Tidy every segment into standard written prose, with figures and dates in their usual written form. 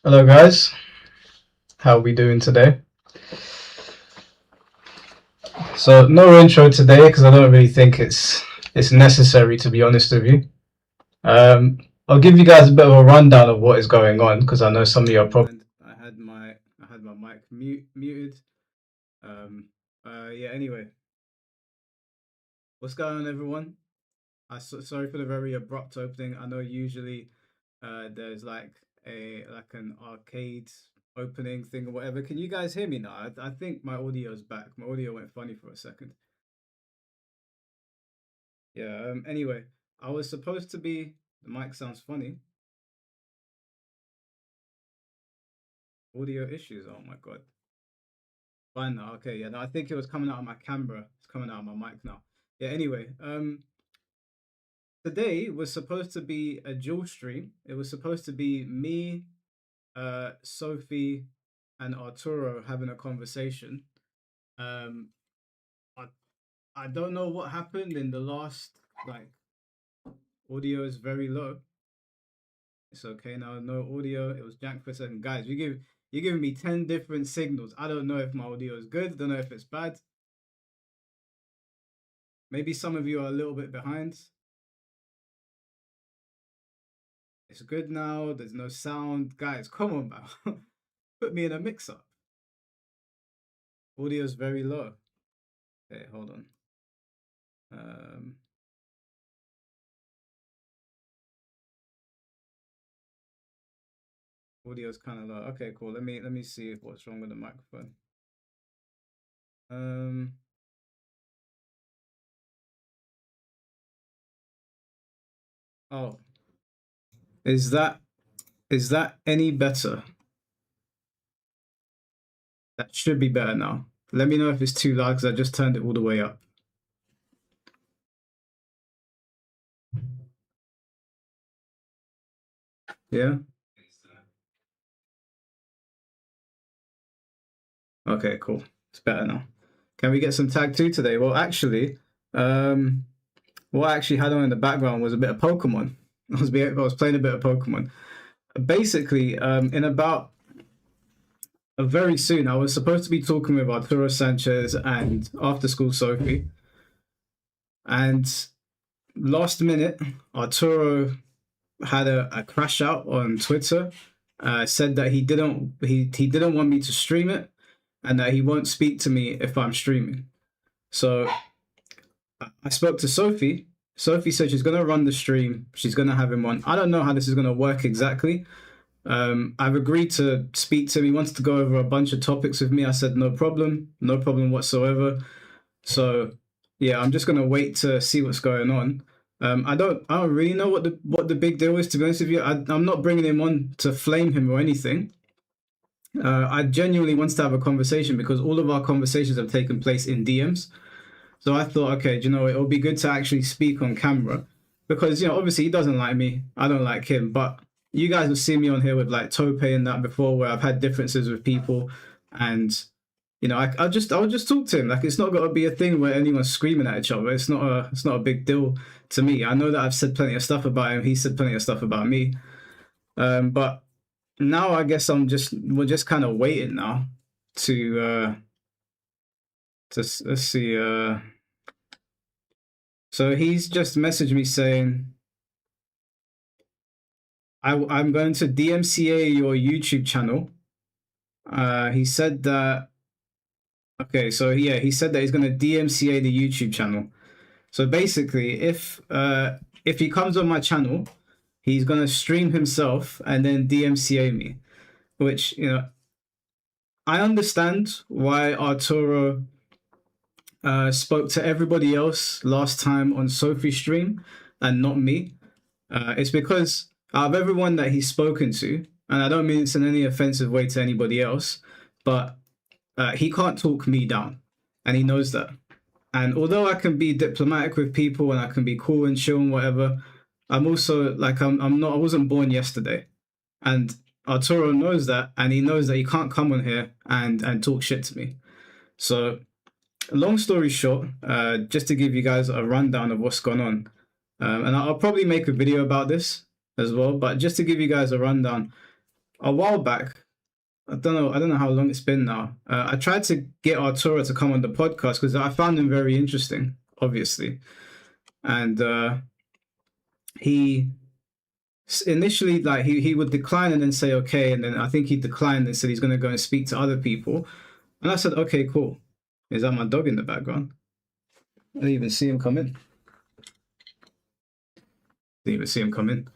Hello guys, how are we doing today? So no intro today because I don't really think it's necessary, to be honest with you. I'll give you guys a bit of a rundown of what is going on because I know some of you are probably. I had my mic muted. Um, yeah. Anyway, what's going on, everyone? Sorry for the very abrupt opening. I know usually there's like an arcade opening thing or whatever. Can you guys hear me now? I think my audio's back. My audio went funny for a second. Yeah. Anyway, I was supposed to be. The mic sounds funny. Audio issues. Oh my god. Fine now. Okay. Yeah. No, I think it was coming out of my camera. It's coming out of my mic now. Yeah. Anyway. Today was supposed to be a dual stream. It was supposed to be me, Sophie, and Arturo having a conversation. Um, I I don't know what happened in the last like audio is very low. It's okay now, no audio. It was jacked for a second. Guys, you're giving me 10 different signals. I don't know if my audio is good, don't know if it's bad. Maybe some of you are a little bit behind. It's good now, there's no sound. Guys, come on, man. Put me in a mix up. Audio is very low. Okay, hold on. Audio is kind of low. Okay, cool. Let me see what's wrong with the microphone. Oh, is that any better? That should be better now. Let me know if it's too loud because I just turned it all the way up. Yeah. Okay, cool. It's better now. Can we get some tag 2 today? Well, actually, what I actually had on in the background was a bit of Pokemon. I was playing a bit of Pokemon. Basically, in about very soon, I was supposed to be talking with Arturo Sanchez and AfterSchoolSophie, and last minute, Arturo had a crash out on Twitter. Said that he didn't want me to stream it, and that he won't speak to me if I'm streaming. So I spoke to Sophie. Sophie said she's gonna run the stream. She's gonna have him on. I don't know how this is gonna work exactly. I've agreed to speak to him. He wants to go over a bunch of topics with me. I said no problem whatsoever. So yeah, I'm just gonna wait to see what's going on. I don't really know what the big deal is, to be honest with you. I'm not bringing him on to flame him or anything. I genuinely want to have a conversation because all of our conversations have taken place in DMs. So I thought, okay, you know, it would be good to actually speak on camera because, you know, obviously he doesn't like me. I don't like him. But you guys have seen me on here with like Tope and that before where I've had differences with people. And, you know, I'll just talk to him. Like, it's not got to be a thing where anyone's screaming at each other. It's not a big deal to me. I know that I've said plenty of stuff about him. He said plenty of stuff about me. But now I guess we're just kind of waiting now to let's see. So he's just messaged me saying, I'm going to DMCA your YouTube channel. He said that. Okay, so yeah, he said that he's going to DMCA the YouTube channel. So basically, if he comes on my channel, he's going to stream himself and then DMCA me, which, you know, I understand why Arturo spoke to everybody else last time on Sophie's stream and not me. It's because out of everyone that he's spoken to, and I don't mean this in any offensive way to anybody else, but he can't talk me down, and he knows that. And although I can be diplomatic with people and I can be cool and chill and whatever, I'm also like I'm not. I wasn't born yesterday, and Arturo knows that, and he knows that he can't come on here and talk shit to me. So, long story short, just to give you guys a rundown of what's gone on, and I'll probably make a video about this as well. But just to give you guys a rundown, a while back, I don't know how long it's been now. I tried to get Arturo to come on the podcast because I found him very interesting, obviously, and he initially, like, he would decline and then say okay, and then I think he declined and said he's going to go and speak to other people, and I said okay, cool. Is that my dog in the background? I didn't even see him come in. Didn't even see him come in.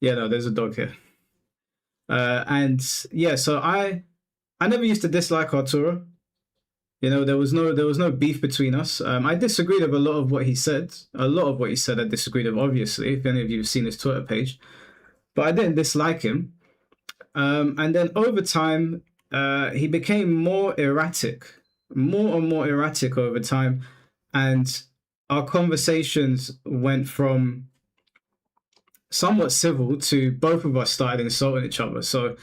Yeah, no, there's a dog here. And yeah, so I never used to dislike Arturo. You know, there was no beef between us. I disagreed with a lot of what he said. A lot of what he said I disagreed with, obviously, if any of you have seen his Twitter page. But I didn't dislike him. And then over time, he became more erratic, more and more erratic over time. And our conversations went from somewhat civil to both of us started insulting each other. So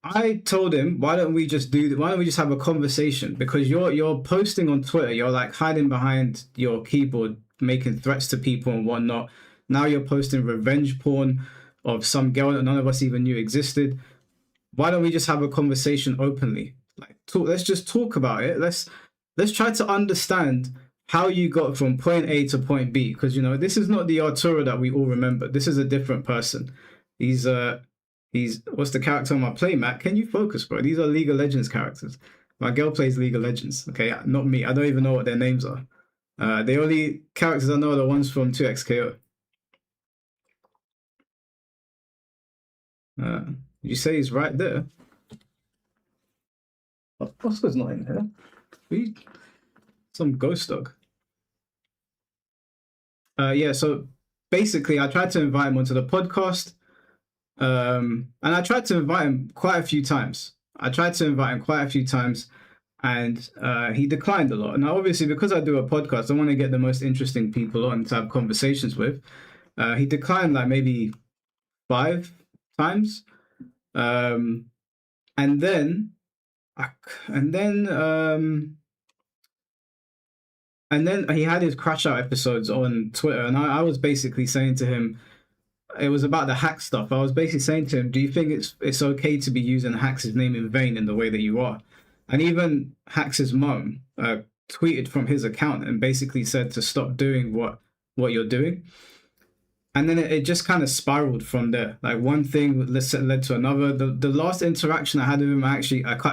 I told him, why don't we just have a conversation? Because you're posting on Twitter, you're like hiding behind your keyboard, making threats to people and whatnot. Now you're posting revenge porn of some girl that none of us even knew existed. Why don't we just have a conversation openly? Like, let's just talk about it. Let's try to understand how you got from point A to point B. Because, you know, this is not the Arturo that we all remember. This is a different person. He's what's the character on my playmat? Can you focus, bro? These are League of Legends characters. My girl plays League of Legends. Okay, not me. I don't even know what their names are. The only characters I know are the ones from 2XKO. You say he's right there. Oscar's not in here. Some ghost dog. Yeah, so basically I tried to invite him onto the podcast. And I tried to invite him quite a few times. And he declined a lot. Now, obviously, because I do a podcast, I want to get the most interesting people on to have conversations with. He declined like maybe 5 times. And then he had his crash out episodes on Twitter, and I was basically saying to him, it was about the hack stuff. I was basically saying to him, do you think it's okay to be using Hax's name in vain in the way that you are? And even Hax's mum tweeted from his account and basically said to stop doing what you're doing. And then it just kind of spiraled from there. Like one thing led to another. The last interaction I had with him, I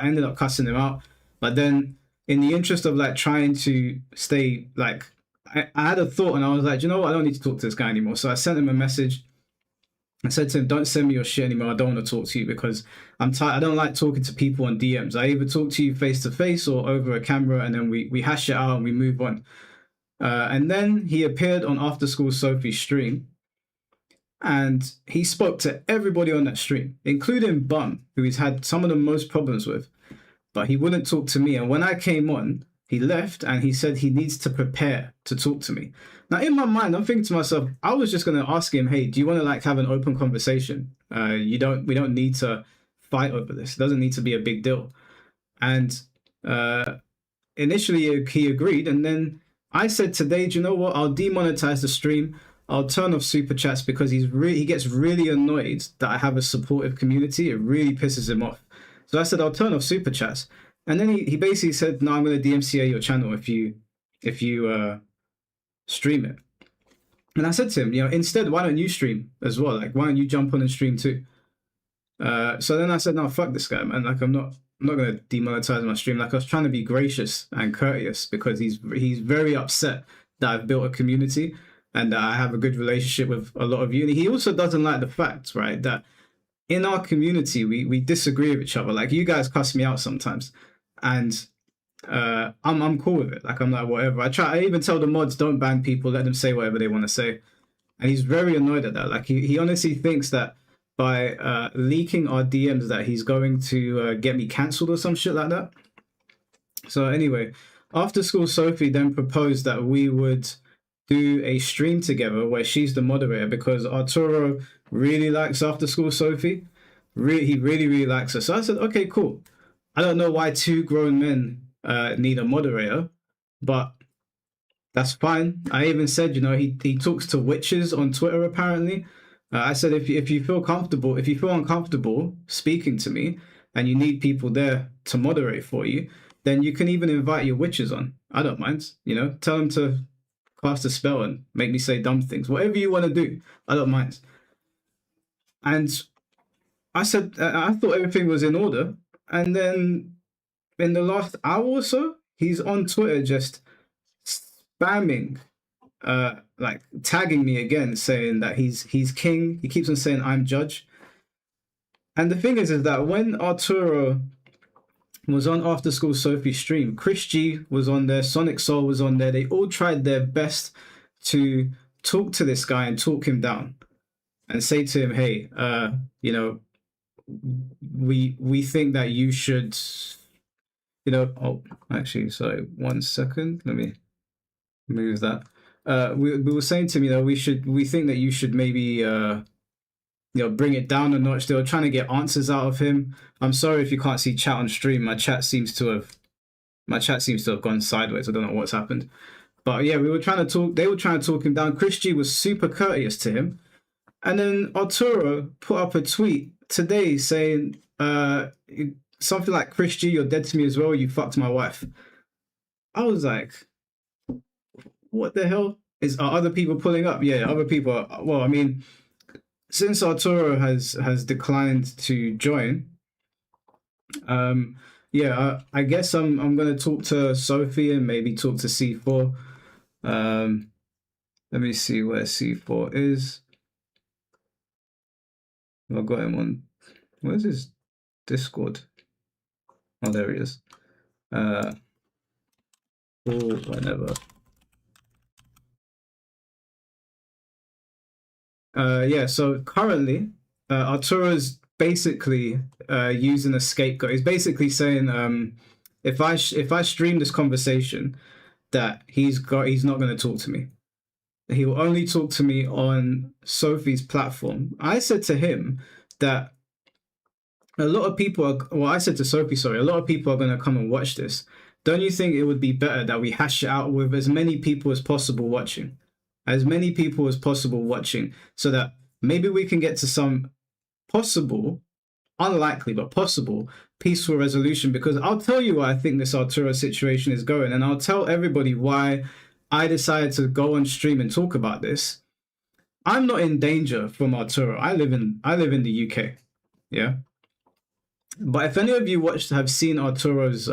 ended up cussing him out. But then in the interest of like trying to stay like, I had a thought and I was like, you know what? I don't need to talk to this guy anymore. So I sent him a message. I said to him, don't send me your shit anymore. I don't want to talk to you because I'm tired. I don't like talking to people on DMs. I either talk to you face to face or over a camera, and then we hash it out and we move on. And then he appeared on AfterSchoolSophie's stream, and he spoke to everybody on that stream, including Bum, who he's had some of the most problems with. But he wouldn't talk to me. And when I came on, he left and he said he needs to prepare to talk to me. Now, in my mind, I'm thinking to myself, I was just going to ask him, hey, do you want to like have an open conversation? We don't need to fight over this. It doesn't need to be a big deal. And initially he agreed. And then I said today, do you know what? I'll demonetize the stream. I'll turn off super chats because he gets really annoyed that I have a supportive community. It really pisses him off. So I said, I'll turn off super chats. And then he basically said, no, I'm going to DMCA your channel if you stream it. And I said to him, you know, instead, why don't you stream as well? Like, why don't you jump on and stream too? So then I said, no, fuck this guy, man. Like, I'm not going to demonetize my stream. Like, I was trying to be gracious and courteous because he's very upset that I've built a community and that I have a good relationship with a lot of you. And he also doesn't like the fact, right, that in our community, we disagree with each other. Like, you guys cuss me out sometimes. And I'm cool with it. Like, I'm like, whatever. I even tell the mods, don't ban people, let them say whatever they want to say. And he's very annoyed at that. Like, he honestly thinks that by leaking our DMs that he's going to get me cancelled or some shit like that. So anyway, AfterSchoolSophie then proposed that we would do a stream together where she's the moderator because Arturo really likes AfterSchoolSophie. He really likes her. So I said, okay, cool. I don't know why 2 grown men need a moderator, but that's fine. I even said, you know, he talks to witches on Twitter apparently. I said, if you feel comfortable, if you feel uncomfortable speaking to me and you need people there to moderate for you, then you can even invite your witches on. I don't mind, you know, tell them to cast a spell and make me say dumb things. Whatever you want to do, I don't mind. And I said, I thought everything was in order. And then in the last hour or so, he's on Twitter just spamming, like tagging me again, saying that he's king. He keeps on saying I'm judge. And the thing is that when Arturo was on AfterSchoolSophie stream, Chris G was on there, Sonic Soul was on there. They all tried their best to talk to this guy and talk him down and say to him, hey, you know, we think that you should, you know, oh, actually, sorry, 1 second. Let me move that. We were saying to me that we think that you should maybe, you know, bring it down a notch. They were trying to get answers out of him. I'm sorry if you can't see chat on stream. My chat seems to have gone sideways. I don't know what's happened. But yeah, we were trying to talk. They were trying to talk him down. Chris G was super courteous to him. And then Arturo put up a tweet today saying something like, Chris G, you're dead to me as well. You fucked my wife. I was like, what the hell? Are other people pulling up? Yeah, other people are, well, I mean, since Arturo has declined to join, yeah, I guess I'm gonna talk to Sophie and maybe talk to C4. Let me see where C4 is. I've got him on. Where's his Discord? Oh, there he is. Or whatever. Yeah, so currently, Arturo's basically using a scapegoat. He's basically saying, if I stream this conversation, that he's not going to talk to me. He will only talk to me on Sophie's platform. I said to him that a lot of people are, well, I said to Sophie, sorry, a lot of people are going to come and watch this. Don't you think it would be better that we hash it out with as many people as possible watching? As many people as possible watching, so that maybe we can get to some possible, unlikely, but possible peaceful resolution. Because I'll tell you why I think this Arturo situation is going, and I'll tell everybody why I decided to go on stream and talk about this. I'm not in danger from Arturo. I live in the UK, yeah. But if any of you have seen Arturo's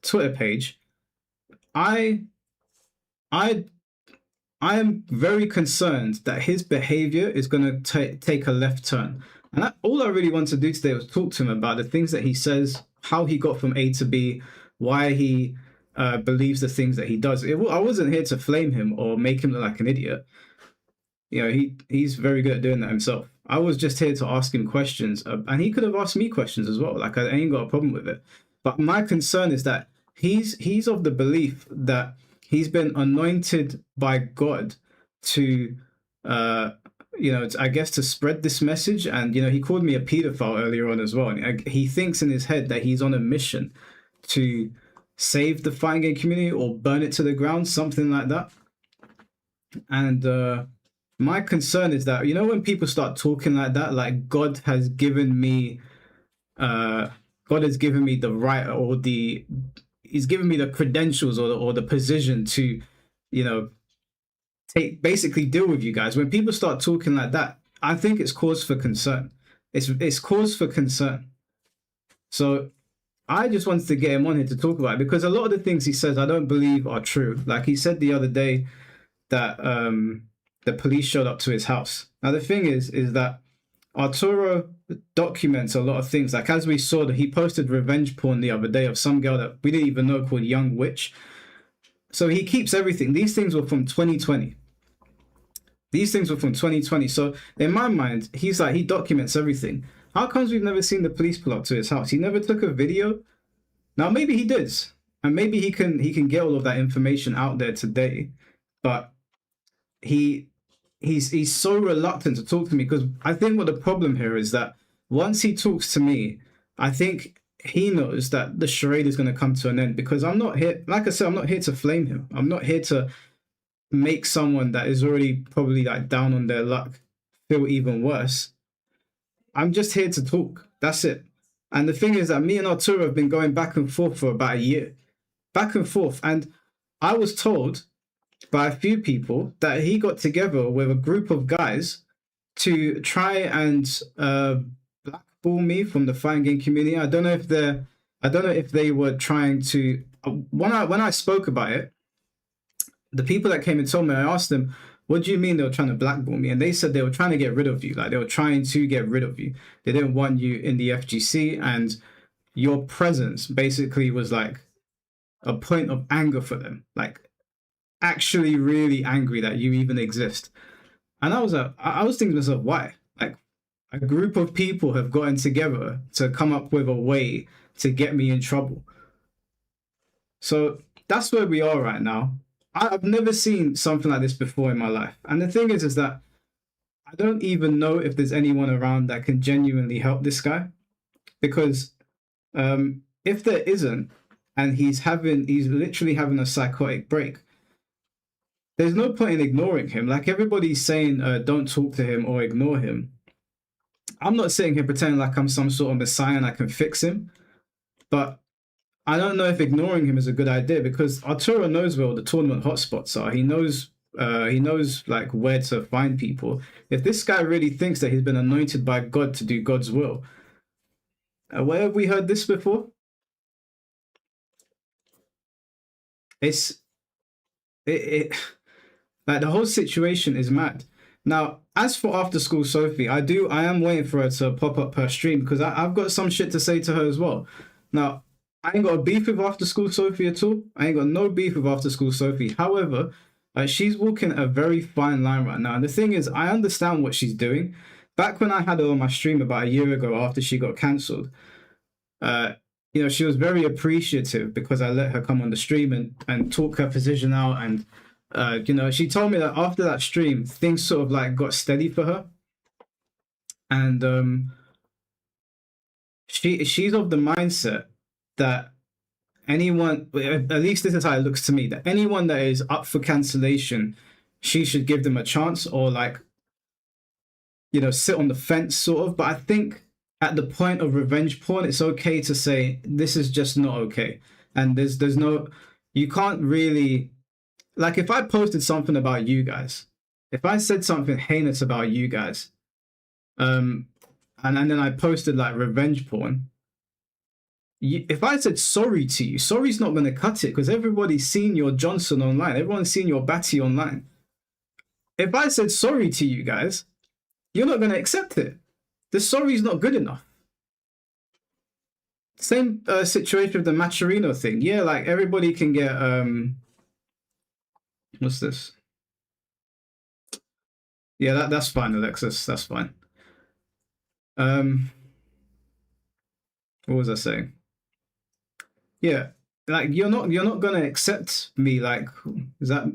Twitter page, I am very concerned that his behavior is going to take a left turn. And all I really wanted to do today was talk to him about the things that he says, how he got from A to B, why he believes the things that he does. I wasn't here to flame him or make him look like an idiot. You know, he's very good at doing that himself. I was just here to ask him questions, and he could have asked me questions as well. Like, I ain't got a problem with it. But my concern is that he's of the belief that he's been anointed by God to, you know, I guess to spread this message. And, you know, he called me a pedophile earlier on as well. And he thinks in his head that he's on a mission to save the fighting game community or burn it to the ground, something like that. And my concern is that, you know, when people start talking like that, like God has given me the right, or he's given me the credentials or the position to, you know, basically deal with you guys. When people start talking like that, I think it's cause for concern. It's cause for concern. So I just wanted to get him on here to talk about it, because a lot of the things he says I don't believe are true. Like he said the other day that the police showed up to his house. Now the thing is that Arturo documents a lot of things. Like, as we saw, that he posted revenge porn the other day of some girl that we didn't even know called Young Witch. So he keeps everything. These things were from 2020. So in my mind, he's like, he documents everything. How comes we've never seen the police pull up to his house? He never took a video. Now maybe he did, and maybe he can get all of that information out there today. But he's so reluctant to talk to me, because I think what the problem here is that once he talks to me, I think he knows that the charade is going to come to an end, because I'm not here, like I said, I'm not here to flame him. I'm not here to make someone that is already probably like down on their luck feel even worse. I'm just here to talk. That's it. And the thing is that me and Arturo have been going back and forth for about a year, back and forth. And I was told by a few people that he got together with a group of guys to try and blackball me from the fighting game community. I don't know if they were trying to. When I spoke about it, the people that came and told me, I asked them, "What do you mean they were trying to blackball me?" And they said they were trying to get rid of you. Like, they were trying to get rid of you. They didn't want you in the FGC, and your presence basically was like a point of anger for them. Like, actually really angry that you even exist. And I was thinking to myself, why? Like, a group of people have gotten together to come up with a way to get me in trouble. So that's where we are right now. I've never seen something like this before in my life. And the thing is that I don't even know if there's anyone around that can genuinely help this guy. Because if there isn't, and he's literally having a psychotic break, there's no point in ignoring him. Like, everybody's saying, don't talk to him or ignore him. I'm not sitting here pretending like I'm some sort of messiah and I can fix him. But I don't know if ignoring him is a good idea, because Arturo knows where all the tournament hotspots are. He knows like where to find people. If this guy really thinks that he's been anointed by God to do God's will, where have we heard this before? Like, the whole situation is mad. Now, as for AfterSchoolSophie, I am waiting for her to pop up her stream, because I've got some shit to say to her as well. Now, I ain't got a beef with AfterSchoolSophie at all. I ain't got no beef with AfterSchoolSophie. However, she's walking a very fine line right now. And the thing is, I understand what she's doing. Back when I had her on my stream about a year ago after she got cancelled, she was very appreciative because I let her come on the stream and talk her position out. And she told me that after that stream, things sort of like got steady for her. And she's of the mindset that anyone, at least this is how it looks to me, that anyone that is up for cancellation, she should give them a chance, or like, sit on the fence sort of. But I think at the point of revenge porn, it's okay to say, this is just not okay. And there's no, you can't really, like, if I posted something about you guys, if I said something heinous about you guys, and then I posted like revenge porn, if I said sorry to you, sorry's not going to cut it, because everybody's seen your Johnson online. Everyone's seen your Batty online. If I said sorry to you guys, you're not going to accept it. The sorry's not good enough. Same situation with the Macherino thing. Yeah, like, everybody can get what's this? Yeah, that's fine, Alexis. That's fine. What was I saying? Yeah, like, you're not gonna accept me. Like, is that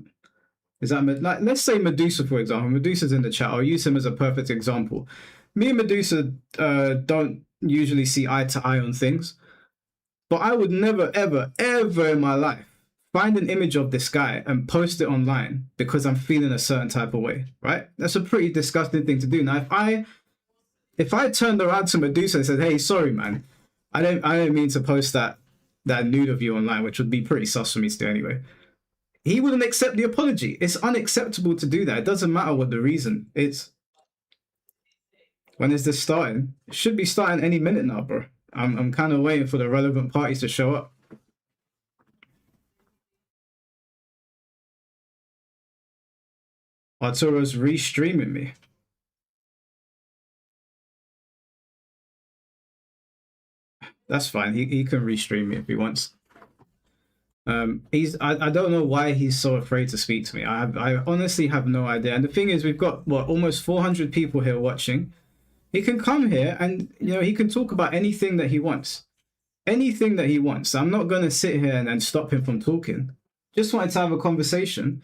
like, let's say Medusa, for example. Medusa's in the chat. I'll use him as a perfect example. Me and Medusa don't usually see eye to eye on things, but I would never, ever, ever in my life find an image of this guy and post it online because I'm feeling a certain type of way, right? That's a pretty disgusting thing to do. Now, if I turned around to Medusa and said, "Hey, sorry, man, I don't mean to post that nude of you online," which would be pretty sus for me to do anyway, he wouldn't accept the apology. It's unacceptable to do that. It doesn't matter what the reason is. When is this starting? It should be starting any minute now, bro. I'm kind of waiting for the relevant parties to show up. Arturo's restreaming me. That's fine. He can restream me if he wants. I don't know why he's so afraid to speak to me. I honestly have no idea. And the thing is, we've got almost 400 people here watching. He can come here and he can talk about anything that he wants. Anything that he wants. I'm not gonna sit here and stop him from talking. Just wanted to have a conversation.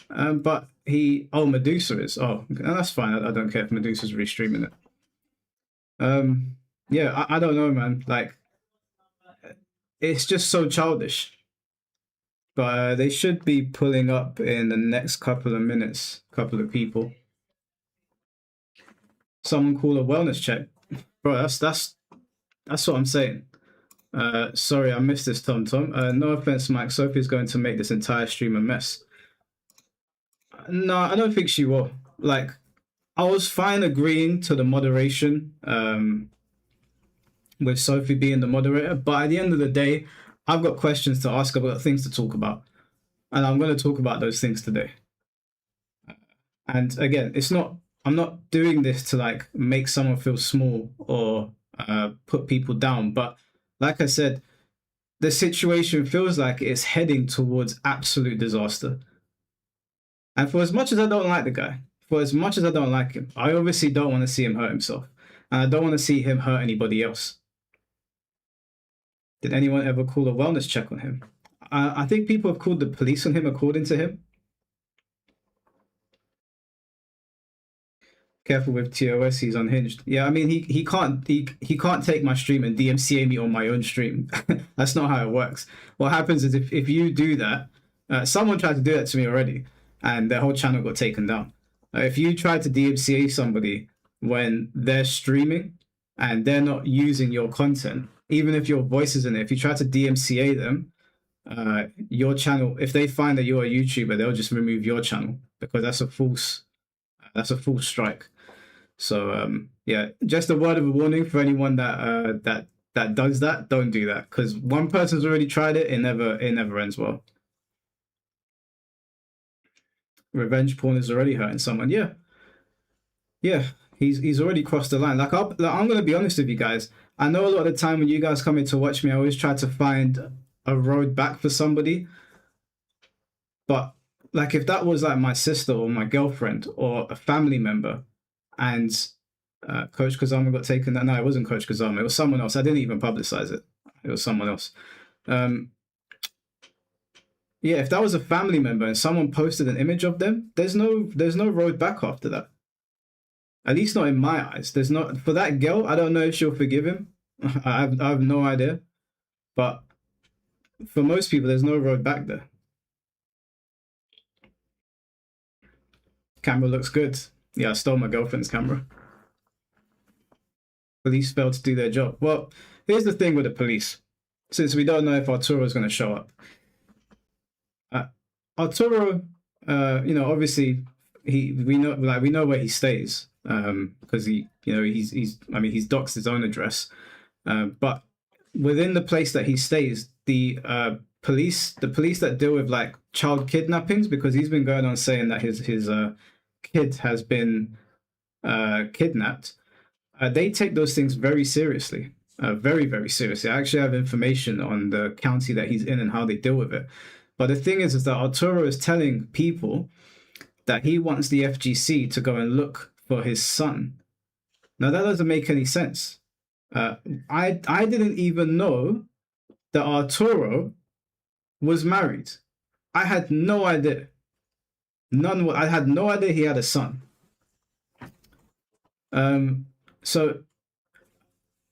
But Medusa is. Oh, that's fine. I don't care if Medusa's restreaming it. Yeah, I don't know, man. Like, it's just so childish. But they should be pulling up in the next couple of minutes, couple of people. someone call a wellness check, bro. That's what I'm saying. Sorry, I missed this, Tom. No offense, Mike. Sophie's going to make this entire stream a mess. No, I don't think she will. Like, I was fine agreeing to the moderation, with Sophie being the moderator, but at the end of the day, I've got questions to ask. I've got things to talk about, and I'm going to talk about those things today. And again, I'm not doing this to like make someone feel small or put people down, but like I said, the situation feels like it's heading towards absolute disaster. And for as much as I don't like the guy, for as much as I don't like him, I obviously don't want to see him hurt himself. And I don't want to see him hurt anybody else. Did anyone ever call a wellness check on him? I think people have called the police on him, according to him. Careful with TOS, he's unhinged. Yeah, I mean, he can't take my stream and DMCA me on my own stream. That's not how it works. What happens is if you do that, someone tried to do that to me already, and their whole channel got taken down. If you try to DMCA somebody when they're streaming and they're not using your content, even if your voice is in it, if you try to DMCA them, your channel, if they find that you're a YouTuber, they'll just remove your channel because that's a false strike. So yeah, just a word of a warning for anyone that does that. Don't do that, because one person's already tried it. It never ends well. Revenge porn is already hurting someone. Yeah, he's already crossed the line. Like I'm gonna be honest with you guys. I know a lot of the time when you guys come in to watch me, I always try to find a road back for somebody. But like if that was like my sister or my girlfriend or a family member, and Coach Kazama got taken that, no, it wasn't Coach Kazama, it was someone else. I didn't even publicize it. It was someone else. Yeah, if that was a family member and someone posted an image of them, there's no road back after that. At least not in my eyes. There's not, for that girl, I don't know if she'll forgive him. I have no idea. But for most people, there's no road back there. Camera looks good. Yeah, I stole my girlfriend's camera. Police failed to do their job. Well, here's the thing with the police. Since we don't know if Arturo is going to show up. Arturo, obviously we know where he stays, because he's doxed his own address, but within the place that he stays, the police that deal with like child kidnappings, because he's been going on saying that his kid has been kidnapped, they take those things very seriously, very, very seriously. I actually have information on the county that he's in and how they deal with it. But the thing is that Arturo is telling people that he wants the FGC to go and look for his son. Now, that doesn't make any sense. I didn't even know that Arturo was married. I had no idea. I had no idea he had a son. So,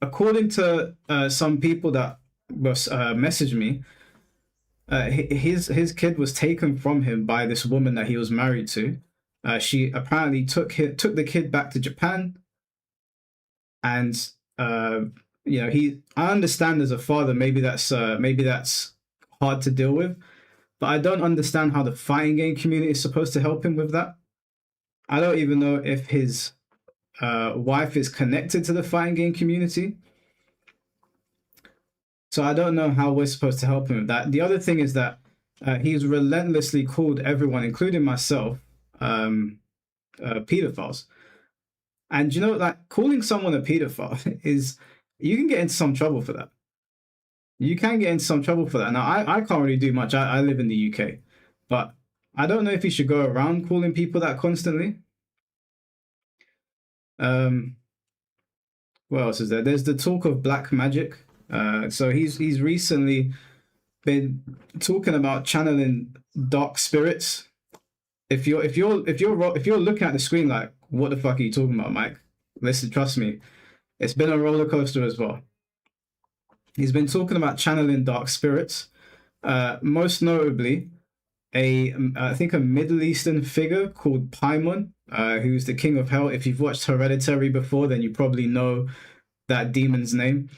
according to some people that messaged me, his kid was taken from him by this woman that he was married to. She apparently took the kid back to Japan, and I understand as a father maybe that's hard to deal with, but I don't understand how the fighting game community is supposed to help him with that. I don't even know if his wife is connected to the fighting game community. So I don't know how we're supposed to help him with that. The other thing is that he's relentlessly called everyone, including myself, pedophiles. And like calling someone a pedophile you can get into some trouble for that. You can get into some trouble for that. Now, I can't really do much. I live in the UK, but I don't know if you should go around calling people that constantly. What else is there? There's the talk of black magic. So he's recently been talking about channeling dark spirits. If you're looking at the screen like, what the fuck are you talking about, Mike? Listen, trust me, it's been a roller coaster as well. He's been talking about channeling dark spirits, most notably I think a Middle Eastern figure called Paimon, who's the king of hell. If you've watched Hereditary before, then you probably know that demon's name.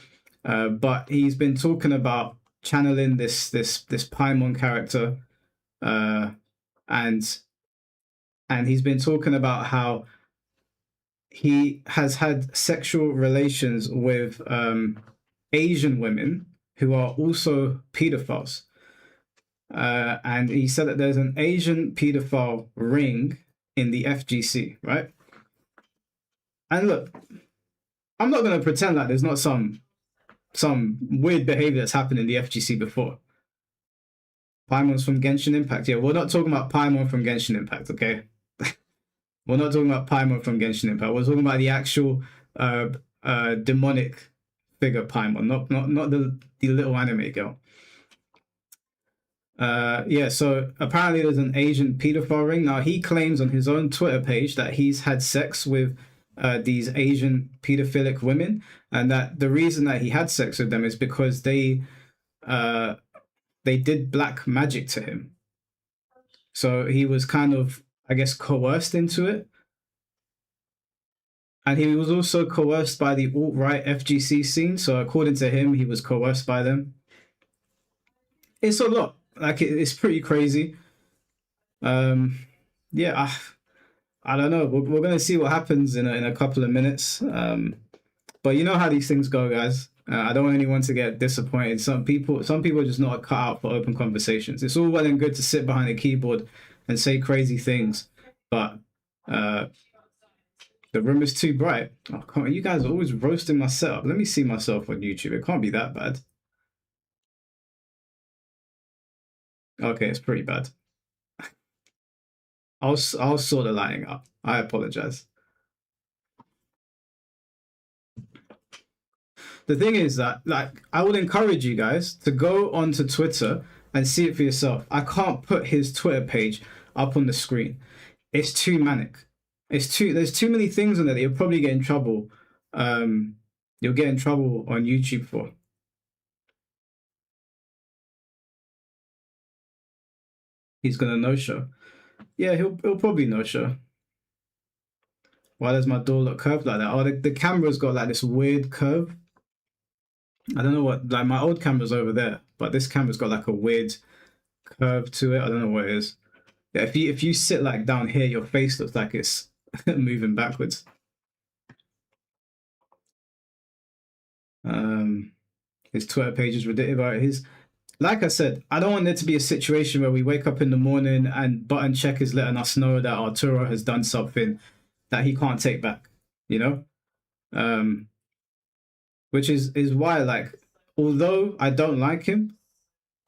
But he's been talking about channeling this Paimon character, and he's been talking about how he has had sexual relations with Asian women who are also pedophiles. And he said that there's an Asian pedophile ring in the FGC, right? And look, I'm not going to pretend like there's not some weird behavior that's happened in the FGC before. Paimon's from Genshin Impact. Yeah, we're not talking about Paimon from Genshin Impact, okay? We're not talking about Paimon from Genshin Impact. We're talking about the actual demonic figure Paimon, not the little anime girl. Yeah, so apparently there's an Asian pedophile ring. Now, he claims on his own Twitter page that he's had sex with these Asian pedophilic women, and that the reason that he had sex with them is because they did black magic to him. So he was kind of, I guess, coerced into it. And he was also coerced by the alt-right FGC scene. So according to him, he was coerced by them. It's a lot. Like, it's pretty crazy. Yeah, I don't know. We're going to see what happens in a couple of minutes. But you know how these things go, guys. I don't want anyone to get disappointed. Some people are just not cut out for open conversations. It's all well and good to sit behind a keyboard and say crazy things, but the room is too bright. Oh, come on, you guys are always roasting my setup. Let me see myself on YouTube. It can't be that bad. Okay, it's pretty bad. I'll sort the lighting up. I apologize. The thing is that, like, I would encourage you guys to go onto Twitter and see it for yourself. I can't put his Twitter page up on the screen. It's too manic. There's too many things on there that you'll probably get in trouble. You'll get in trouble on YouTube for. He's gonna no-show. Yeah, he'll probably no-show. Why does my door look curved like that? Oh, the camera's got like this weird curve. I don't know what, like my old camera's over there, but this camera's got like a weird curve to it. I don't know what it is. Yeah, if you sit like down here, your face looks like it's moving backwards. His Twitter page is ridiculous. Like I said, I don't want there to be a situation where we wake up in the morning and Button Check is letting us know that Arturo has done something that he can't take back, you know? Which is why, like, although I don't like him,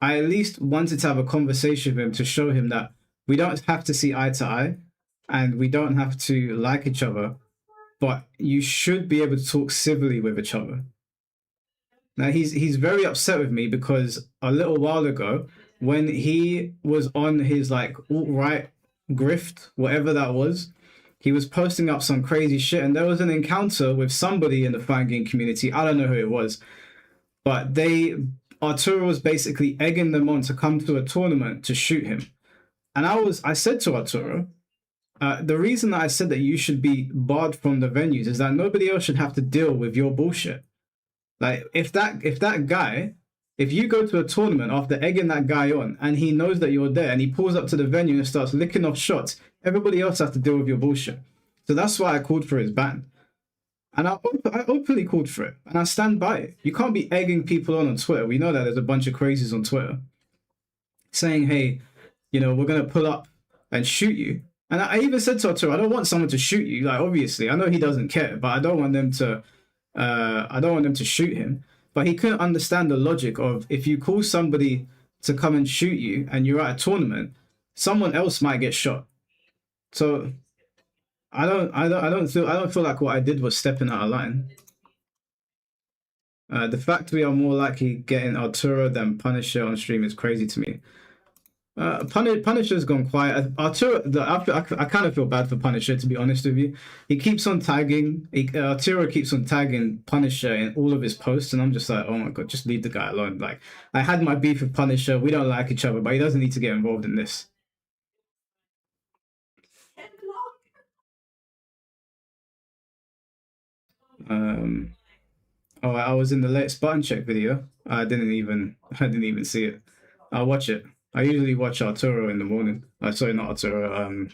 I at least wanted to have a conversation with him to show him that we don't have to see eye to eye and we don't have to like each other, but you should be able to talk civilly with each other. Now, he's very upset with me because a little while ago, when he was on his like alt-right grift, whatever that was, he was posting up some crazy shit, and there was an encounter with somebody in the fighting game community. I don't know who it was, but Arturo was basically egging them on to come to a tournament to shoot him. And I said to Arturo, the reason that I said that you should be barred from the venues is that nobody else should have to deal with your bullshit. Like, if you go to a tournament after egging that guy on and he knows that you're there and he pulls up to the venue and starts licking off shots, everybody else has to deal with your bullshit. So that's why I called for his ban. And I openly called for it. And I stand by it. You can't be egging people on Twitter. We know that there's a bunch of crazies on Twitter saying, hey, you know, we're going to pull up and shoot you. And I even said to Arturo, I don't want someone to shoot you. Like, obviously, I know he doesn't care, but I don't want them to shoot him. But he couldn't understand the logic of, if you call somebody to come and shoot you and you're at a tournament, someone else might get shot. So I don't feel like what I did was stepping out of line. The fact we are more likely getting Arturo than Punisher on stream is crazy to me. Punisher's gone quiet. Arturo, I kind of feel bad for Punisher, to be honest with you. He keeps on tagging. Arturo keeps on tagging Punisher in all of his posts, and I'm just like, oh my god, just leave the guy alone. Like, I had my beef with Punisher. We don't like each other, but he doesn't need to get involved in this. Oh, I was in the latest button check video. I didn't even see it. I'll watch it. I usually watch Arturo in the morning. Sorry, not Arturo.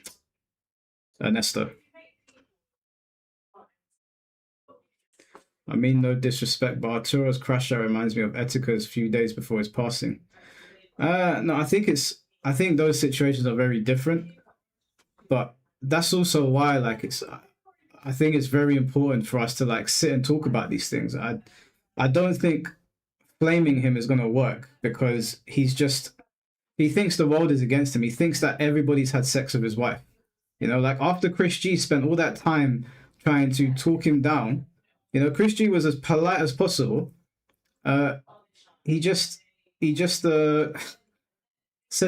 Ernesto. I mean, no disrespect, but Arturo's crash out reminds me of Etica's few days before his passing. No, I think those situations are very different, but that's also why, like, I think it's very important for us to like sit and talk about these things. I don't think blaming him is going to work because he thinks the world is against him. He thinks that everybody's had sex with his wife. You know, like after Chris G spent all that time trying to talk him down, you know, Chris G was as polite as possible. Uh, he just said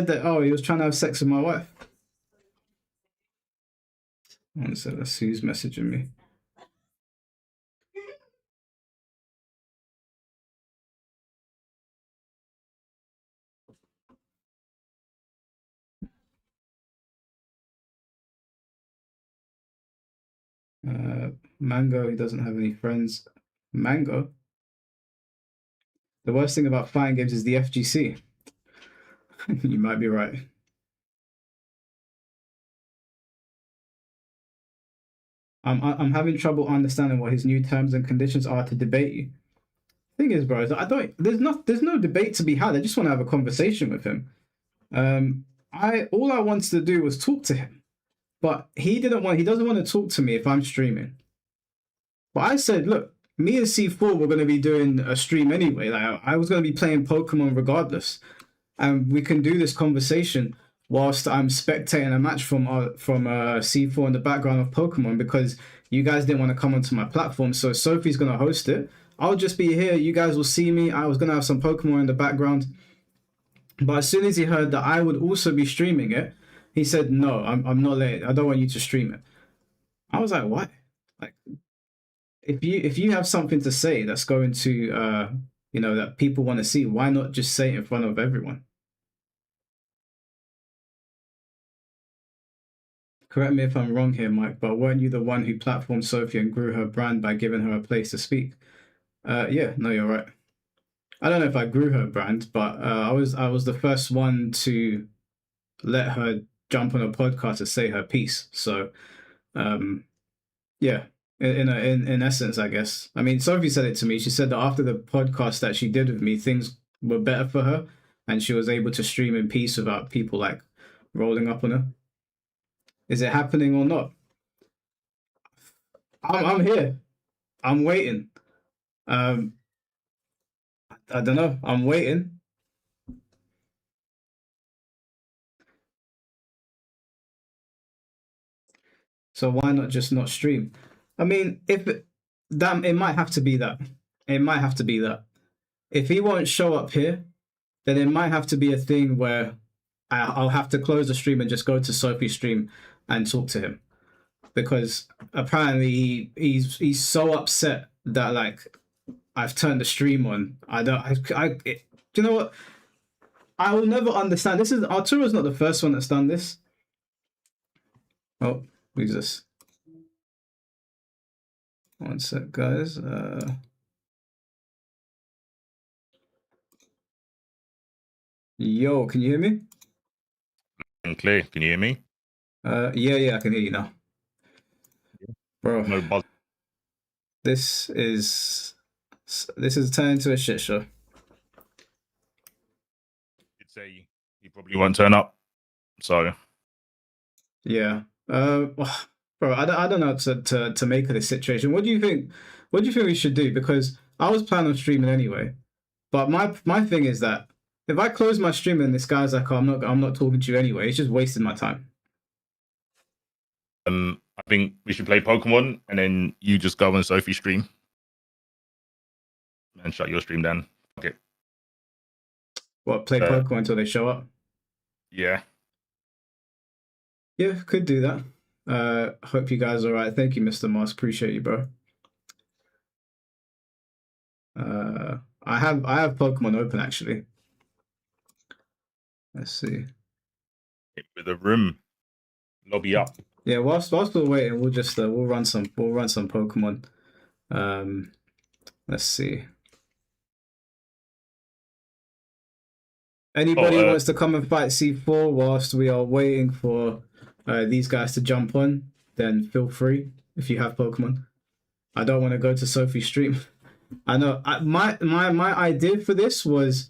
that, oh, he was trying to have sex with my wife. One second, let's see who's messaging me. Mango, he doesn't have any friends. Mango? The worst thing about fighting games is the FGC. You might be right. I'm having trouble understanding what his new terms and conditions are to debate you. Thing is, bro, there's no debate to be had. I just want to have a conversation with him. All I wanted to do was talk to him, but he doesn't want to talk to me if I'm streaming. But I said, look, me and C4 were going to be doing a stream anyway. Like I was going to be playing Pokemon regardless, and we can do this conversation whilst I'm spectating a match from C4 in the background of Pokemon because you guys didn't want to come onto my platform. So Sophie's going to host it. I'll just be here. You guys will see me. I was going to have some Pokemon in the background. But as soon as he heard that I would also be streaming it, he said, no, I'm not letting, I don't want you to stream it. I was like, why? Like, if you have something to say that's going to, that people want to see, why not just say it in front of everyone? Correct me if I'm wrong here, Mike, but weren't you the one who platformed Sophie and grew her brand by giving her a place to speak? Yeah, no, you're right. I don't know if I grew her brand, but I was the first one to let her jump on a podcast to say her piece. So, yeah, in essence, I guess. I mean, Sophie said it to me. She said that after the podcast that she did with me, things were better for her, and she was able to stream in peace without people like rolling up on her. Is it happening or not? I'm here. I'm waiting. I don't know. I'm waiting. So why not just not stream? I mean, it might have to be that. It might have to be that. If he won't show up here, then it might have to be a thing where I'll have to close the stream and just go to Sophie's stream and talk to him because apparently he's so upset that like I've turned the stream on. Do you know what? I will never understand. This is Arturo's not the first one that's done this. Oh, who's this? One sec, guys. Yo, can you hear me? And clear. Can you hear me? Yeah, I can hear you now. Bro, No buzz. this is turning into a shit show. You'd say he probably won't turn up. So Yeah. Bro, I don't know to make of this situation. What do you think? What do you think we should do? Because I was planning on streaming anyway, but my thing is that if I close my stream and this guy's like, oh, I'm not talking to you anyway, it's just wasting my time. I think we should play Pokemon and then you just go on Sophie's stream and shut your stream down. Okay. What, play Pokemon until they show up? Yeah. Yeah, could do that. Hope you guys are all right. Thank you, Mr. Moss. Appreciate you, bro. I have Pokemon open actually. Let's see. With a room lobby up. Yeah, whilst we're waiting, we'll just we'll run some Pokemon. Let's see. Anybody who wants to come and fight C4 whilst we are waiting for these guys to jump on, then feel free if you have Pokemon. I don't want to go to Sophie's stream. I know my idea for this was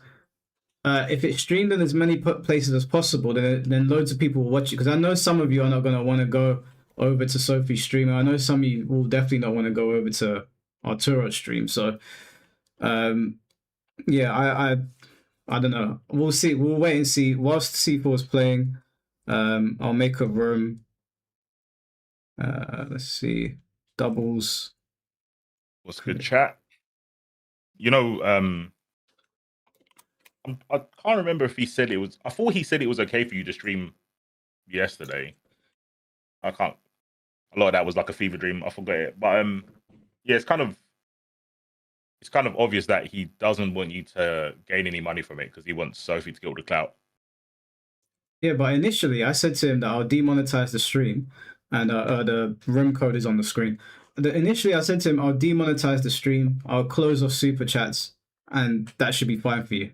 if it's streamed in as many places as possible, then loads of people will watch it. Because I know some of you are not going to want to go over to Sophie's stream. I know some of you will definitely not want to go over to Arturo's stream. So, yeah, I don't know. We'll see. We'll wait and see. Whilst C4 is playing, I'll make a room. Let's see. Doubles. What's good, chat? You know, I can't remember if he said it was. I thought he said it was okay for you to stream yesterday. I can't. A lot of that was like a fever dream. I forgot it. But yeah, it's kind of obvious that he doesn't want you to gain any money from it because he wants Sophie to get all the clout. Yeah, but initially I said to him that I'll demonetize the stream, and the room code is on the screen. Initially I said to him I'll demonetize the stream, I'll close off super chats, and that should be fine for you.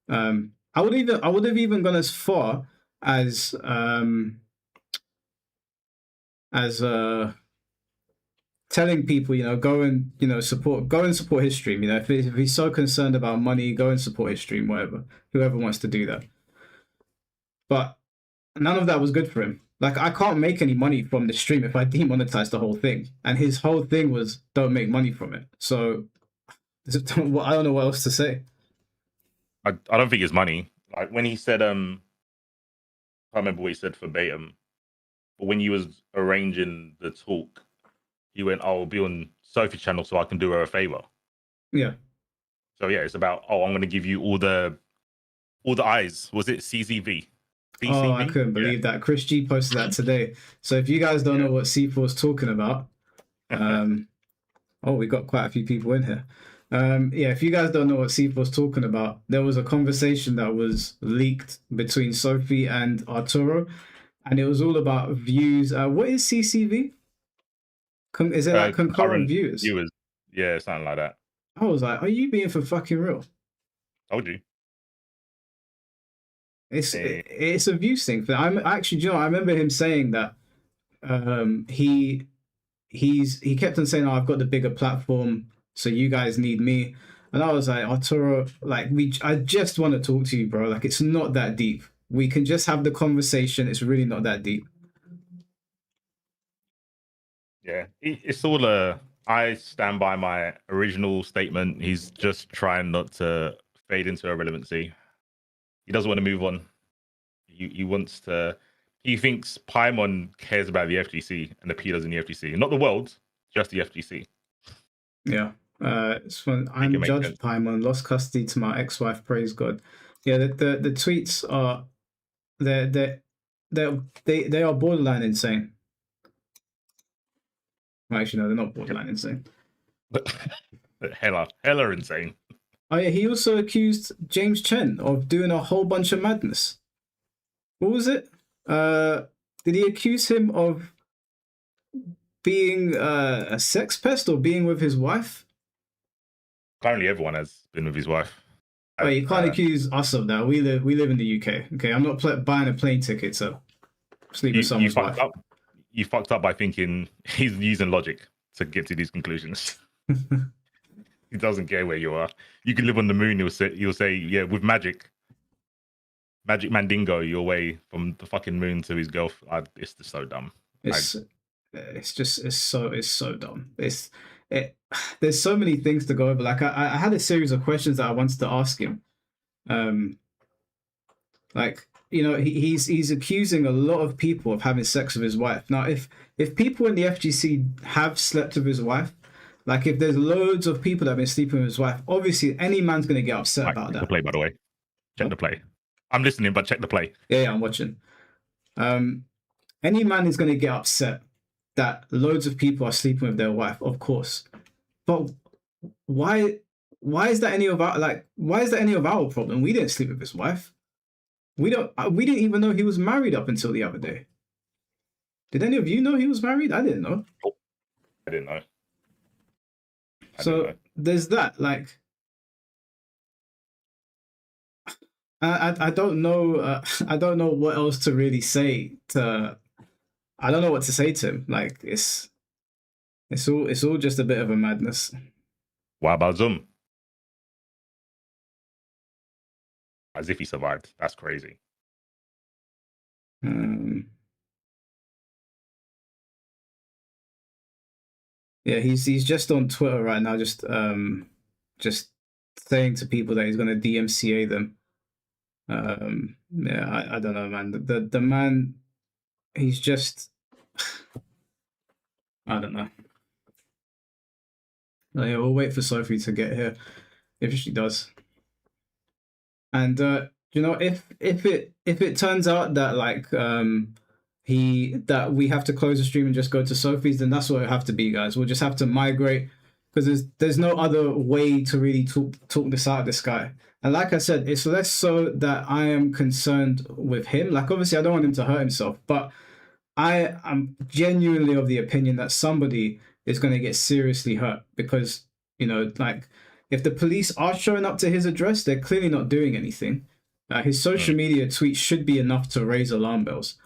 I would have even gone as far as telling people, go and support his stream. If he's so concerned about money, go and support his stream, whoever wants to do that. But none of that was good for him. Like, I can't make any money from the stream if I demonetize the whole thing. And his whole thing was don't make money from it. So I don't know what else to say. I don't think it's money. Like when he said, I can't remember what he said verbatim, but when he was arranging the talk, he went, I'll be on Sophie's channel so I can do her a favor. Yeah. So yeah, it's about, I'm going to give you all the eyes. Was it CZV? CCV? Oh, I couldn't believe that. Chris G posted that today. So if you guys don't know what C4 is talking about, oh, we got quite a few people in here. Yeah, if you guys don't know what C4 is talking about, there was a conversation that was leaked between Sophie and Arturo, and it was all about views. What is CCV? Is it like concurrent viewers? Yeah, something like that. I was like, are you being for fucking real? Told you. It's a views thing. I'm actually, I remember him saying that he kept on saying, oh, I've got the bigger platform, so you guys need me. And I was like, Arturo, like, I just want to talk to you, bro. Like, it's not that deep. We can just have the conversation. It's really not that deep. Yeah, it's all I stand by my original statement. He's just trying not to fade into irrelevancy. He doesn't want to move on. He wants to. He thinks Paimon cares about the FGC and the P does in the FGC, not the world, just the FGC. Yeah. It's fun. I'm Judge Paimon, lost custody to my ex-wife, praise God. Yeah, the tweets are they are borderline insane. Well, actually, no, they're not borderline insane. hella insane. Oh yeah, he also accused James Chen of doing a whole bunch of madness. What was it? Did he accuse him of being a sex pest or being with his wife? Apparently everyone has been with his wife. Oh, you can't accuse us of that. We live in the UK. Okay, I'm not buying a plane ticket to sleep with someone's wife. You fucked up by thinking he's using logic to get to these conclusions. He doesn't care where you are. You can live on the moon. He'll say, yeah, with magic Mandingo, you're away from the fucking moon to his girlfriend. It's just so dumb. It's so dumb. There's so many things to go over. Like I had a series of questions that I wanted to ask him. Like, he's accusing a lot of people of having sex with his wife. Now, if people in the FGC have slept with his wife, like if there's loads of people that have been sleeping with his wife, obviously any man's going to get upset about that. The play, by the way. Check the play. I'm listening, but check the play. Yeah, I'm watching. Any man is going to get upset that loads of people are sleeping with their wife, of course. But why is that any of our problem? We didn't sleep with his wife. We didn't even know he was married up until the other day. Did any of you know he was married? I didn't know. I didn't know. I don't So know. there's that. Like, I don't know. I don't know what else to really say to. I don't know what to say to him. Like, it's all just a bit of a madness. What about Zoom? As if he survived. That's crazy. Um, yeah, he's just on Twitter right now, just saying to people that he's gonna DMCA them. Yeah, I don't know, man. The man, he's just, I don't know. Yeah, we'll wait for Sophie to get here if she does. And you know, if it turns out that like that we have to close the stream and just go to Sophie's, then that's what it have to be, guys. We'll just have to migrate because there's no other way to really talk this out of this guy. And like I said, it's less so that I am concerned with him. Like obviously I don't want him to hurt himself, but I am genuinely of the opinion that somebody is going to get seriously hurt because, you know, like if the police are showing up to his address, they're clearly not doing anything. His social media tweets should be enough to raise alarm bells.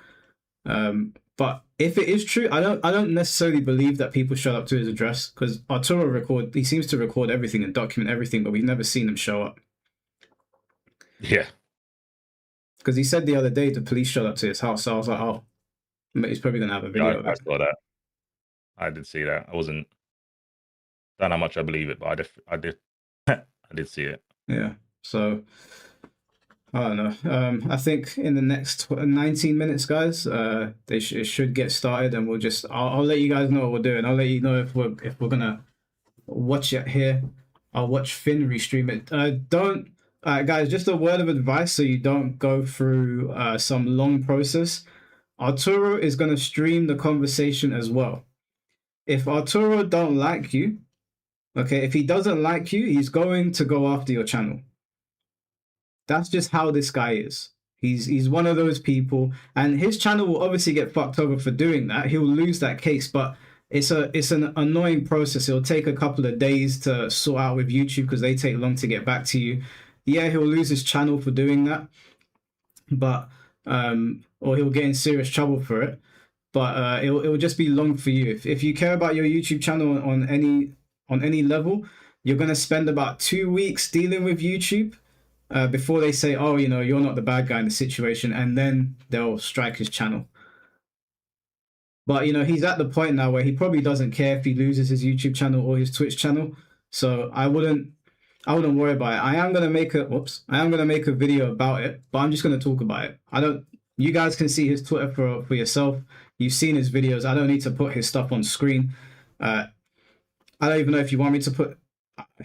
But if it is true, I don't necessarily believe that people showed up to his address because Arturo he seems to record everything and document everything, but we've never seen him show up. Yeah. Because he said the other day the police showed up to his house, so I was like, oh, he's probably gonna have a video of I it. saw that. I did see that. I wasn't. Don't know how much I believe it, but I did. I did see it. Yeah. So I don't know. I think in the next 19 minutes, guys, it should get started, and we'll just I'll let you guys know what we're doing. I'll let you know if we're gonna watch it here. I'll watch Finn restream it. Don't guys, just a word of advice so you don't go through some long process. Arturo is gonna stream the conversation as well. If Arturo don't like you, okay, if he doesn't like you, he's going to go after your channel. That's just how this guy is. He's one of those people, and his channel will obviously get fucked over for doing that. He'll lose that case, but it's an annoying process. It'll take a couple of days to sort out with YouTube because they take long to get back to you. Yeah, he'll lose his channel for doing that, but or he'll get in serious trouble for it. But it'll just be long for you. If you care about your YouTube channel on any level, you're gonna spend about 2 weeks dealing with YouTube before they say, oh, you know, you're not the bad guy in the situation, and then they'll strike his channel. But, you know, he's at the point now where he probably doesn't care if he loses his YouTube channel or his Twitch channel. So I wouldn't worry about it. I am going to make a video about it, but I'm just going to talk about it. You guys can see his Twitter for yourself. You've seen his videos. I don't need to put his stuff on screen. I don't even know if you want me to put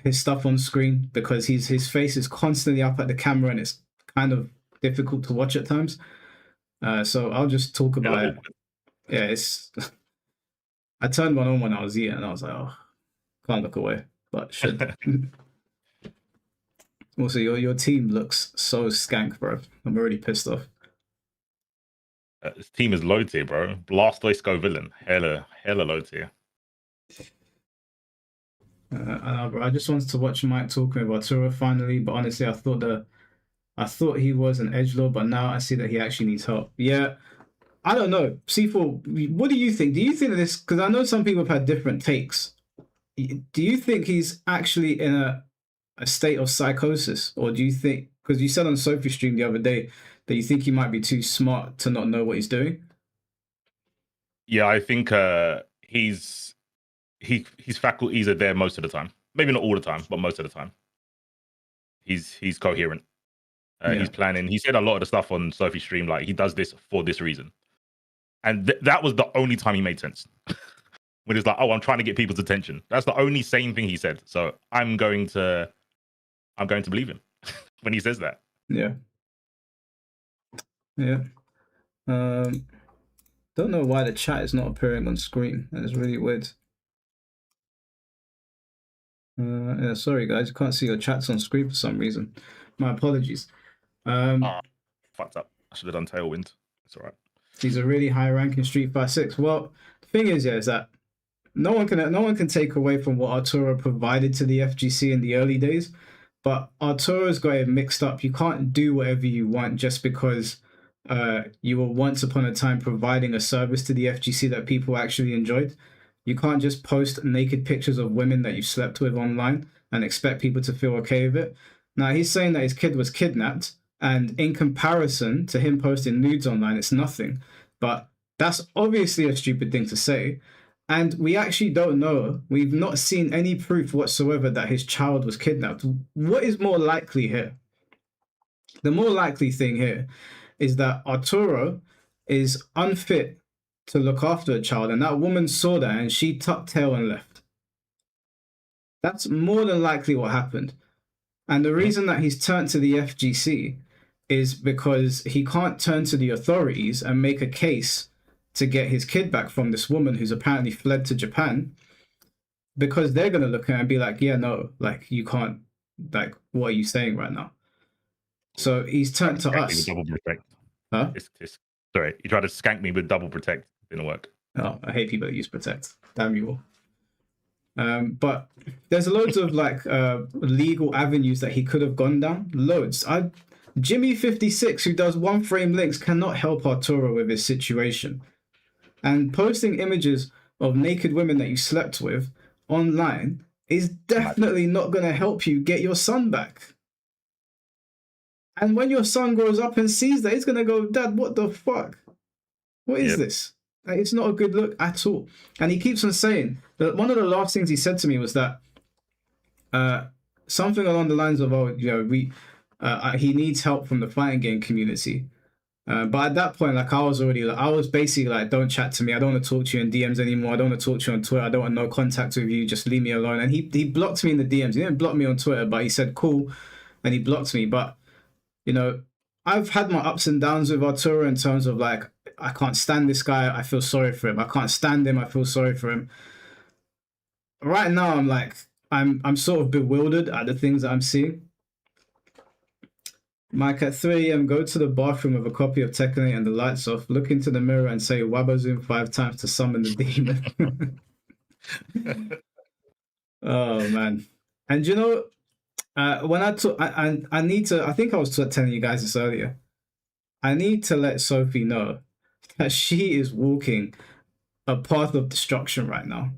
his stuff on screen because his face is constantly up at the camera and it's kind of difficult to watch at times. So I'll just talk about it. Yeah, it's. I turned one on when I was eating, and I was like, "Oh, can't look away," but should. Also, your team looks so skank, bro. I'm already pissed off. This team is low tier, bro. Blastoise villain, hella low tier. I just wanted to watch Mike talking about Arturo finally, but honestly, I thought he was an edgelord, but now I see that he actually needs help. Yeah. I don't know. C4, what do you think? Do you think that this, because I know some people have had different takes. Do you think he's actually in a state of psychosis? Or do you think, because you said on Sophie stream the other day that you think he might be too smart to not know what he's doing? Yeah, I think his faculties are there most of the time. Maybe not all the time, but most of the time. He's coherent. He's planning. He said a lot of the stuff on Sophie stream, like he does this for this reason. And that was the only time he made sense. When he's like, oh, I'm trying to get people's attention. That's the only sane thing he said. So I'm going to believe him when he says that. Yeah. Yeah. Don't know why the chat is not appearing on screen. That is really weird. Yeah, sorry guys, you can't see your chats on screen for some reason. My apologies. Fucked up. I should have done Tailwind. It's all right. He's a really high ranking Street Fighter 6. Well, the thing is, yeah, is that no one can take away from what Arturo provided to the FGC in the early days, but Arturo's got it mixed up. You can't do whatever you want just because you were once upon a time providing a service to the FGC that people actually enjoyed. You can't just post naked pictures of women that you slept with online and expect people to feel okay with it. Now, he's saying that his kid was kidnapped, and in comparison to him posting nudes online, it's nothing. But that's obviously a stupid thing to say. And we actually don't know. We've not seen any proof whatsoever that his child was kidnapped. What is more likely here? The more likely thing here is that Arturo is unfit to look after a child, and that woman saw that and she tucked tail and left. That's more than likely what happened. And the reason that he's turned to the FGC is because he can't turn to the authorities and make a case to get his kid back from this woman who's apparently fled to Japan, because they're going to look at it and be like, yeah, no, like, you can't, like, what are you saying right now? So he's turned to us. Double protect. Huh? Sorry, you tried to skank me with double protect. Didn't work. Oh, I hate people that use protect. Damn you all. But there's loads of like legal avenues that he could have gone down. Loads. Jimmy56, who does one frame links, cannot help Arturo with his situation. And posting images of naked women that you slept with online is definitely not going to help you get your son back. And when your son grows up and sees that, he's going to go, Dad, what the fuck? What is this? Like, it's not a good look at all. And he keeps on saying that one of the last things he said to me was that something along the lines of, oh, you know, he needs help from the fighting game community. But at that point, like, I was basically like, don't chat to me. I don't want to talk to you in DMs anymore. I don't want to talk to you on Twitter. I don't want no contact with you. Just leave me alone. And he blocked me in the DMs. He didn't block me on Twitter, but he said, cool. And he blocked me. But, you know, I've had my ups and downs with Arturo in terms of like, I can't stand this guy. I feel sorry for him. I can't stand him. I feel sorry for him. Right now, I'm like, I'm sort of bewildered at the things that I'm seeing. Mike, at 3 a.m., go to the bathroom with a copy of Tekken 8 and the lights off, look into the mirror and say Wabazoom 5 times to summon the demon. Oh, man. And you know, when I need to, I think I was telling you guys this earlier, I need to let Sophie know that she is walking a path of destruction right now.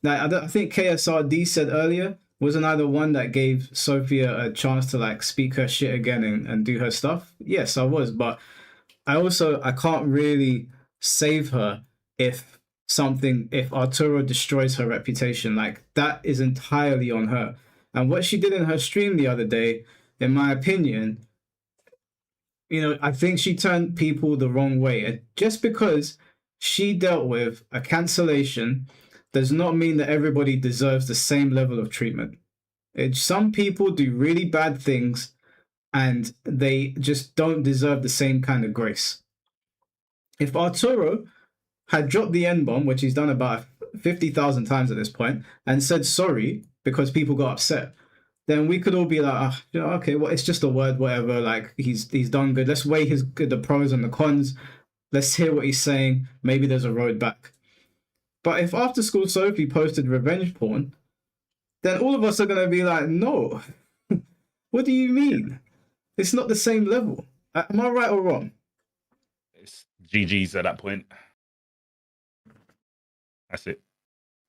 Now, I think KSRD said earlier, wasn't I the one that gave Sophia a chance to like speak her shit again and do her stuff? Yes, I was, but I can't really save her if Arturo destroys her reputation. Like, that is entirely on her. And what she did in her stream the other day, in my opinion, you know, I think she turned people the wrong way. And just because she dealt with a cancellation does not mean that everybody deserves the same level of treatment. Some people do really bad things and they just don't deserve the same kind of grace. If Arturo had dropped the N-bomb, which he's done about 50,000 times at this point, and said sorry because people got upset, then we could all be like, you know, okay, well, it's just a word, whatever. Like, he's done good. Let's weigh the pros and the cons. Let's hear what he's saying. Maybe there's a road back. But if AfterSchoolSophie posted revenge porn, then all of us are going to be like, no. What do you mean? It's not the same level. Am I right or wrong? It's GG's at that point. That's it.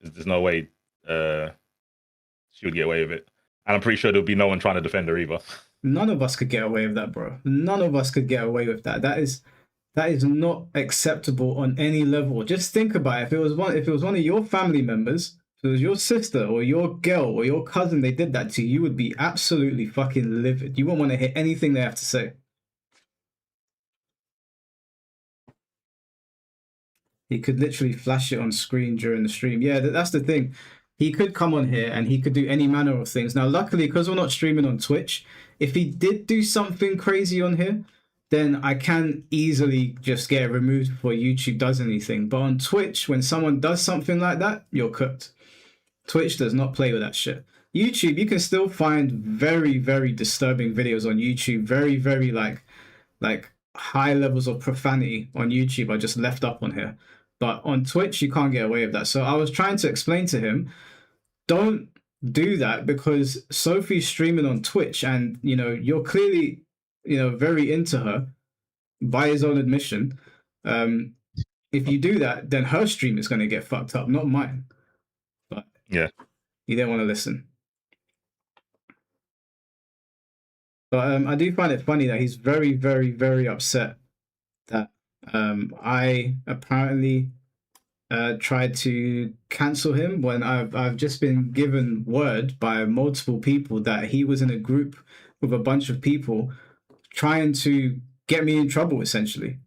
There's no way she would get away with it. And I'm pretty sure there'll be no one trying to defend her either. None of us could get away with that, bro. None of us could get away with that. That is not acceptable on any level. Just think about it. If it was one of your family members, if it was your sister or your girl or your cousin, they did that to you, you would be absolutely fucking livid. You wouldn't want to hear anything they have to say. He could literally flash it on screen during the stream. Yeah, that's the thing. He could come on here and he could do any manner of things. Now, luckily, because we're not streaming on Twitch, if he did do something crazy on here, then I can easily just get it removed before YouTube does anything. But on Twitch, when someone does something like that, you're cooked. Twitch does not play with that shit. YouTube, you can still find very, very disturbing videos on YouTube. Very, very like high levels of profanity on YouTube are just left up on here. But on Twitch, you can't get away with that. So I was trying to explain to him, don't do that, because Sophie's streaming on Twitch, and you're clearly very into her by his own admission. If you do that, then her stream is going to get fucked up, not mine. But yeah, he didn't want to listen. But I do find it funny that he's very, very, very upset that I apparently tried to cancel him, when I've just been given word by multiple people that he was in a group with a bunch of people trying to get me in trouble, essentially.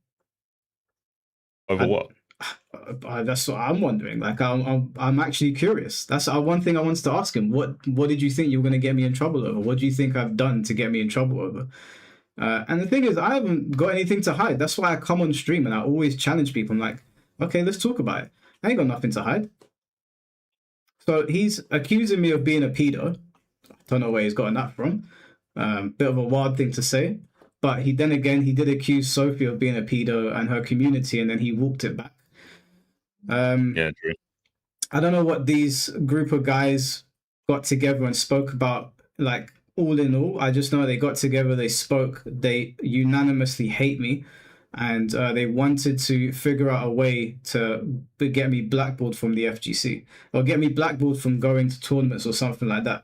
Over what? That's what I'm wondering. Like, I'm actually curious. That's one thing I wanted to ask him. What did you think you were going to get me in trouble over? What do you think I've done to get me in trouble over? And the thing is, I haven't got anything to hide. That's why I come on stream and I always challenge people. I'm like, okay, let's talk about it. I ain't got nothing to hide. So he's accusing me of being a pedo. I don't know where he's gotten that from. Bit of a wild thing to say. But he did accuse Sophie of being a pedo and her community, and then he walked it back. Yeah, true. I don't know what these group of guys got together and spoke about, like, all in all. I just know they got together, they spoke, they unanimously hate me, and they wanted to figure out a way to get me blackballed from the FGC, or get me blackballed from going to tournaments or something like that.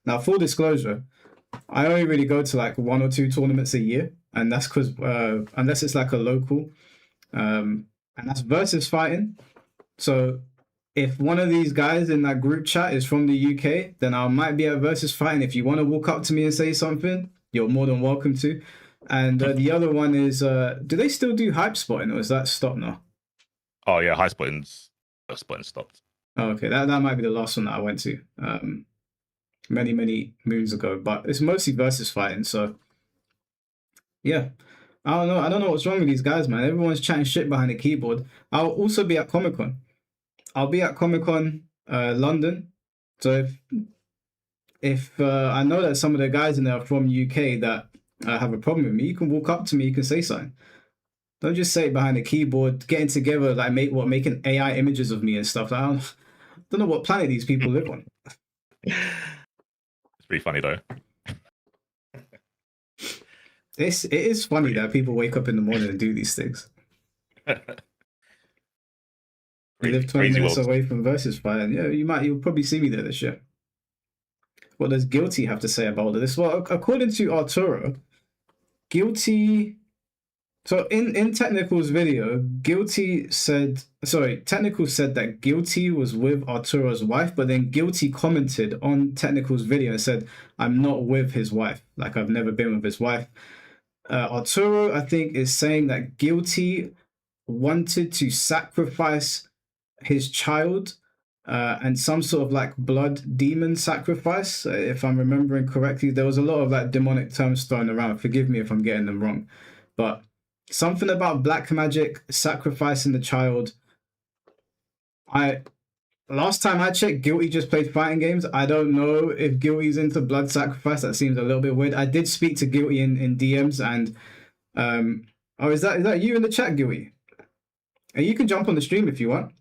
Now, full disclosure, I only really go to like 1 or 2 tournaments a year, and that's because unless it's like a local, and that's versus fighting. So if one of these guys in that group chat is from the UK, then I might be at versus fighting. If you want to walk up to me and say something, you're more than welcome to. And the other one is, do they still do hype spotting, or is that stopped now? Oh yeah, high spotting stopped. Oh, okay, that might be the last one that I went to many moons ago. But it's mostly versus fighting, so yeah. I don't know what's wrong with these guys, man. Everyone's chatting shit behind the keyboard. I'll also be at Comic-Con. I'll be at Comic-Con London. So if I know that some of the guys in there are from UK that have a problem with me, you can walk up to me, you can say something. Don't just say it behind the keyboard, getting together, like making AI images of me and stuff. I don't know what planet these people live on. It's pretty funny though. It is funny that people wake up in the morning and do these things. We live 20 minutes away from versus fighting. Yeah, you'll probably see me there this year. What does Gllty have to say about all of this? Well, according to Arturo, Gllty. So in Technical's video, Technical said that Gllty was with Arturo's wife, but then Gllty commented on Technical's video and said, "I'm not with his wife. Like, I've never been with his wife." Arturo, I think, is saying that Gllty wanted to sacrifice his child and some sort of like blood demon sacrifice, if I'm remembering correctly. There was a lot of like demonic terms thrown around. Forgive me if I'm getting them wrong, but something about black magic sacrificing the child. Last time I checked, Gllty just played fighting games. I don't know if Gllty's into blood sacrifice. That seems a little bit weird. I did speak to Gllty in DMs, and oh, is that you in the chat, Gllty? And you can jump on the stream if you want.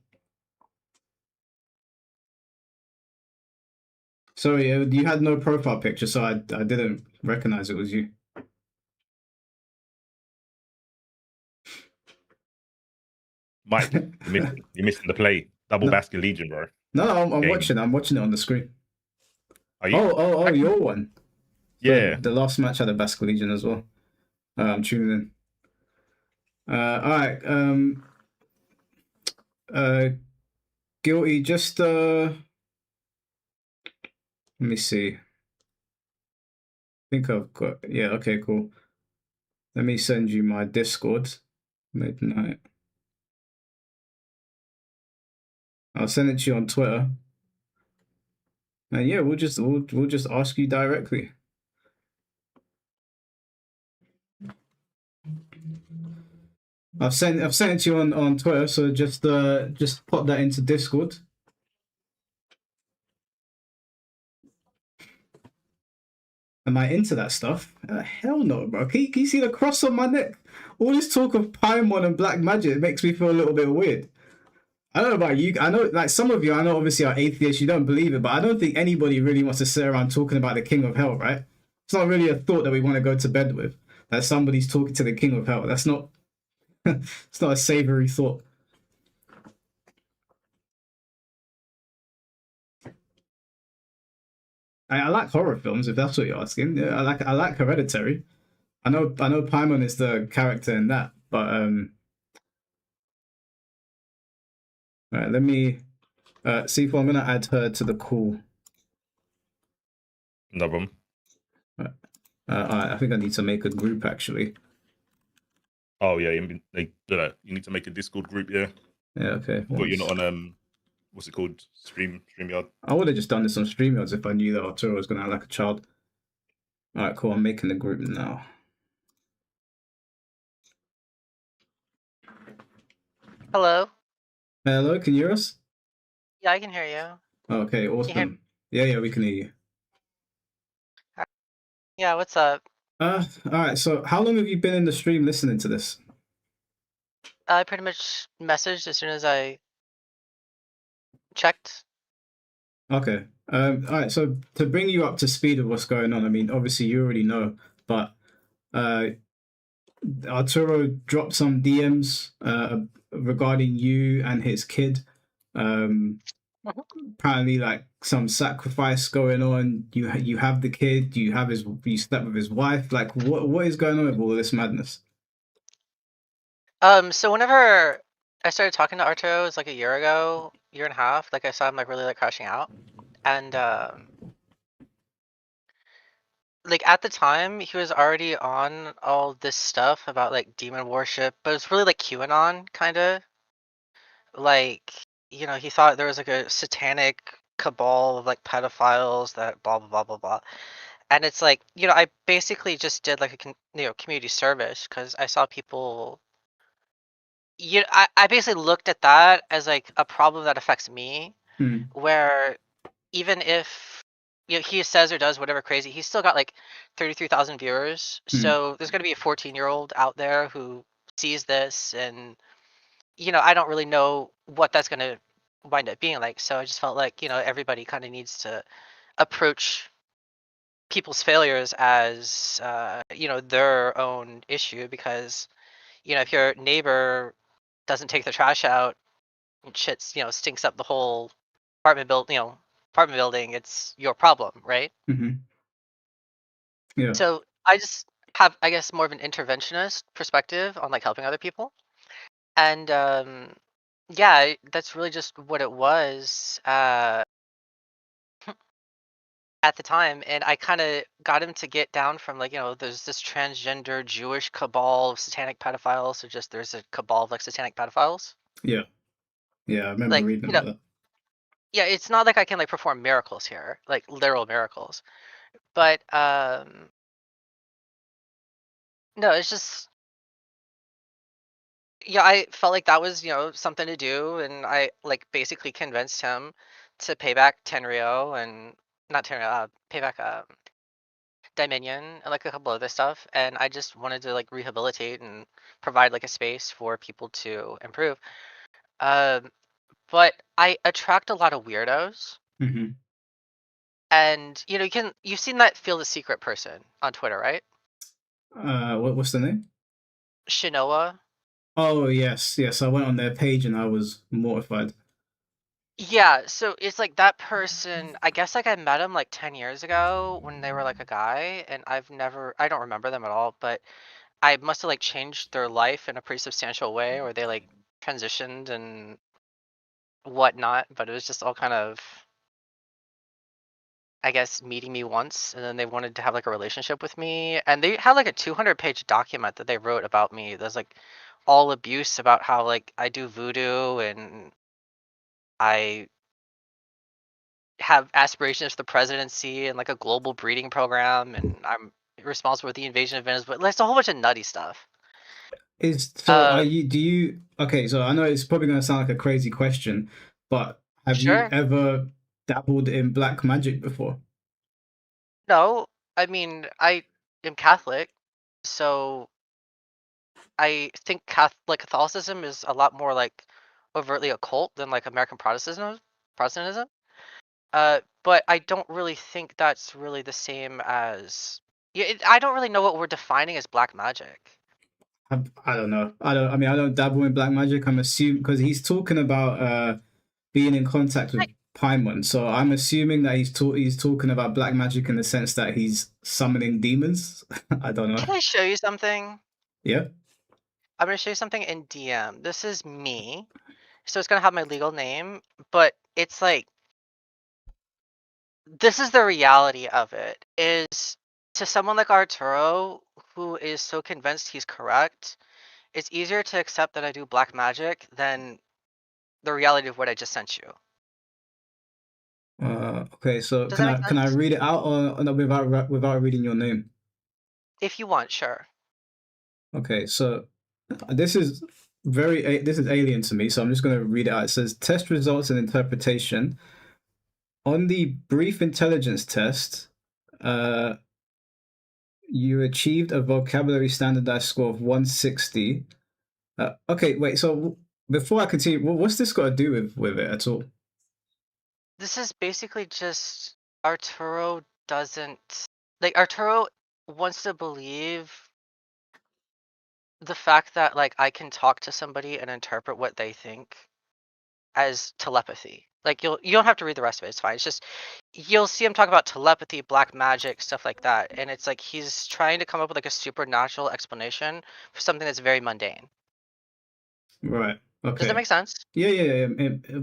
Sorry, you had no profile picture, so I didn't recognize it was you. Mike, you're missing the play. Double Basket Legion, bro. No, I'm watching. I'm watching it on the screen. Are you? Oh, your one. Yeah. The last match had a Basket Legion as well. I'm tuning in. All right. Gllty, just let me see. I think I've got, yeah, okay, cool. Let me send you my Discord. Midnight. I'll send it to you on Twitter. And yeah, we'll just ask you directly. I've sent it to you on Twitter, so just pop that into Discord. Am I into that stuff? Hell no, bro. Can you see the cross on my neck? All this talk of Paimon and black magic makes me feel a little bit weird. I don't know about you. I know, like some of you, I know obviously are atheists. You don't believe it, but I don't think anybody really wants to sit around talking about the king of hell, right? It's not really a thought that we want to go to bed with. That somebody's talking to the king of hell. That's not. It's not a savory thought. I like horror films, if that's what you're asking. Yeah, I like Hereditary. I know Paimon is the character in that, but all right, let me see if I'm gonna add her to the call. No problem. All right, I think I need to make a group actually. Oh yeah, you need to make a Discord group. Yeah. Yeah, okay. But you're not on what's it called? StreamYard. I would have just done this on StreamYards if I knew that Arturo was gonna have like a child. All right, cool. I'm making the group now. Hello. Hello, can you hear us? Yeah, I can hear you. Okay, awesome. Yeah, we can hear you. Yeah, what's up? All right. So, how long have you been in the stream listening to this? I pretty much messaged as soon as I checked. Okay. All right. So, to bring you up to speed of what's going on, I mean, obviously you already know, but Arturo dropped some DMs regarding you and his kid. Apparently, like some sacrifice going on. You have the kid. You slept with his wife. Like, what is going on with all this madness? So whenever I started talking to Arturo, it was like a year ago, year and a half. Like I saw him like really like crashing out, and like at the time he was already on all this stuff about like demon worship, but it's really like QAnon kind of. Like he thought there was like a satanic cabal of like pedophiles that blah blah blah blah blah. And it's like, I basically just did like a community service because I saw people. I basically looked at that as like a problem that affects me, where even if he says or does whatever crazy, he's still got like 33,000 viewers. So there's gonna be a 14-year-old out there who sees this, and I don't really know what that's gonna wind up being like. So I just felt like everybody kind of needs to approach people's failures as their own issue, because if your neighbor doesn't take the trash out and shit stinks up the whole apartment building, it's your problem, right? Yeah. So I just have, I guess, more of an interventionist perspective on like helping other people, and yeah, that's really just what it was at the time. And I kind of got him to get down from like, there's this transgender Jewish cabal of satanic pedophiles. So just there's a cabal of like satanic pedophiles. Yeah. I remember Like, reading about that. Yeah, it's not like I can like perform miracles here, like literal miracles. But no, it's just, yeah, I felt like that was, something to do, and I like basically convinced him to pay back Tenrio and not Tenrio, pay back Dominion and like a couple other stuff. And I just wanted to like rehabilitate and provide like a space for people to improve. But I attract a lot of weirdos. And you've seen that Feel the Secret person on Twitter, right? What's the name? Shinoa. Oh yes. I went on their page and I was mortified. Yeah, so it's like that person, I guess like I met him like 10 years ago when they were like a guy, and I don't remember them at all, but I must have like changed their life in a pretty substantial way, or they like transitioned and whatnot. But it was just all kind of, I guess, meeting me once, and then they wanted to have like a relationship with me, and they had like a 200-page document that they wrote about me. There's like all abuse about how like I do voodoo and I have aspirations for the presidency and like a global breeding program, and I'm responsible for the invasion of Venezuela. There's a whole bunch of nutty stuff. Okay, so I know it's probably going to sound like a crazy question, but have you ever dabbled in black magic before? No, I mean, I am Catholic, so I think Catholicism is a lot more like overtly occult than like American Protestantism. But I don't really think that's really the same as. Yeah, I don't really know what we're defining as black magic. I don't know. I mean, I don't dabble in black magic. I'm assuming because he's talking about being in contact with Paimon, so I'm assuming that he's talking about black magic in the sense that he's summoning demons. I don't know. Can I show you something? Yeah. I'm gonna show you something in DM. This is me, so it's gonna have my legal name, but it's like this is the reality of it. Is to someone like Arturo, who is so convinced he's correct, it's easier to accept that I do black magic than the reality of what I just sent you. Okay, so Does that make can I sense? read it out or no, without reading your name? If you want, sure. Okay, so this is this is alien to me, so I'm just going to read it out. It says test results and interpretation. On the brief intelligence test, you achieved a vocabulary standardized score of 160. Okay, wait. So before I continue, what's this got to do with it at all? This is basically just Arturo doesn't like Arturo wants to believe the fact that like I can talk to somebody and interpret what they think as telepathy. Like you don't have to read the rest of it. It's fine. It's just you'll see him talk about telepathy, black magic, stuff like that, and it's like he's trying to come up with like a supernatural explanation for something that's very mundane. Right. Okay. Does that make sense? Yeah.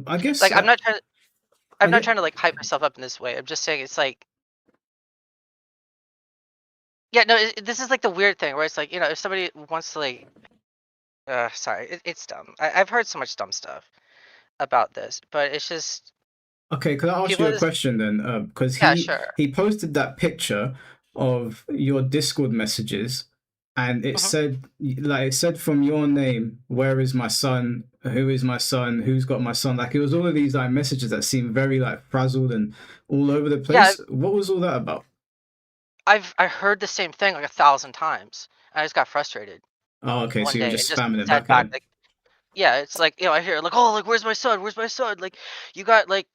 I guess like I'm not trying. I'm not yeah. trying to like hype myself up in this way. I'm just saying it's like. Yeah, no, this is like the weird thing where it's like, if somebody wants to like, sorry, it's dumb. I've heard so much dumb stuff about this, but it's just Okay, can I ask people you a just, question then? Because yeah, sure. he posted that picture of your Discord messages, and it said from your name, where is my son? Who is my son? Who's got my son? Like it was all of these like messages that seemed very like frazzled and all over the Yeah, place. What was all that about? I heard the same thing like 1,000 times. And I just got frustrated Oh, okay, so one you were day and just just spamming it said back at back him. like, yeah, it's like, I hear like, oh, like, where's my son? Where's my son? Like, you got like,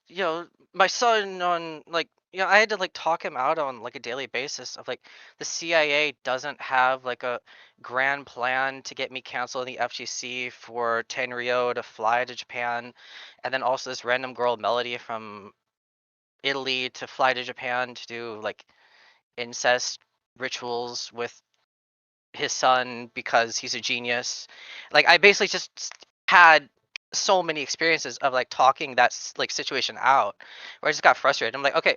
my son on like, I had to like talk him out on like a daily basis of like the CIA doesn't have like a grand plan to get me canceled in the FGC for Tenryo to fly to Japan, and then also this random girl Melody from Italy to fly to Japan to do like incest rituals with his son because he's a genius. Like I basically just had so many experiences of like talking that like situation out where I just got frustrated. I'm like, okay,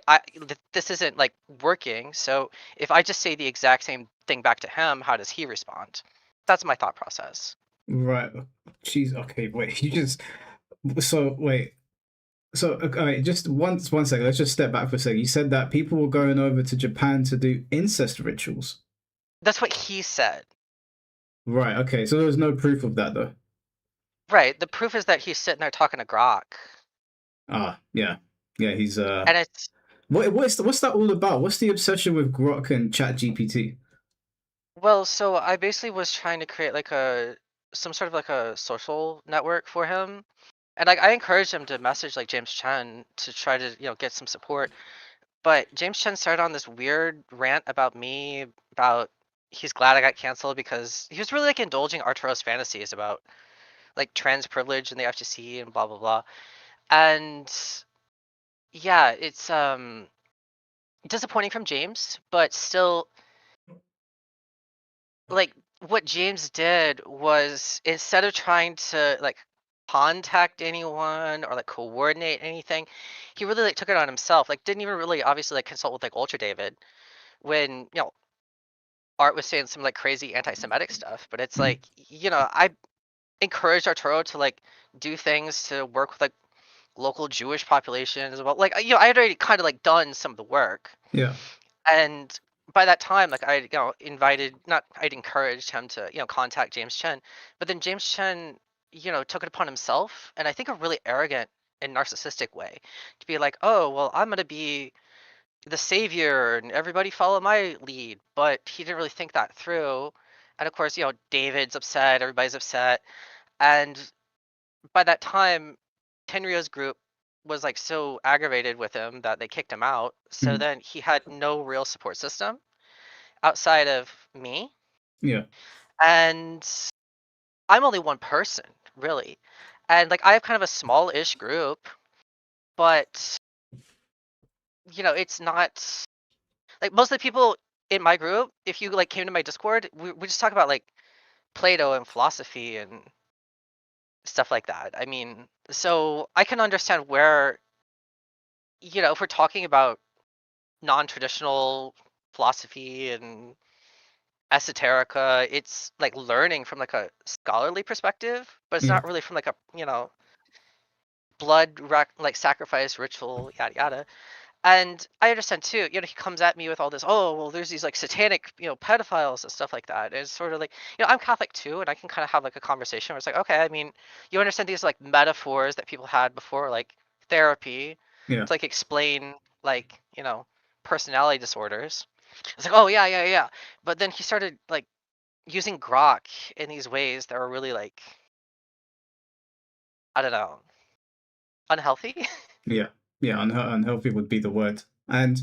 this isn't like working. So if I just say the exact same thing back to him, how does he respond? That's my thought process. Right. Jeez. Okay. Wait. You just. So wait. So okay, just one second. Let's just step back for a second. You said that people were going over to Japan to do incest rituals. That's what he said. Right. Okay. So there was no proof of that though. Right. The proof is that he's sitting there talking to Grok. Ah. Yeah. Yeah. He's And it's what's that all about? What's the obsession with Grok and ChatGPT? well, so I basically was trying to create like some sort of like a social network for him. And like I encouraged him to message like James Chen to try to, get some support. But James Chen started on this weird rant about me, about he's glad I got canceled because he was really like indulging Arturo's fantasies about like trans privilege in the FGC and blah blah blah. And yeah, it's disappointing from James, but still like what James did was instead of trying to like contact anyone or like coordinate anything, he really like took it on himself. Like didn't even really obviously like consult with like Ultra David when Art was saying some like crazy anti-Semitic stuff. But it's like I encouraged Arturo to like do things to work with like local Jewish populations. Well, like I had already kind of like done some of the work. Yeah. And by that time, like I, invited, not I'd encouraged him to, contact James Chen, but then James Chen, took it upon himself, and I think a really arrogant and narcissistic way, to be like, oh, well, I'm gonna be the savior and everybody follow my lead, but he didn't really think that through. And of course, David's upset, everybody's upset, and by that time, Tenryo's group was like so aggravated with him that they kicked him out. So then he had no real support system outside of me. Yeah. And I'm only one person, really. And like I have kind of a small-ish group, but it's not like most of the people in my group, if you like came to my Discord, we just talk about like Plato and philosophy and stuff like that. I mean, so I can understand where, if we're talking about non-traditional philosophy and esoterica, it's like learning from like a scholarly perspective, but it's Yeah. not really from like a like sacrifice ritual, yada yada. And I understand too, he comes at me with all this, oh, well, there's these like satanic, pedophiles and stuff like that. And it's sort of like, I'm Catholic too, and I can kind of have like a conversation where it's like, okay, I mean, you understand these like metaphors that people had before, like therapy, Yeah. to like explain like, personality disorders. It's like, oh yeah, yeah, yeah. But then he started like using grok in these ways that were really like, I don't know, unhealthy. Yeah. Yeah. Unhealthy would be the word. And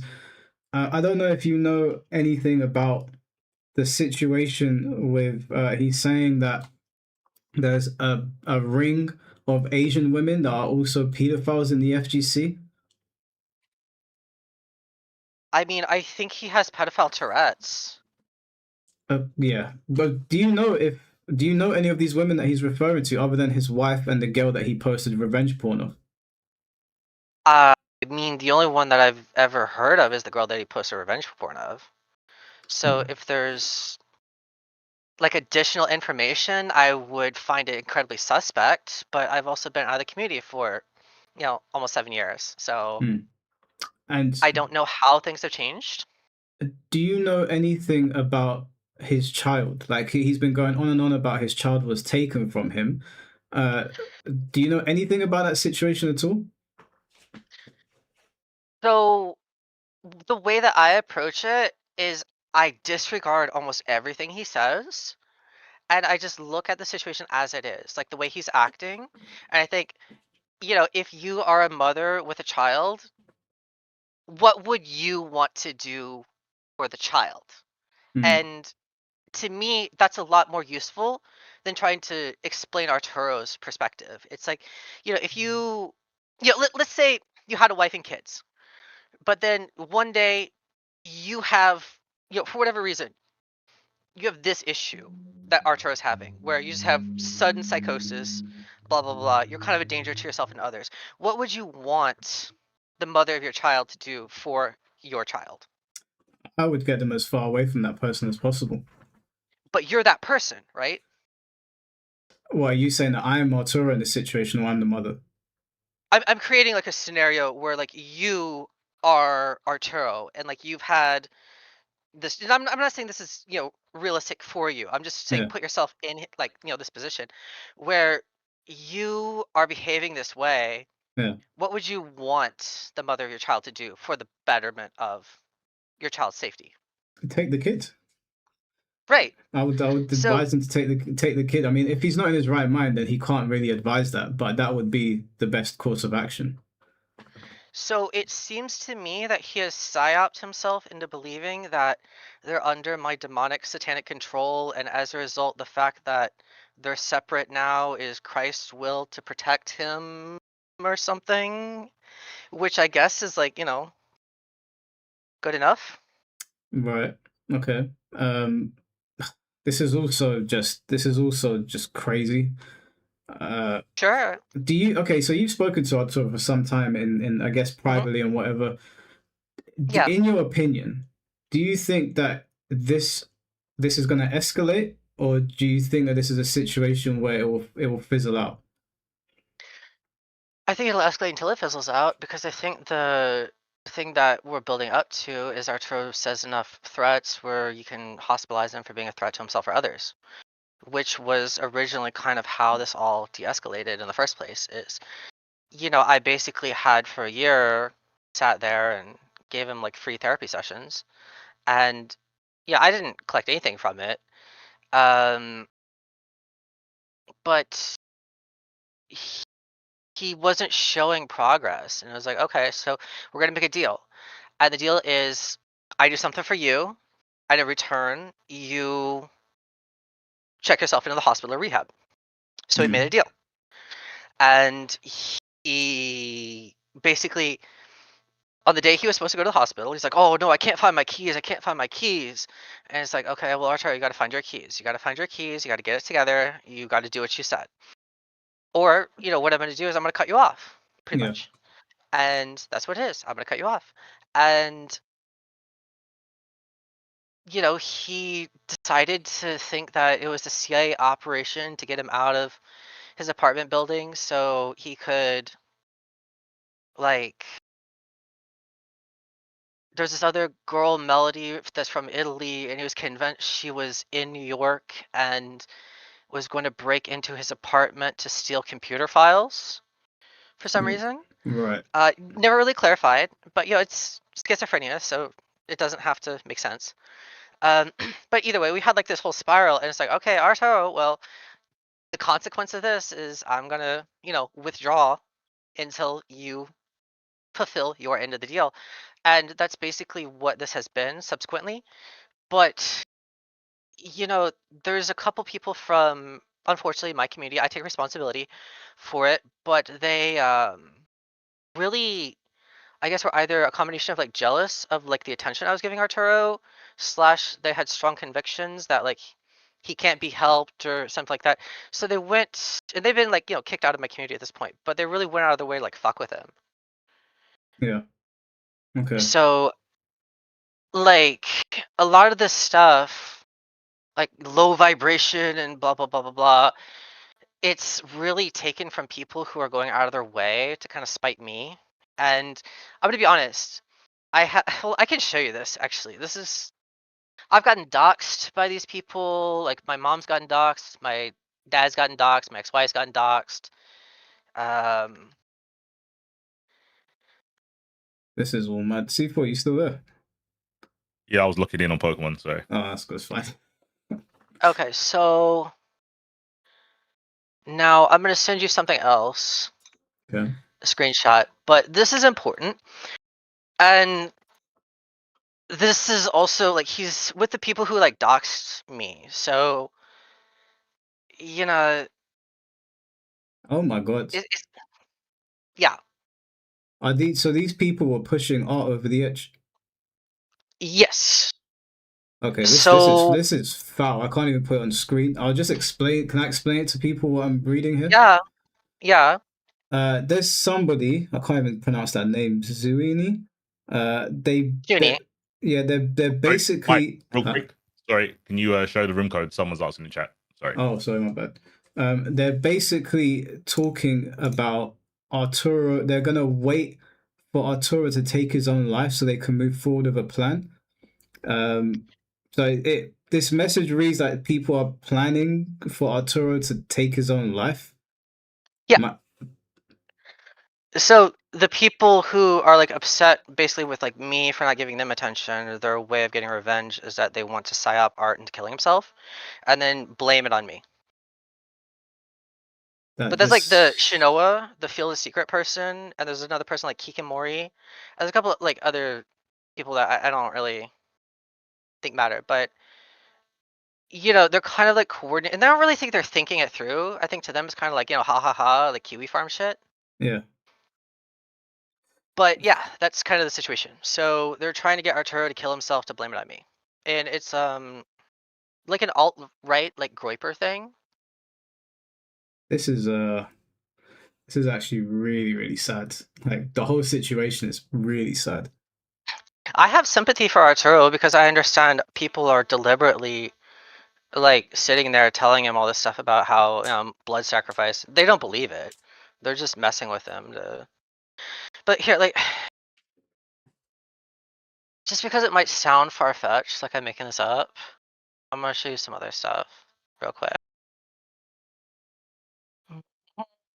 I don't know if you know anything about the situation with he's saying that there's a ring of Asian women that are also pedophiles in the FGC. I mean, I think he has pedophile Tourette's. Yeah, but do you know any of these women that he's referring to other than his wife and the girl that he posted revenge porn of? I mean, the only one that I've ever heard of is the girl that he posted revenge porn of. So if there's like additional information, I would find it incredibly suspect. But I've also been out of the community for, almost 7 years. So And I don't know how things have changed. do you know anything about his child? Like he's been going on and on about his child was taken from him. Uh, do you know anything about that situation at all? So the way that I approach it is I disregard almost everything he says. And I just look at the situation as it is, like the way he's acting. And I think, if you are a mother with a child, what would you want to do for the child? And to me, that's a lot more useful than trying to explain Arturo's perspective. It's like, if let's say you had a wife and kids, but then one day you have, for whatever reason, you have this issue that Arturo's having, where you just have sudden psychosis, blah blah blah. You're kind of a danger to yourself and others. What would you want the mother of your child to do for your child? I would get them as far away from that person as possible. But you're that person, right? Well, are you saying that I am Arturo in this situation or I'm the mother? I'm creating like a scenario where like you are Arturo and like you've had this. And I'm not saying this is realistic for you. I'm just saying Yeah. put yourself in like this position where you are behaving this way. Yeah. What would you want the mother of your child to do for the betterment of your child's safety? Take the kid. Right. I would So advise him to take the kid. I mean, if he's not in his right mind, then he can't really advise that. But that would be the best course of action. So it seems to me that he has psyoped himself into believing that they're under my demonic satanic control, and as a result, the fact that they're separate now is Christ's will to protect him or something, which I guess is like, good enough. Right. Okay. This is also just crazy. Sure. Do you okay? So you've spoken to Arturo for some time in I guess privately and whatever. Yeah. In your opinion, do you think that this is going to escalate, or do you think that this is a situation where it will fizzle out? I think it'll escalate until it fizzles out because I think the thing that we're building up to is Arturo says enough threats where you can hospitalize him for being a threat to himself or others, which was originally kind of how this all de-escalated in the first place. Is I basically had for a year sat there and gave him like free therapy sessions, and yeah, I didn't collect anything from it, but he wasn't showing progress, and I was like, okay, so we're gonna make a deal, and the deal is I do something for you, and in return you check yourself into the hospital or rehab. So we made a deal, and he basically, on the day he was supposed to go to the hospital, he's like, "Oh no, I can't find my keys. I can't find my keys." And it's like, "Okay, well, Arturo, you got to find your keys. You got to find your keys. You got to get it together. You got to do what you said." Or, what I'm going to do is I'm going to cut you off, pretty much. And that's what it is. I'm going to cut you off. And, he decided to think that it was a CIA operation to get him out of his apartment building so he could, like, there's this other girl, Melody, that's from Italy, and he was convinced she was in New York and was going to break into his apartment to steal computer files for some reason. Right. Never really clarified, but it's schizophrenia, so it doesn't have to make sense. But either way, we had like this whole spiral, and it's like, okay, Arturo, well, the consequence of this is I'm gonna, withdraw until you fulfill your end of the deal. And that's basically what this has been subsequently. But, there's a couple people from, unfortunately, my community, I take responsibility for it, but they really, I guess, were either a combination of like jealous of like the attention I was giving Arturo, slash they had strong convictions that like he can't be helped or something like that. So they went, and they've been like, kicked out of my community at this point, but they really went out of their way to like fuck with him. Yeah. Okay. So like a lot of this stuff, like low vibration and blah blah blah blah blah, it's really taken from people who are going out of their way to kind of spite me. And I'm gonna be honest, well, I can show you this actually. I've gotten doxxed by these people. Like my mom's gotten doxxed, my dad's gotten doxxed, my ex-wife's gotten doxxed. This is all mad. C4, you still there? Yeah, I was looking in on Pokemon, sorry. Oh, that's good. It's fine. Okay, so now I'm gonna send you something else. Okay. A screenshot, but this is important. And this is also like he's with the people who like doxed me. So, Oh my god. Yeah. So these people were pushing art over the edge? Yes. Okay, So this is foul. I can't even put it on screen. I'll just explain. Can I explain it to people what I'm reading here? yeah. There's somebody, I can't even pronounce that name, Zuini. Junie. They're basically. Mike, real quick. Sorry, can you show the room code? Someone's asking in the chat. Sorry. Oh, sorry, my bad. They're basically talking about Arturo. They're gonna wait for Arturo to take his own life so they can move forward with a plan. This message reads that people are planning for Arturo to take his own life. Yeah. So the people who are like upset basically with like me for not giving them attention, or their way of getting revenge is that they want to psyop Art into killing himself and then blame it on me. But there's like the Shinoa, the Field of Secret person, and there's another person like Kikamori. And there's a couple of like other people that I don't really think matter, but they're kind of like coordinating, and I don't really think they're thinking it through. I think to them it's kind of like, ha ha ha, like Kiwi Farm shit. Yeah. But yeah, that's kind of the situation. So they're trying to get Arturo to kill himself to blame it on me. And it's like an alt-right like Groiper thing. This is actually really, really sad. Like the whole situation is really sad. I have sympathy for Arturo because I understand people are deliberately like sitting there telling him all this stuff about how blood sacrifice. They don't believe it. They're just messing with him to. But here, like, just because it might sound far-fetched, like I'm making this up, I'm gonna show you some other stuff real quick.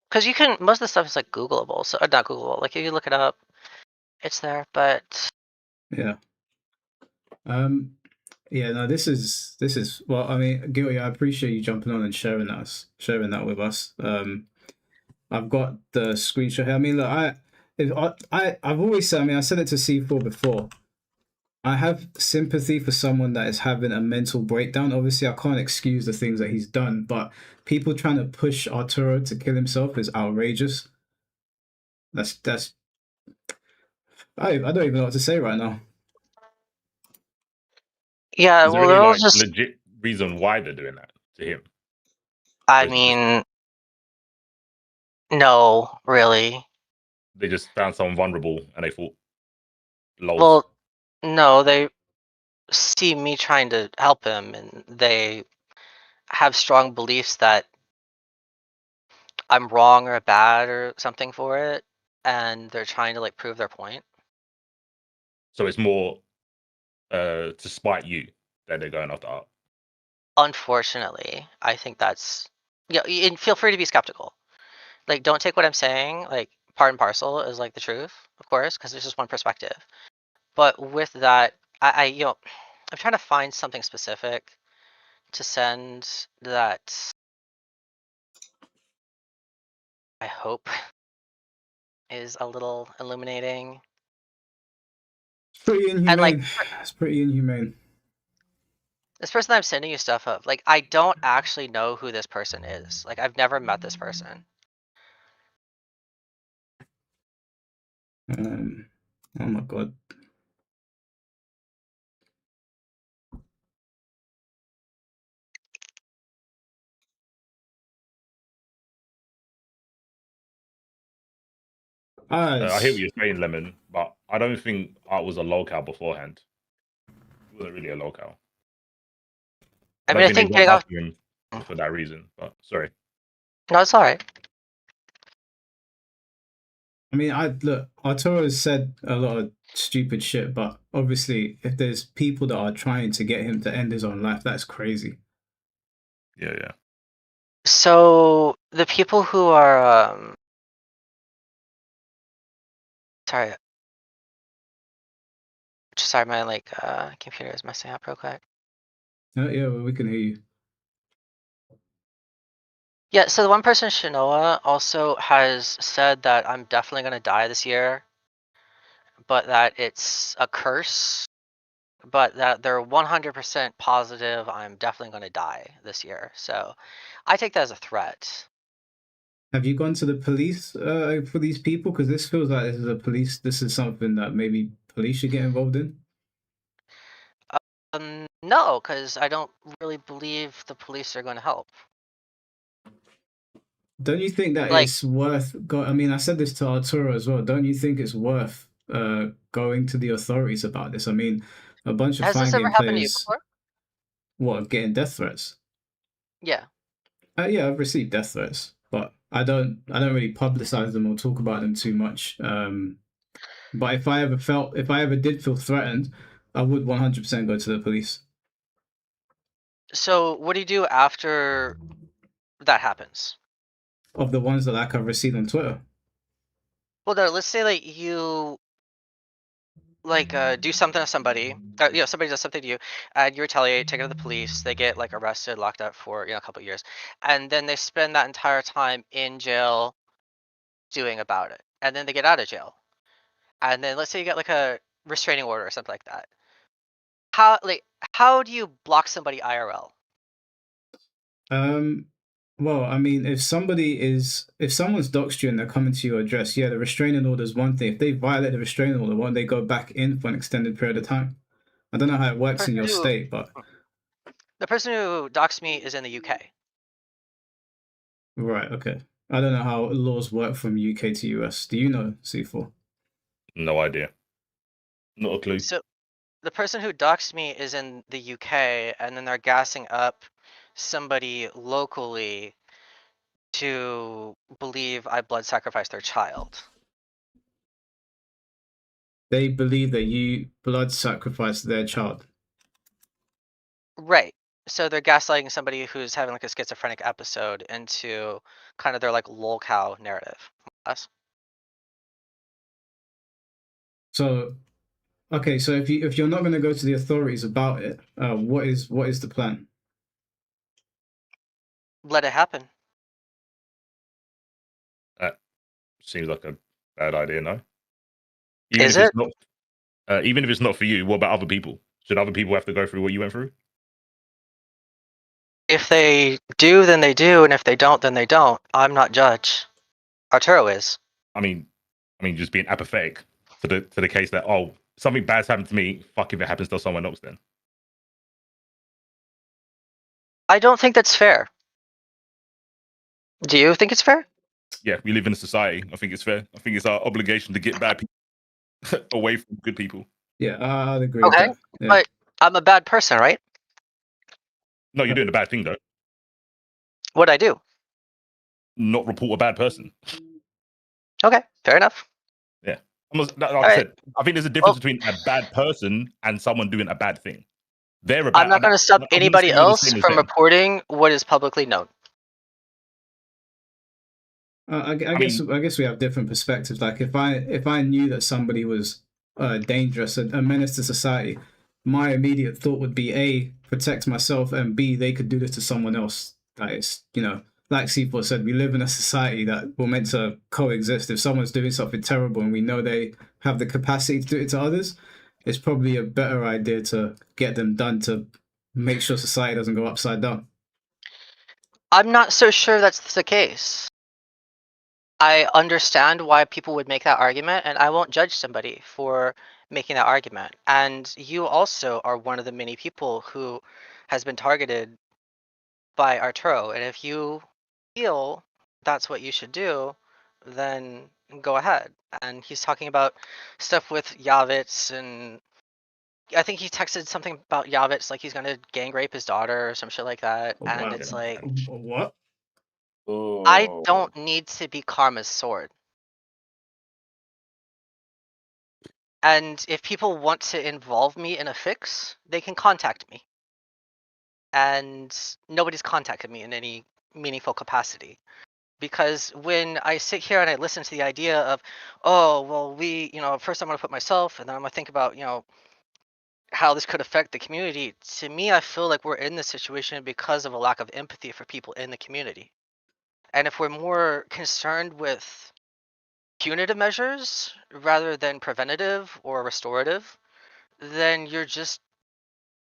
Because most of the stuff is like Googleable, so not Googleable. Like if you look it up, it's there. But yeah, yeah. No, this is well. I mean, Gllty, I appreciate you jumping on and sharing that with us. I've got the screenshot here. I mean, look, I've always said. I mean, I said it to C4 before. I have sympathy for someone that is having a mental breakdown. Obviously, I can't excuse the things that he's done, but people trying to push Arturo to kill himself is outrageous. That's. I don't even know what to say right now. Yeah, Is there well, any they're all like just. legit reason why they're doing that to him? I Or is it just mean, no, really. they just found someone vulnerable and they thought, lols. Well, no, they see me trying to help him, and they have strong beliefs that I'm wrong or bad or something for it, and they're trying to like prove their point. So it's more to spite you that they're going after Art. Unfortunately, I think that's yeah. And feel free to be skeptical. Like, don't take what I'm saying like part and parcel as like the truth, of course, because there's just one perspective. But with that, I'm trying to find something specific to send that I hope is a little illuminating. It's pretty And inhumane. like It's pretty inhumane. this person that I'm sending you stuff of, like, I don't actually know who this person is. Like, I've never met this person. Oh my god. I hear what you're saying, Lemon, but I don't think Art was a lolcow beforehand. He wasn't really a lolcow. I don't mean, I think think they went getting off. after him for that reason. But sorry. No, it's all right. I mean, look, Arturo has said a lot of stupid shit, but obviously, if there's people that are trying to get him to end his own life, that's crazy. Yeah. So the people who are sorry, my like computer is messing up real quick. Yeah, well, we can hear you. Yeah, so the one person, Shinoa, also has said that I'm definitely gonna die this year, but that it's a curse, but that they're 100% positive I'm definitely gonna die this year. So I take that as a threat. Have you gone to the police for these people? Because this feels like this is a police. This is something that maybe police should get involved in. No, because I don't really believe the police are going to help. Don't you think that Like, it's worth? I mean, I said this to Arturo as well. Don't you think it's worth going to the authorities about this? I mean, a bunch of has fine this ever game happened to you players, before? what, getting death threats? Yeah. Yeah, I've received death threats, but I don't really publicize them or talk about them too much. But if I ever did feel threatened, I would 100% go to the police. So what do you do after that happens? Of the ones that like I've received on Twitter. Well, no, let's say like you like do something to somebody, somebody does something to you, and you retaliate, take it to the police, they get like arrested, locked up for a couple of years, and then they spend that entire time in jail doing about it, and then they get out of jail, and then let's say you get like a restraining order or something like that. How do you block somebody IRL? Well, I mean, if someone's doxed you and they're coming to your address, yeah, the restraining order is one thing. If they violate the restraining order, won't they go back in for an extended period of time? I don't know how it works in your state, but The person who doxed me is in the UK. right, okay. I don't know how laws work from UK to US. Do you know, C4? No idea. Not a clue. So the person who doxed me is in the UK, and then they're gassing up somebody locally to believe I blood sacrificed their child. They believe that you blood sacrificed their child. Right. So they're gaslighting somebody who's having like a schizophrenic episode into kind of their like lolcow narrative. Us. So, okay, so if you're not going to go to the authorities about it, what is the plan? Let it happen. seems like a bad idea, no? Is it? Even if it's not for you, what about other people? Should other people have to go through what you went through? If they do, then they do, and if they don't, then they don't. I'm not judge. Arturo is. I mean, just being apathetic to the case that, oh, something bad's happened to me. Fuck if it happens to someone else then. I don't think that's fair. Do you think it's fair? Yeah, we live in a society. I think it's fair. I think it's our obligation to get bad people away from good people. Yeah, I'd agree Okay, with that. Yeah. but I'm a bad person, right? No, you're doing a bad thing though. What'd I do? Not report a bad person. Okay, fair enough. Yeah. Like I Alright. said, I think there's a difference between a bad person and someone doing a bad thing. They're a bad. I'm not going to stop I'm not anybody saying you're the else same as from them. reporting what is publicly known. I guess we have different perspectives. Like if I knew that somebody was dangerous, a menace to society, my immediate thought would be A, protect myself, and B, they could do this to someone else. That is, like C4 said, we live in a society that we're meant to coexist. If someone's doing something terrible and we know they have the capacity to do it to others, it's probably a better idea to get them done to make sure society doesn't go upside down. I'm not so sure that's the case. I understand why people would make that argument, and I won't judge somebody for making that argument. And you also are one of the many people who has been targeted by Arturo. And if you feel that's what you should do, then go ahead. And he's talking about stuff with Yavitz, and I think he texted something about Yavitz, like he's gonna gang rape his daughter or some shit like that. Oh, And wow. it's like, What? I don't need to be Karma's sword. And if people want to involve me in a fix, they can contact me. And nobody's contacted me in any meaningful capacity. Because when I sit here and I listen to the idea of, oh, well, first I'm going to put myself, and then I'm going to think about, how this could affect the community. To me, I feel like we're in this situation because of a lack of empathy for people in the community. And if we're more concerned with punitive measures rather than preventative or restorative, then you're just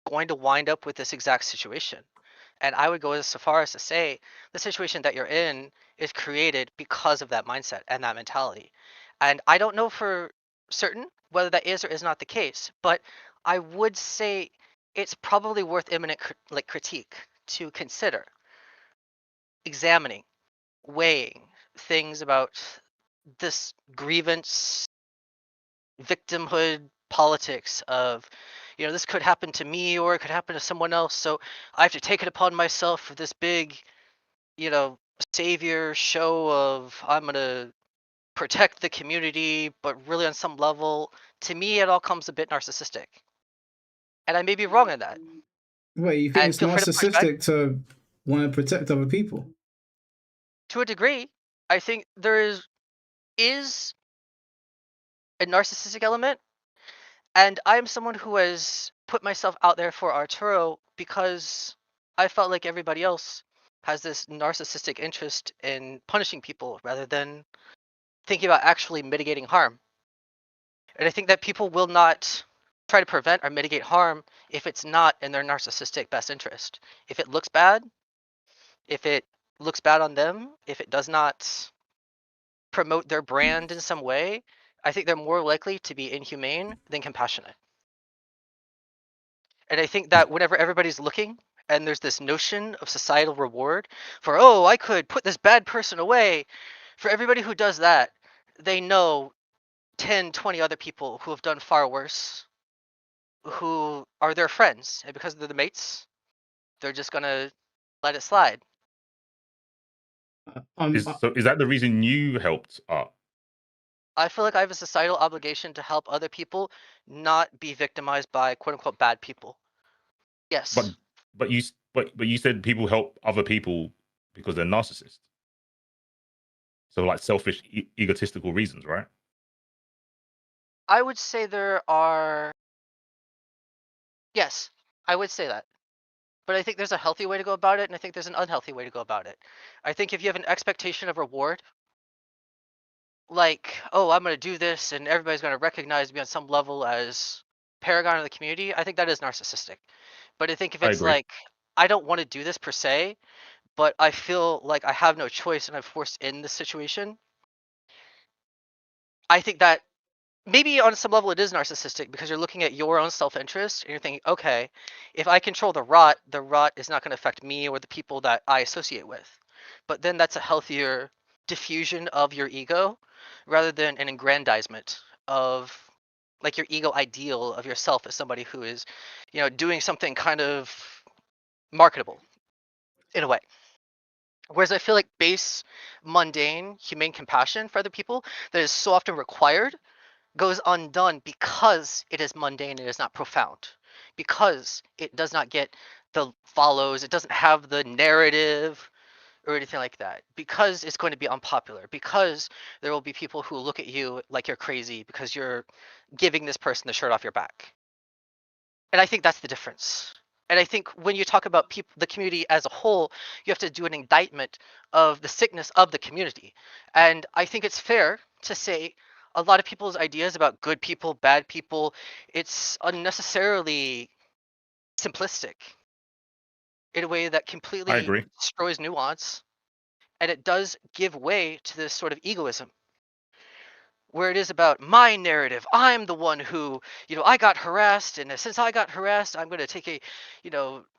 going to wind up with this exact situation. And I would go so far as to say the situation that you're in is created because of that mindset and that mentality. And I don't know for certain whether that is or is not the case, but I would say it's probably worth imminent critique to consider examining, weighing things about this grievance victimhood politics of, this could happen to me or it could happen to someone else, so I have to take it upon myself for this big, savior show of I'm gonna protect the community, but really on some level, to me it all comes a bit narcissistic. And I may be wrong in that. Wait, you think And it's feel free to push back. narcissistic to want to protect other people? To a degree, I think there is a narcissistic element. And I am someone who has put myself out there for Arturo because I felt like everybody else has this narcissistic interest in punishing people rather than thinking about actually mitigating harm. And I think that people will not try to prevent or mitigate harm if it's not in their narcissistic best interest. If it looks bad on them, if it does not promote their brand in some way, I think they're more likely to be inhumane than compassionate. And I think that whenever everybody's looking and there's this notion of societal reward for, oh, I could put this bad person away, for everybody who does that, they know 10, 20 other people who have done far worse, who are their friends. And because they're the mates, they're just going to let it slide. Is that the reason you helped Art? I feel like I have a societal obligation to help other people not be victimized by quote unquote bad people. Yes. But you said people help other people because they're narcissists. So like selfish, egotistical reasons, right? I would say there are. Yes, I would say that. But I think there's a healthy way to go about it, and I think there's an unhealthy way to go about it. I think if you have an expectation of reward like, oh, I'm going to do this and everybody's going to recognize me on some level as paragon of the community, I think that is narcissistic. But I think if I it's agree. like, I don't want to do this per se, but I feel like I have no choice and I'm forced in this situation, I think that maybe on some level it is narcissistic because you're looking at your own self-interest and you're thinking, okay, if I control the rot is not going to affect me or the people that I associate with. But then that's a healthier diffusion of your ego rather than an aggrandizement of like your ego ideal of yourself as somebody who is, doing something kind of marketable in a way. Whereas I feel like base, mundane, humane compassion for other people that is so often required goes undone because it is mundane, it is not profound, because it does not get the follows, it doesn't have the narrative or anything like that, because it's going to be unpopular, because there will be people who look at you like you're crazy because you're giving this person the shirt off your back. And I think that's the difference. And I think when you talk about people, the community as a whole, you have to do an indictment of the sickness of the community. And I think it's fair to say a lot of people's ideas about good people, bad people, it's unnecessarily simplistic in a way that I completely agree. destroys nuance. And it does give way to this sort of egoism where it is about my narrative. I'm the one who, I got harassed, and since I got harassed, I'm going to take a,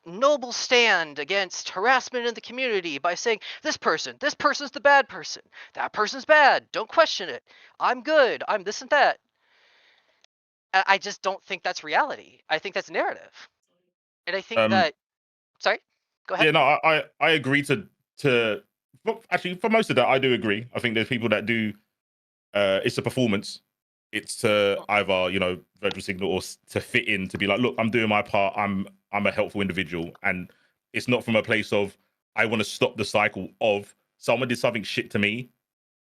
noble stand against harassment in the community by saying this person's the bad person, that person's bad. Don't question it. I'm good. I'm this and that. I just don't think that's reality. I think that's narrative, and I think Um, that. Sorry, go ahead. yeah, no, I agree well, actually, for most of that, I do agree. I think there's people that do. It's a performance. It's to either virtual signal or to fit in, to be like, look, I'm doing my part. I'm a helpful individual, and it's not from a place of I want to stop the cycle of someone did something shit to me,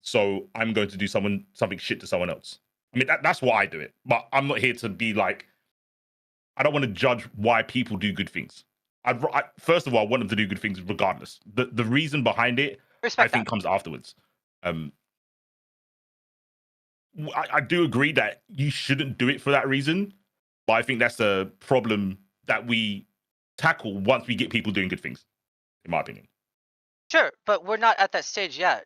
so I'm going to do something shit to someone else. I mean, that's why I do it, but I'm not here to be like, I don't want to judge why people do good things. First of all, I want them to do good things regardless. The reason behind it, I Respect that. think, comes afterwards. Um, I do agree that you shouldn't do it for that reason, but I think that's a problem that we tackle once we get people doing good things, in my opinion. Sure, but we're not at that stage yet.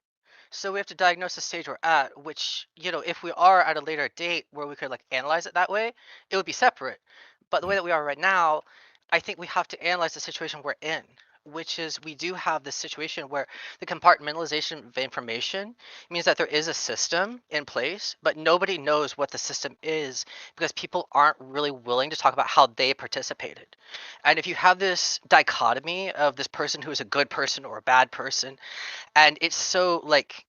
So we have to diagnose the stage we're at, which, if we are at a later date where we could like analyze it that way, it would be separate. But the way Mm. that we are right now, I think we have to analyze the situation we're in, which is we do have this situation where the compartmentalization of information means that there is a system in place, but nobody knows what the system is because people aren't really willing to talk about how they participated. And if you have this dichotomy of this person who is a good person or a bad person, and it's so like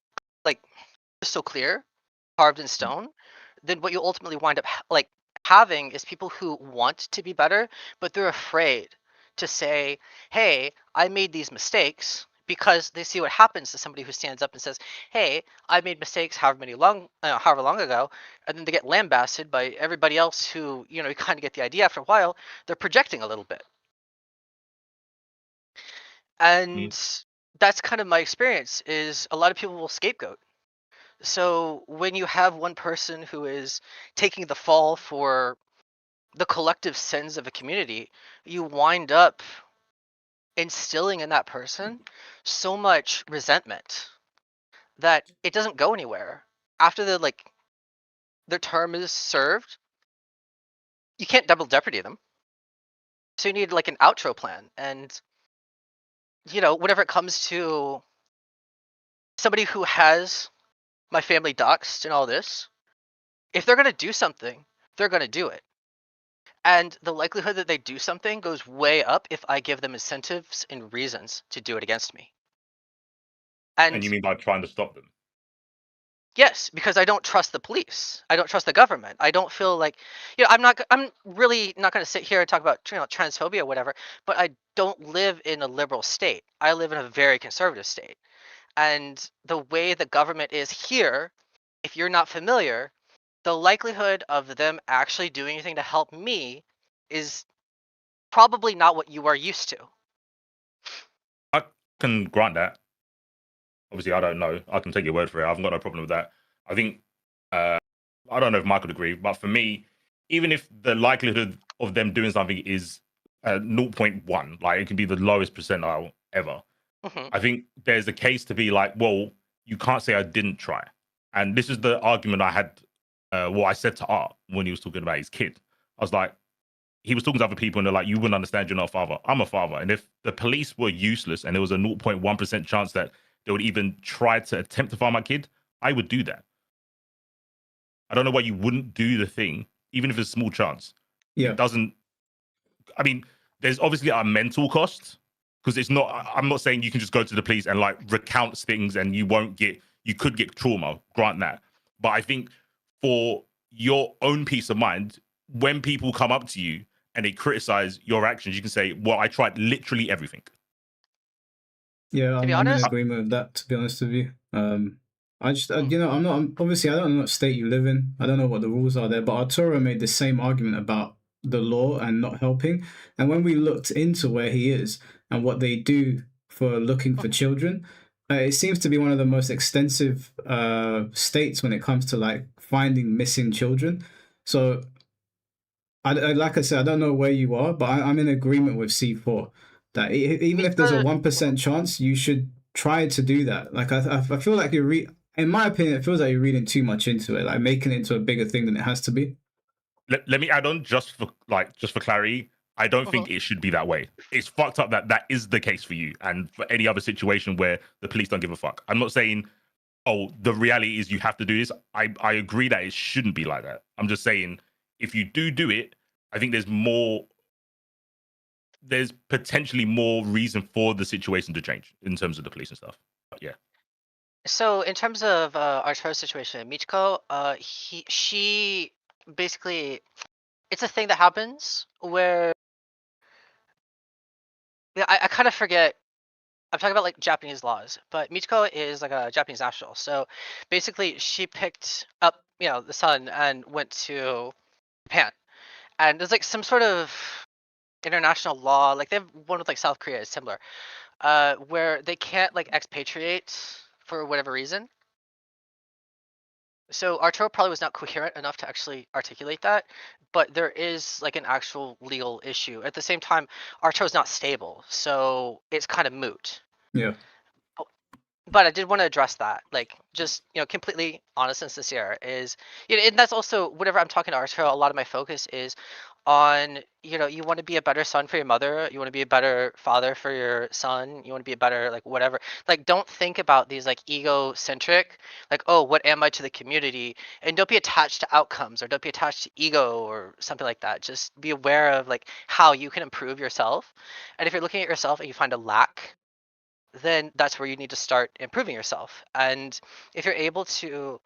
so clear, carved in stone, then what you ultimately wind up having is people who want to be better, but they're afraid to say, "Hey, I made these mistakes." Because they see what happens to somebody who stands up and says, "Hey, I made mistakes however long ago," and then they get lambasted by everybody else who you kind of get the idea after a while. They're projecting a little bit, Mm. and that's kind of my experience. Is a lot of people will scapegoat. So when you have one person who is taking the fall for the collective sins of a community, you wind up instilling in that person so much resentment that it doesn't go anywhere. After their term is served, you can't double jeopardy them. So you need like an outro plan. And whenever it comes to somebody who has my family doxxed and all this, if they're gonna do something, they're gonna do it. And the likelihood that they do something goes way up if I give them incentives and reasons to do it against me. And you And mean by trying to stop them? yes, because I don't trust the police. I don't trust the government. I don't feel like, I'm really not going to sit here and talk about transphobia or whatever, but I don't live in a liberal state. I live in a very conservative state. And the way the government is here, if you're not familiar, the likelihood of them actually doing anything to help me is probably not what you are used to. I can grant that. Obviously, I don't know. I can take your word for it. I've got no problem with that. I think I don't know if Mike would agree, but for me, even if the likelihood of them doing something is 0.1, like it can be the lowest percentile ever, I think there's a case to be like, well, you can't say I didn't try. And this is the argument I had, I said to Art when he was talking about his kid. I was like, he was talking to other people and they're like, you wouldn't understand, you're not a father. I'm a father. And if the police were useless and there was a 0.1% chance that they would even try to attempt to find my kid, I would do that. I don't know why you wouldn't do the thing, even if it's a small chance. Yeah. It doesn't, I mean, there's obviously a mental cost because it's not, I'm not saying you can just go to the police and like recount things and you could get trauma, grant that. But I think for your own peace of mind, when people come up to you and they criticize your actions, you can say, well, I tried literally everything. Yeah, To be I'm in honest, agreement with that, to be honest with you. I just, Hmm. obviously, I don't know what state you live in. I don't know what the rules are there, but Arturo made the same argument about the law and not helping. And when we looked into where he is and what they do for looking for children, it seems to be one of the most extensive states when it comes to like finding missing children. So, like I said, I don't know where you are, but I'm in agreement with C4 that even if there's a 1% chance, you should try to do that. Like I feel like in my opinion, it feels like you're reading too much into it, like making it into a bigger thing than it has to be. Let me add on just for clarity. I don't think it should be that way. It's fucked up that is the case for you and for any other situation where the police don't give a fuck. I'm not saying, oh, the reality is you have to do this. I agree that it shouldn't be like that. I'm just saying if you do it, I think there's potentially more reason for the situation to change in terms of the police and stuff. But yeah. So in terms of Arturo's situation, Michiko, she basically, it's a thing that happens where I kind of forget. I'm talking about like Japanese laws, but Michiko is like a Japanese national. So basically, she picked up the son and went to Japan, and there's like some sort of international law, like they have one with like South Korea is similar, where they can't like expatriate for whatever reason. So Arturo probably was not coherent enough to actually articulate that, but there is like an actual legal issue. At the same time, Arturo's not stable, so it's kind of moot. Yeah. But I did want to address that, like just completely honest and sincere is, and that's also whenever I'm talking to Arturo, a lot of my focus is on you want to be a better son for your mother, you want to be a better father for your son, you want to be a better like whatever, like don't think about these like egocentric, like, oh, what am I to the community, and don't be attached to outcomes or don't be attached to ego or something like that. Just be aware of like how you can improve yourself, and if you're looking at yourself and you find a lack, then that's where you need to start improving yourself. And if you're able to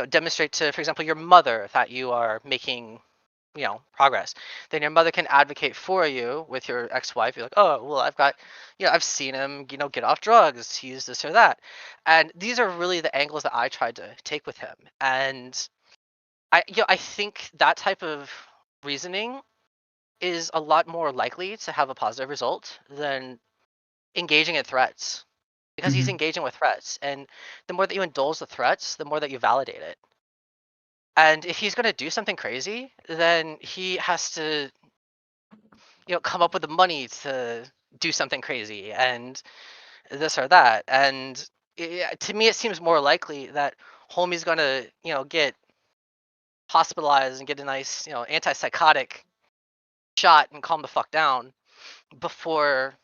demonstrate to, for example, your mother that you are making progress, then your mother can advocate for you with your ex-wife. You're like, oh well, I've seen him get off drugs, he's this or that. And these are really the angles that I tried to take with him. And I think that type of reasoning is a lot more likely to have a positive result than engaging in threats, because he's engaging with threats, and the more that you indulge the threats, the more that you validate it. And if he's going to do something crazy, then he has to come up with the money to do something crazy and this or that. And to me it seems more likely that homie's going to get hospitalized and get a nice antipsychotic shot and calm the fuck down before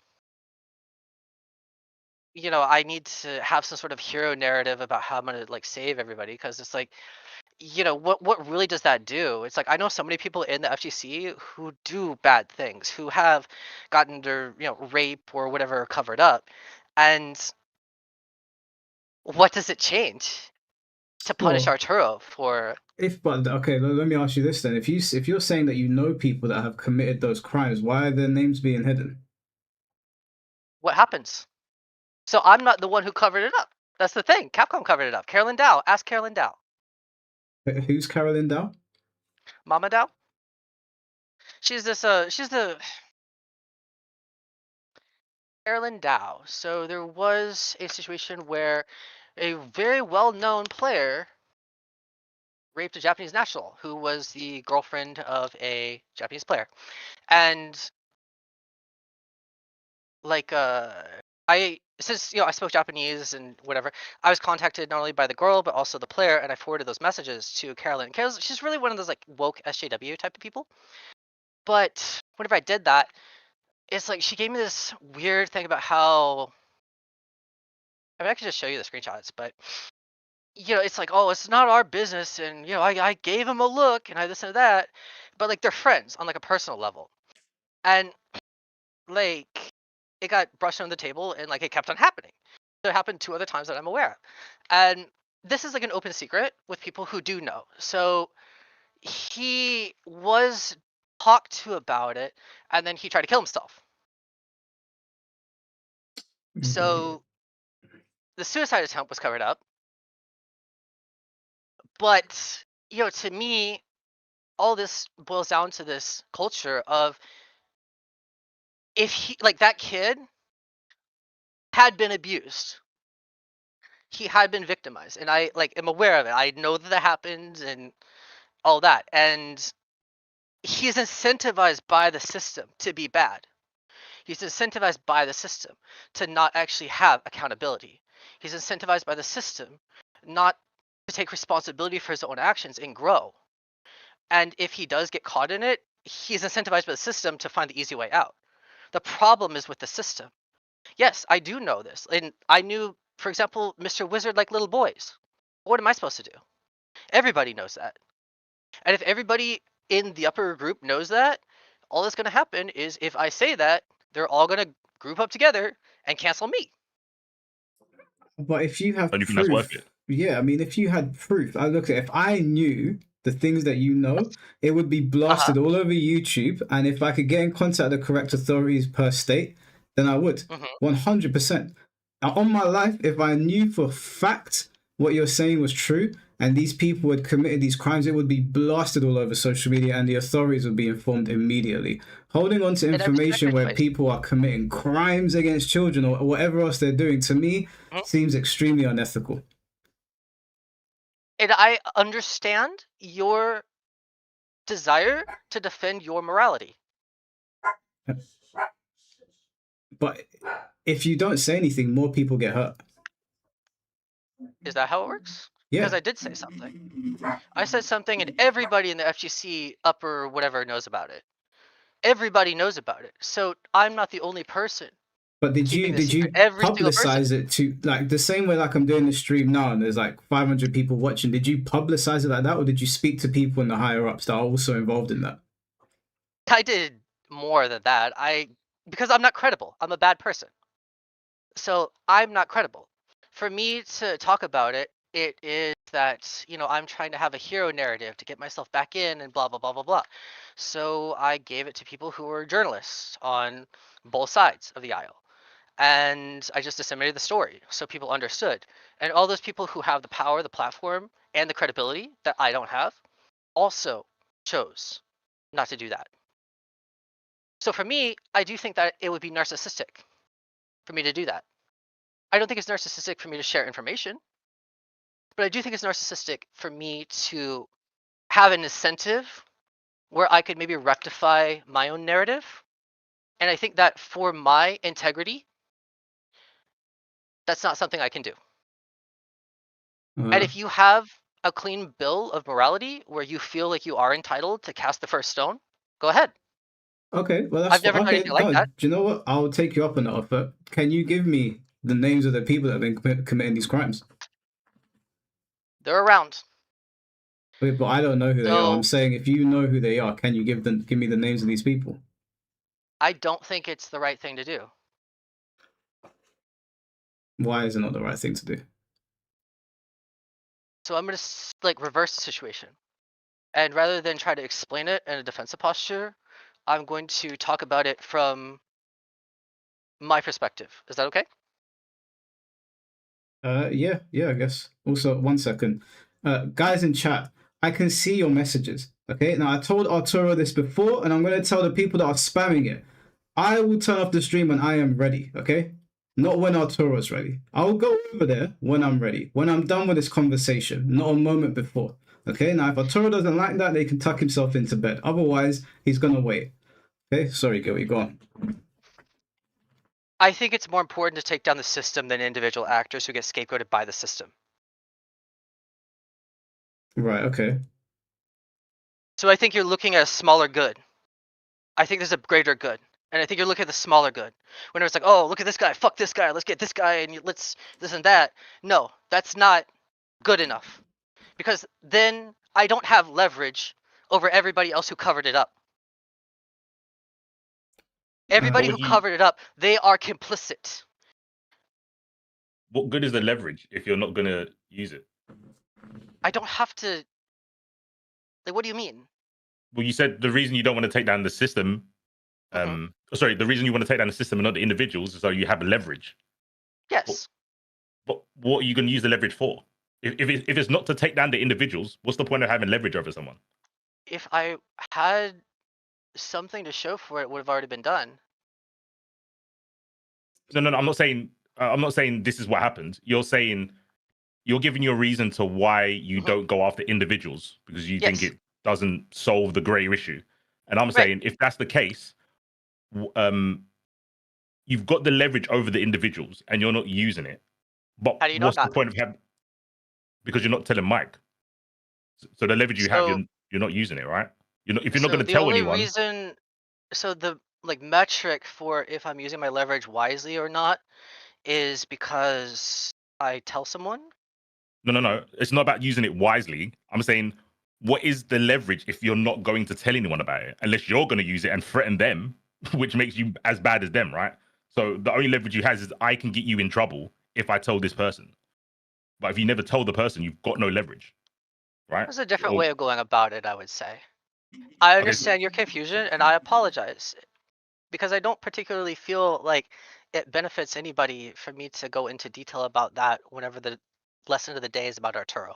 I need to have some sort of hero narrative about how I'm gonna like save everybody, because it's like, what really does that do? It's like I know so many people in the FGC who do bad things, who have gotten their rape or whatever covered up, and what does it change to punish Well, Arturo for? okay, let me ask you this then: if you're saying that you know people that have committed those crimes, why are their names being hidden? What happens? So I'm not the one who covered it up. That's the thing. Capcom covered it up. Carolyn Dow. Ask Carolyn Dow. Who's Carolyn Dow? Mama Dow. She's this. She's the Carolyn Dow. So there was a situation where a very well-known player raped a Japanese national who was the girlfriend of a Japanese player. And like since I spoke Japanese and whatever, I was contacted not only by the girl but also the player, and I forwarded those messages to Carolyn. She's really one of those like woke SJW type of people. But whenever I did that, it's like she gave me this weird thing about how, I mean, I could just show you the screenshots, but it's like, oh, it's not our business, and I gave him a look and I this and that, but like they're friends on like a personal level, and like it got brushed under the table and like it kept on happening. So it happened 2 other times that I'm aware of, and this is like an open secret with people who do know. So he was talked to about it, and then he tried to kill himself. So the suicide attempt was covered up. But, to me, all this boils down to this culture of, if he, like, that kid had been abused, he had been victimized, and I am aware of it. I know that happened and all that, and he's incentivized by the system to be bad. He's incentivized by the system to not actually have accountability. He's incentivized by the system not to take responsibility for his own actions and grow. And if he does get caught in it, he's incentivized by the system to find the easy way out. The problem is with the system. Yes, I do know this. And I knew, for example, Mr. Wizard like little boys. What am I supposed to do? Everybody knows that. And if everybody in the upper group knows that, all that's going to happen is if I say that, they're all going to group up together and cancel me. But if you have proof, that's worth it. Yeah, I mean, if you had proof, I look at, if I knew the things that you know, it would be blasted all over YouTube. And if I could get in contact with the correct authorities per state, then I would. 100%. Now, on my life, if I knew for fact what you're saying was true and these people had committed these crimes, it would be blasted all over social media and the authorities would be informed immediately. Holding on to information where people are committing crimes against children or whatever else they're doing, to me, seems extremely unethical. And I understand your desire to defend your morality. But if you don't say anything, more people get hurt. Is that how it works? Yeah. Because I did say something. I said something and everybody in the FGC upper whatever knows about it. Everybody knows about it. So I'm not the only person. But did you publicize it to, like, the same way like I'm doing the stream now and there's like 500 people watching? Did you publicize it like that, or did you speak to people in the higher ups that are also involved in that? I did more than that. Because I'm not credible. I'm a bad person. So I'm not credible. For me to talk about it, it is that, I'm trying to have a hero narrative to get myself back in and blah, blah, blah, blah, blah. So I gave it to people who were journalists on both sides of the aisle. And I just disseminated the story so people understood. And all those people who have the power, the platform, and the credibility that I don't have also chose not to do that. So for me, I do think that it would be narcissistic for me to do that. I don't think it's narcissistic for me to share information, but I do think it's narcissistic for me to have an incentive where I could maybe rectify my own narrative. And I think that for my integrity, that's not something I can do. And if you have a clean bill of morality where you feel like you are entitled to cast the first stone, go ahead. Okay, well, that's I've never done anything like that. Do you know what? I'll take you up on that offer. Can you give me the names of the people that have been committing these crimes? They're around. Wait, but I don't know who they are. I'm saying, if you know who they are, can you give me the names of these people? I don't think it's the right thing to do. Why is it not the right thing to do? So I'm going to reverse the situation. And rather than try to explain it in a defensive posture, I'm going to talk about it from my perspective. Is that okay? Yeah, I guess. Also, 1 second. Guys in chat, I can see your messages. Okay, now I told Arturo this before, and I'm going to tell the people that are spamming it. I will turn off the stream when I am ready, okay? Not when Arturo's ready. I'll go over there when I'm ready. When I'm done with this conversation, not a moment before. Okay, now if Arturo doesn't like that, they can tuck himself into bed. Otherwise, he's gonna wait. Okay, sorry, Gilly, go on. I think it's more important to take down the system than individual actors who get scapegoated by the system. Right, okay. So I think you're looking at a smaller good. I think there's a greater good. And I think you're looking at the smaller good. When it's like, oh, look at this guy, fuck this guy, let's get this guy, and let's this and that. No, that's not good enough. Because then I don't have leverage over everybody else who covered it up. Everybody who covered it up, they are complicit. What good is the leverage if you're not gonna use it? I don't have to. Like, what do you mean? Well, you said the reason you don't want to take down the system. Sorry, the reason you want to take down the system and not the individuals is so you have leverage. Yes. But what are you going to use the leverage for? If it's not to take down the individuals, what's the point of having leverage over someone? If I had something to show for it, would have already been done. No. I'm not saying this is what happened. You're saying you're giving your reason to why you don't go after individuals because you think it doesn't solve the greater issue. And I'm saying if that's the case, you've got the leverage over the individuals and you're not using it. But how do you know what's the point of having? Because you're not telling Mike. So the leverage you have, you're not using it, right? If you're not going to tell anyone. The only reason, so the metric for if I'm using my leverage wisely or not is because I tell someone. No. It's not about using it wisely. I'm saying, what is the leverage if you're not going to tell anyone about it? Unless you're going to use it and threaten them, which makes you as bad as them, right? So the only leverage you have is I can get you in trouble if I tell this person. But if you never told the person, you've got no leverage, right? There's a different way of going about it, I would say. I understand your confusion, and I apologize. Because I don't particularly feel like it benefits anybody for me to go into detail about that whenever the lesson of the day is about Arturo.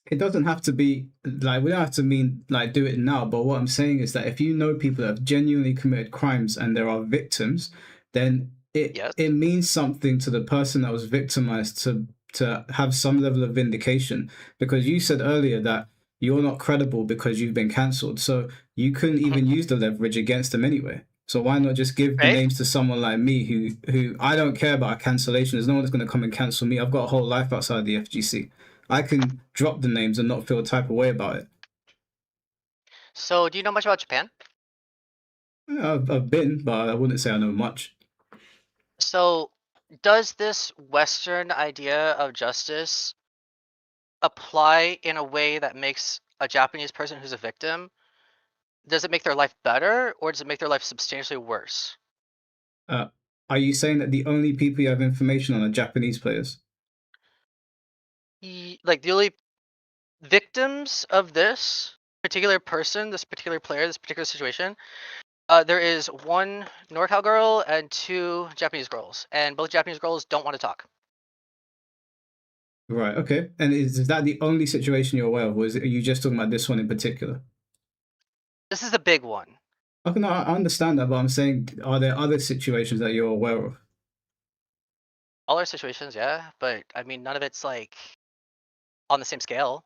It doesn't have to be like we don't have to mean like do it now, but what I'm saying is that if you know people that have genuinely committed crimes and there are victims, then it means something to the person that was victimized to have some level of vindication. Because you said earlier that you're not credible because you've been cancelled, so you couldn't even use the leverage against them anyway. So why not just give the names to someone like me who I don't care about a cancellation. There's no one that's going to come and cancel me. I've got a whole life outside the FGC. I can drop the names and not feel a type of way about it. So, do you know much about Japan? Yeah, I've been, but I wouldn't say I know much. So, does this Western idea of justice apply in a way that makes a Japanese person who's a victim? Does it make their life better, or does it make their life substantially worse? Are you saying that the only people you have information on are Japanese players? Like, the only victims of this particular person, this particular player, this particular situation, there is one NorCal girl and 2 Japanese girls, and both Japanese girls don't want to talk. Right, okay. And is that the only situation you're aware of, or are you just talking about this one in particular? This is the big one. Okay, no, I understand that, but I'm saying, are there other situations that you're aware of? All our situations, yeah, but I mean, none of it's like on the same scale.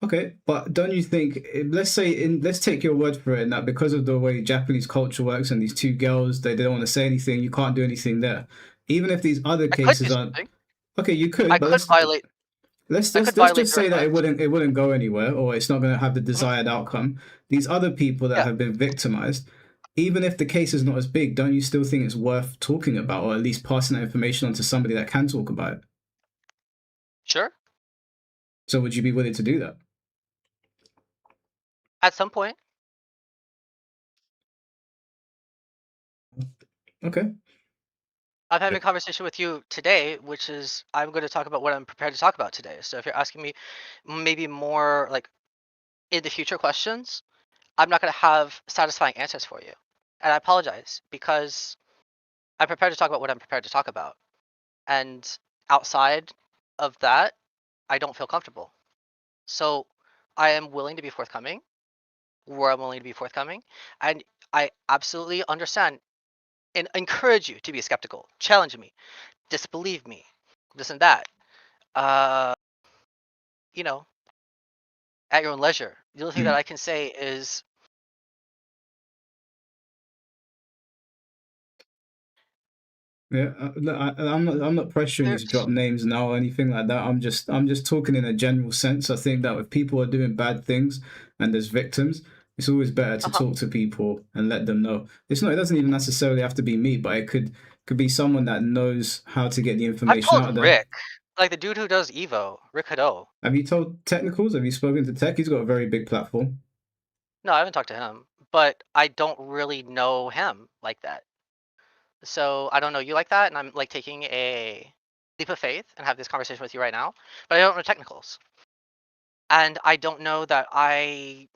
Okay, but don't you think? Let's take your word for it, that because of the way Japanese culture works and these 2 girls, they don't want to say anything. You can't do anything there. Even if these other cases aren't okay, you could. But let's just say that it wouldn't go anywhere, or it's not going to have the desired outcome. These other people that have been victimized, even if the case is not as big, don't you still think it's worth talking about, or at least passing that information on to somebody that can talk about it? Sure. So would you be willing to do that? At some point. Okay. I'm having a conversation with you today, which is I'm going to talk about what I'm prepared to talk about today. So if you're asking me maybe more like in the future questions, I'm not going to have satisfying answers for you. And I apologize because I'm prepared to talk about what I'm prepared to talk about. And outside of that, I don't feel comfortable. So I am willing to be forthcoming where I'm willing to be forthcoming. And I absolutely understand and encourage you to be skeptical, challenge me, disbelieve me, this and that. You know, at your own leisure. The only thing that I can say is Yeah, I'm not pressuring you to drop names now or anything like that. I'm just talking in a general sense. I think that if people are doing bad things and there's victims, it's always better to talk to people and let them know. It doesn't even necessarily have to be me, but it could be someone that knows how to get the I've information out told there. Rick, like the dude who does Evo, Rick Hado. Have you told Technicals? Have you spoken to Tech? He's got a very big platform. No, I haven't talked to him, but I don't really know him like that. So I don't know you like that, and I'm like taking a leap of faith and have this conversation with you right now, but I don't know technicals. And I don't know that I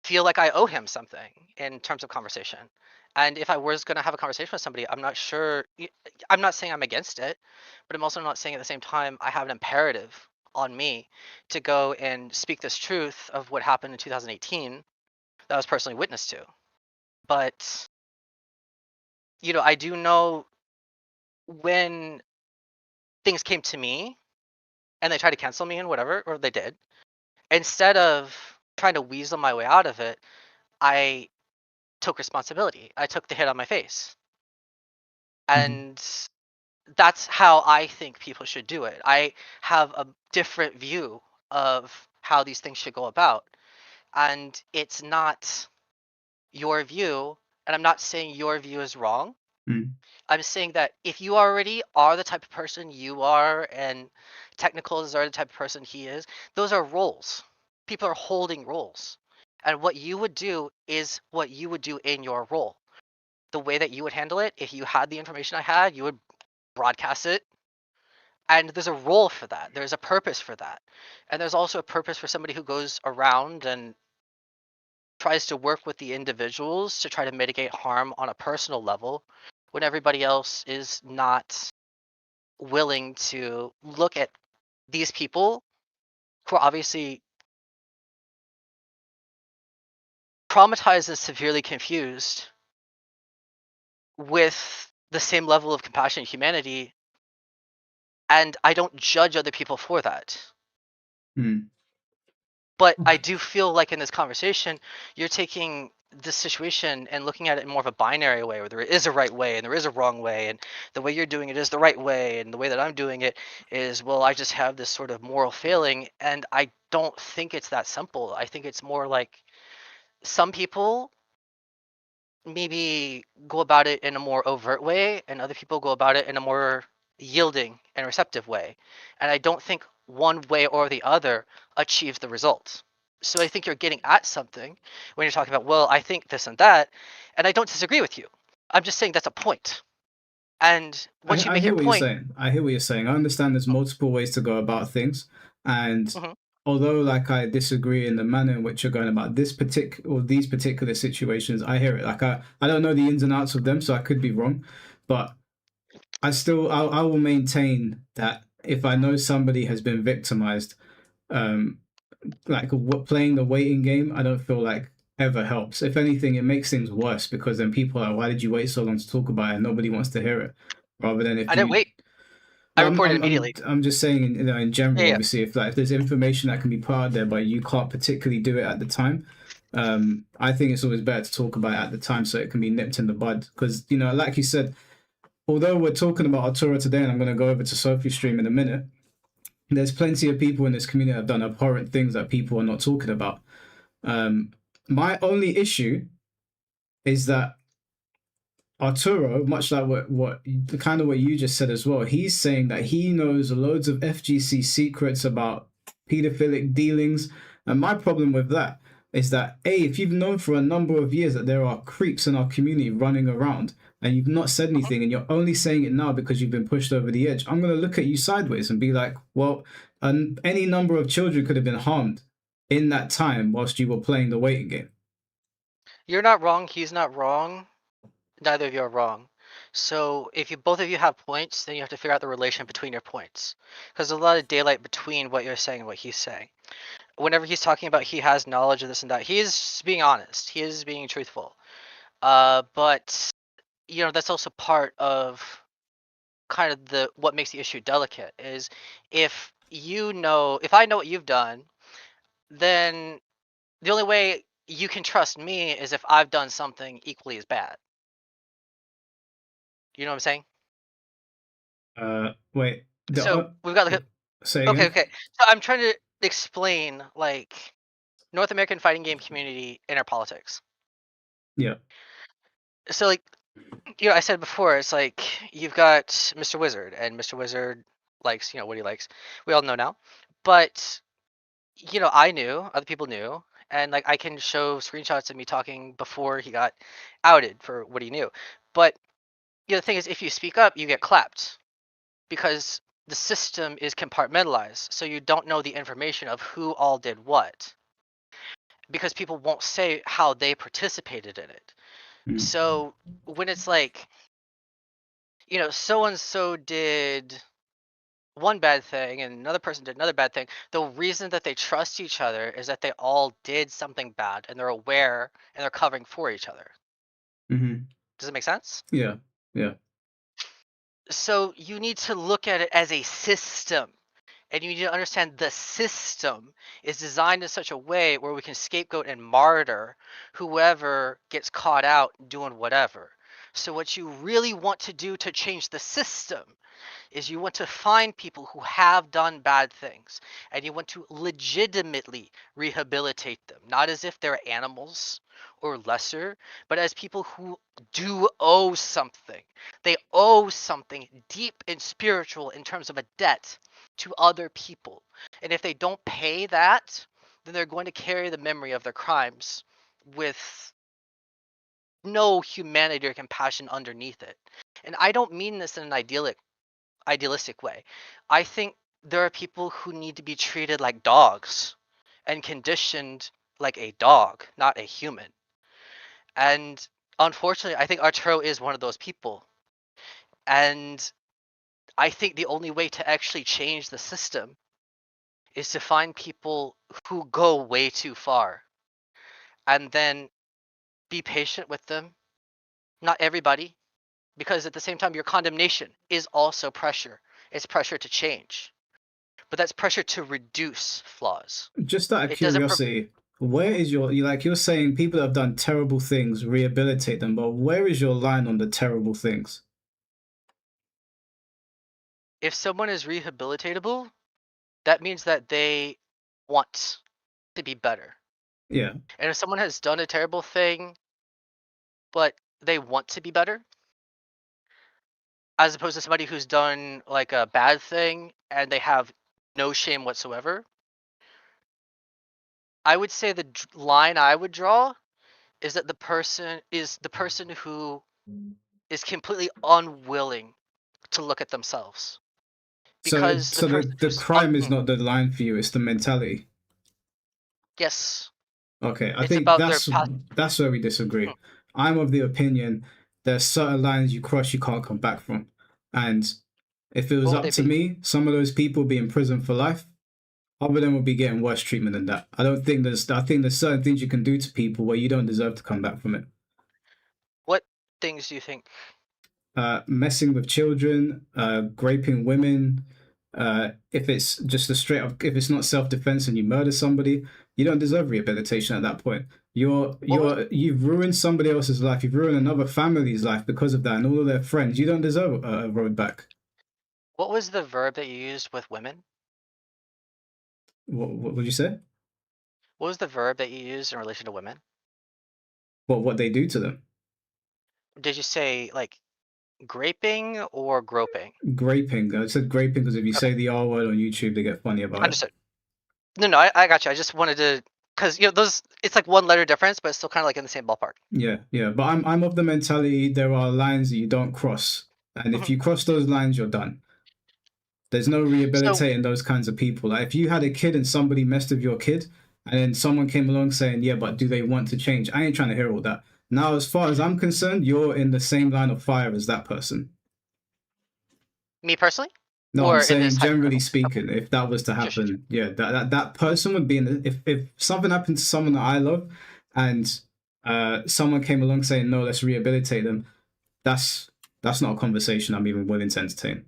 feel like I owe him something in terms of conversation. And if I was going to have a conversation with somebody, I'm not sure. I'm not saying I'm against it, but I'm also not saying at the same time I have an imperative on me to go and speak this truth of what happened in 2018 that I was personally witness to. But, I do know when things came to me and they tried to cancel me and whatever, or they did, instead of trying to weasel my way out of it, I took responsibility. I took the hit on my face. And that's how I think people should do it. I have a different view of how these things should go about. And it's not your view. And I'm not saying your view is wrong. I'm saying that if you already are the type of person you are, and Technicals are the type of person he is, those are roles. People are holding roles. And what you would do is what you would do in your role. The way that you would handle it, if you had the information I had, you would broadcast it. And there's a role for that. There's a purpose for that. And there's also a purpose for somebody who goes around and tries to work with the individuals to try to mitigate harm on a personal level when everybody else is not willing to look at these people who are obviously traumatized and severely confused with the same level of compassion and humanity. And I don't judge other people for that. But I do feel like in this conversation, you're taking this situation and looking at it in more of a binary way, where there is a right way and there is a wrong way, and the way you're doing it is the right way, and the way that I'm doing it is, well, I just have this sort of moral failing. And I don't think it's that simple. I think it's more like some people maybe go about it in a more overt way, and other people go about it in a more yielding and receptive way. And I don't think one way or the other achieves the result. So I think you're getting at something when you're talking about, well, I think this and that, and I don't disagree with you. I'm just saying that's a point. And once you I make hear your what point, you're saying. I hear what you're saying. I understand there's multiple ways to go about things, and although like I disagree in the manner in which you're going about these particular situations, I hear it. Like I don't know the ins and outs of them, so I could be wrong, but I will maintain that if I know somebody has been victimized, like playing the waiting game, I don't feel like ever helps. If anything, it makes things worse, because then people are, why did you wait so long to talk about it? And nobody wants to hear it. Rather than if I didn't you, wait. I reported immediately. I'm just saying, in general, Yeah. obviously, if there's information that can be put out there, but you can't particularly do it at the time, I think it's always better to talk about it at the time so it can be nipped in the bud. Because, like you said, although we're talking about Arturo today, and I'm going to go over to Sophie's stream in a minute, there's plenty of people in this community that have done abhorrent things that people are not talking about. My only issue is that Arturo, much like what you just said as well, he's saying that he knows loads of FGC secrets about pedophilic dealings. And my problem with that is that, if you've known for a number of years that there are creeps in our community running around, and you've not said anything, and you're only saying it now because you've been pushed over the edge, I'm going to look at you sideways and be like, well, any number of children could have been harmed in that time whilst you were playing the waiting game. You're not wrong. He's not wrong. Neither of you are wrong. So if both of you have points, then you have to figure out the relation between your points, because there's a lot of daylight between what you're saying and what he's saying. Whenever he's talking about he has knowledge of this and that, he is being honest. He is being truthful. But that's also part of kind of what makes the issue delicate is if I know what you've done, then the only way you can trust me is if I've done something equally as bad. You know what I'm saying? Wait. So we've got Say okay, again. okay. So I'm trying to explain like North American fighting game community inner politics. Yeah. So like, you know, I said before, it's like you've got Mr. Wizard, and Mr. Wizard likes, you know, what he likes. We all know now. But, you know, I knew, other people knew, and like I can show screenshots of me talking before he got outed for what he knew. But you know, the thing is, if you speak up, you get clapped because the system is compartmentalized, so you don't know the information of who all did what because people won't say how they participated in it. So when it's like, you know, so and so did one bad thing and another person did another bad thing, the reason that they trust each other is that they all did something bad and they're aware and they're covering for each other. Does it make sense? Yeah. Yeah. So you need to look at it as a system. And you need to understand the system is designed in such a way where we can scapegoat and martyr whoever gets caught out doing whatever. So what you really want to do to change the system is you want to find people who have done bad things and you want to legitimately rehabilitate them, not as if they're animals or lesser, but as people who do owe something. They owe something deep and spiritual in terms of a debt to other people. And if they don't pay that, then they're going to carry the memory of their crimes with no humanity or compassion underneath it. And I don't mean this in an idealistic way. I think there are people who need to be treated like dogs and conditioned like a dog, not a human. And unfortunately, I think Arturo is one of those people. And I think the only way to actually change the system is to find people who go way too far and then be patient with them. Not everybody, because at the same time, your condemnation is also pressure. It's pressure to change, but that's pressure to reduce flaws. Just out of It doesn't. curiosity, where is you're saying people that have done terrible things, rehabilitate them, but where is your line on the terrible things? If someone is rehabilitatable, that means that they want to be better. Yeah. And if someone has done a terrible thing, but they want to be better, as opposed to somebody who's done like a bad thing and they have no shame whatsoever, I would say the line I would draw is that the person who is completely unwilling to look at themselves. Because So the crime is not the line for you, it's the mentality. Yes. Okay, I It's think about that's where we disagree. I'm of the opinion there's certain lines you cross you can't come back from. And if it was up to me, some of those people would be in prison for life. Other than would be getting worse treatment than that. I think there's certain things you can do to people where you don't deserve to come back from it. What things do you think? Messing with children, raping women. If it's just a straight up, if it's not self-defense and you murder somebody, you don't deserve rehabilitation at that point. You've ruined somebody else's life. You've ruined another family's life because of that, and all of their friends. You don't deserve a road back. What was the verb that you used with women? What would you say? What was the verb that you used in relation to women? What they do to them? Did you say like graping or groping? Graping. I said graping because if you say the R word on YouTube, they get funny about Understood. No, I got you. I just wanted to, because you know those. It's like one letter difference, but it's still kind of like in the same ballpark. Yeah. But I'm of the mentality there are lines that you don't cross, and if you cross those lines, you're done. There's no rehabilitating those kinds of people. Like if you had a kid and somebody messed with your kid, and then someone came along saying, "Yeah, but do they want to change?" I ain't trying to hear all that. Now, as far as I'm concerned, you're in the same line of fire as that person. Me personally? No, I'm saying generally speaking, if that was to happen, yeah, that person would be in the, if something happened to someone that I love, and someone came along saying, "No, let's rehabilitate them," that's not a conversation I'm even willing to entertain.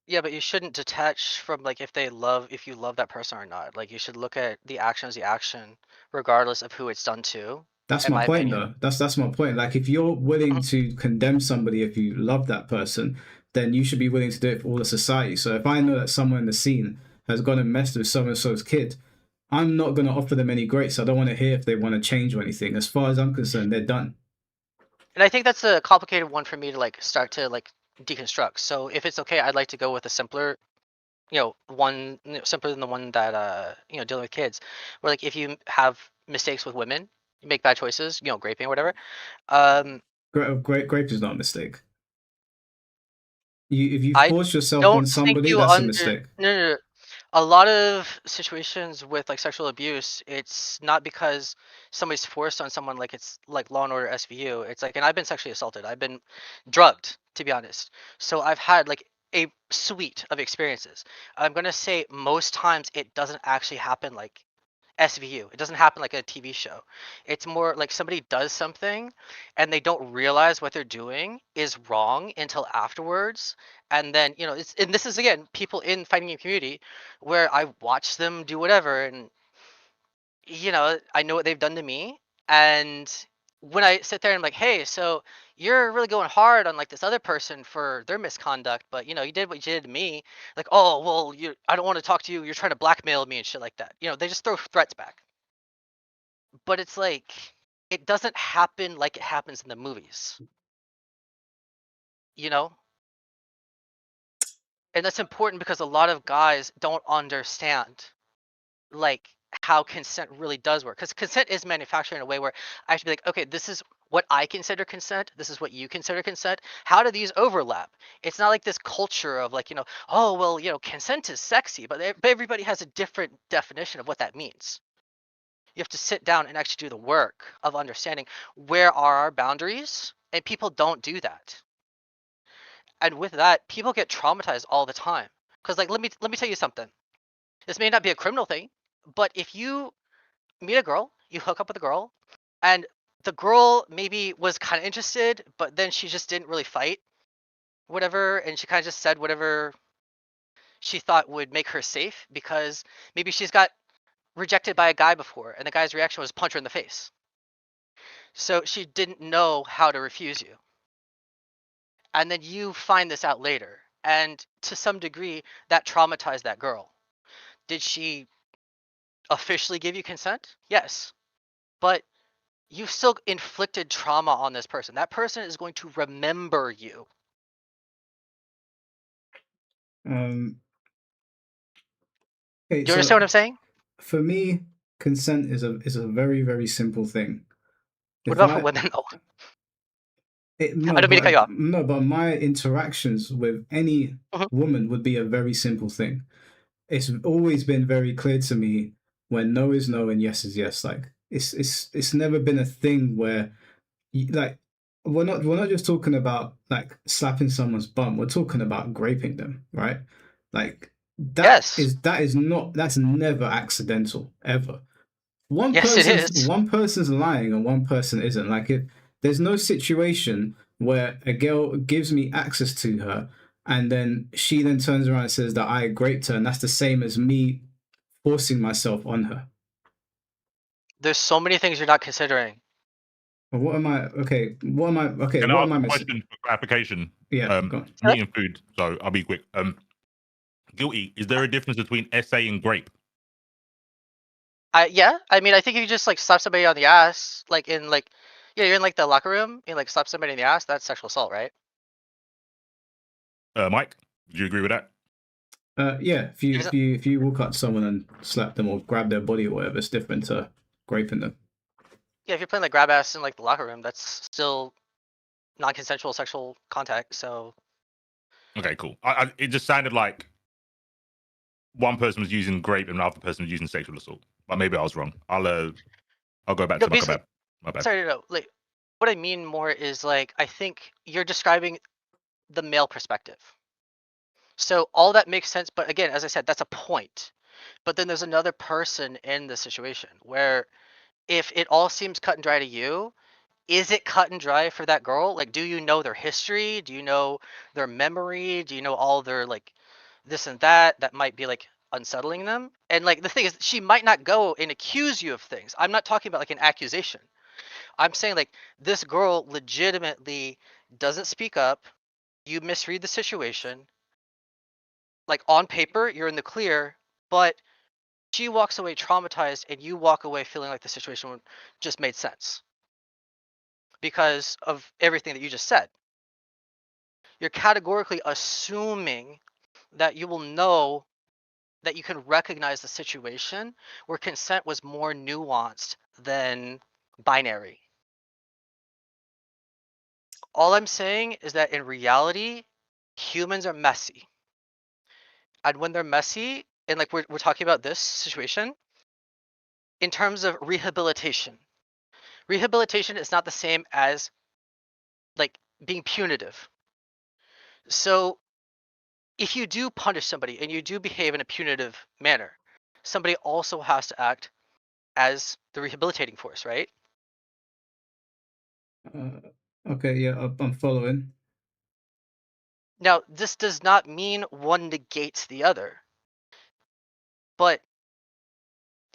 Yeah, but you shouldn't detach from like if you love that person or not. Like you should look at the action as the action, regardless of who it's done to. That's In my my point, opinion. though. That's my point. Like, if you're willing Mhm. to condemn somebody if you love that person, then you should be willing to do it for all of society. So if I know that someone in the scene has gone and messed with so and so's kid, I'm not going to offer them any grace. I don't want to hear if they want to change or anything. As far as I'm concerned, they're done. And I think that's a complicated one for me to like start to like deconstruct. So if it's okay, I'd like to go with a simpler, one simpler than the one that dealing with kids. Where like if you have mistakes with women, you make bad choices, graping or whatever. Grape is not a mistake. If you I force yourself don't on think somebody, you that's a under mistake. no. A lot of situations with like sexual abuse, it's not because somebody's forced on someone like it's like Law and Order SVU. It's like, and I've been sexually assaulted. I've been drugged, to be honest. So I've had like a suite of experiences. I'm gonna say most times it doesn't actually happen like SVU. It doesn't happen like a TV show. It's more like somebody does something and they don't realize what they're doing is wrong until afterwards. And then, and this is again, people in fighting game community where I watch them do whatever and I know what they've done to me. And when I sit there and I'm like, hey, so you're really going hard on like this other person for their misconduct, but you did what you did to me. Like, oh, well, I don't want to talk to you. You're trying to blackmail me and shit like that. They just throw threats back. But it's like it doesn't happen like it happens in the movies. You know? And that's important because a lot of guys don't understand like how consent really does work. Because consent is manufactured in a way where I should be like, okay, this is what I consider consent. This is what you consider consent. How do these overlap? It's not like this culture of like, oh, well, consent is sexy, but everybody has a different definition of what that means. You have to sit down and actually do the work of understanding where are our boundaries, and people don't do that. And with that, people get traumatized all the time. Because like, let me tell you something. This may not be a criminal thing, but if you meet a girl, you hook up with a girl, and the girl maybe was kind of interested, but then she just didn't really fight, whatever, and she kind of just said whatever she thought would make her safe because maybe she's got rejected by a guy before, and the guy's reaction was punch her in the face. So she didn't know how to refuse you. And then you find this out later. And to some degree, that traumatized that girl. Did she officially give you consent? Yes. But you've still inflicted trauma on this person. That person is going to remember you. Um, okay, Do you understand so what I'm saying? for me, consent is a very, very simple thing. What If about for I women though? I no, don't mean to cut you off. but my interactions with any Mhm. woman would be a very simple thing. It's always been very clear to me when no is no and yes is yes. Like it's never been a thing where like we're not just talking about like slapping someone's bum. We're talking about graping them, right? Like Yes. that's never accidental ever. Yes, it is. One person's lying and one person isn't. Like it, there's no situation where a girl gives me access to her and then she then turns around and says that I raped her, and that's the same as me forcing myself on her. There's so many things you're not considering. But what am I? Okay, what am I? Okay, Can I what ask am I a missing? question for clarification? Yeah, go on. I'm eating food, so I'll be quick. Gllty, is there a difference between essay and grape? Yeah. I mean, I think if you just like slap somebody on the ass, like in like, you're in like the locker room, and like slap somebody in the ass. That's sexual assault, right? Mike, do you agree with that? Yeah, if you walk up to someone and slap them or grab their body or whatever, it's different to graping them. Yeah, if you're playing like grab ass in like the locker room, that's still non-consensual sexual contact. So Okay, cool. It just sounded like one person was using grape and the other person was using sexual assault, but maybe I was wrong. I'll go back no, to my basically, kebab. My bad. sorry, no, like what I mean more is like I think you're describing the male perspective. So all that makes sense, but again, as I said, that's a point. But then there's another person in the situation where if it all seems cut and dry to you, is it cut and dry for that girl? Like, do you know their history? Do you know their memory? Do you know all their like this and that might be like unsettling them. And like the thing is, she might not go and accuse you of things. I'm not talking about like an accusation. I'm saying like this girl legitimately doesn't speak up. You misread the situation. Like on paper, you're in the clear, but she walks away traumatized and you walk away feeling like the situation just made sense because of everything that you just said. You're categorically assuming that you will know, that you can recognize the situation where consent was more nuanced than binary. All I'm saying is that in reality, humans are messy. And when they're messy, and like we're talking about this situation, in terms of rehabilitation is not the same as like being punitive. So if you do punish somebody and you do behave in a punitive manner, somebody also has to act as the rehabilitating force, right? Okay, yeah, I'm following. Now, this does not mean one negates the other, but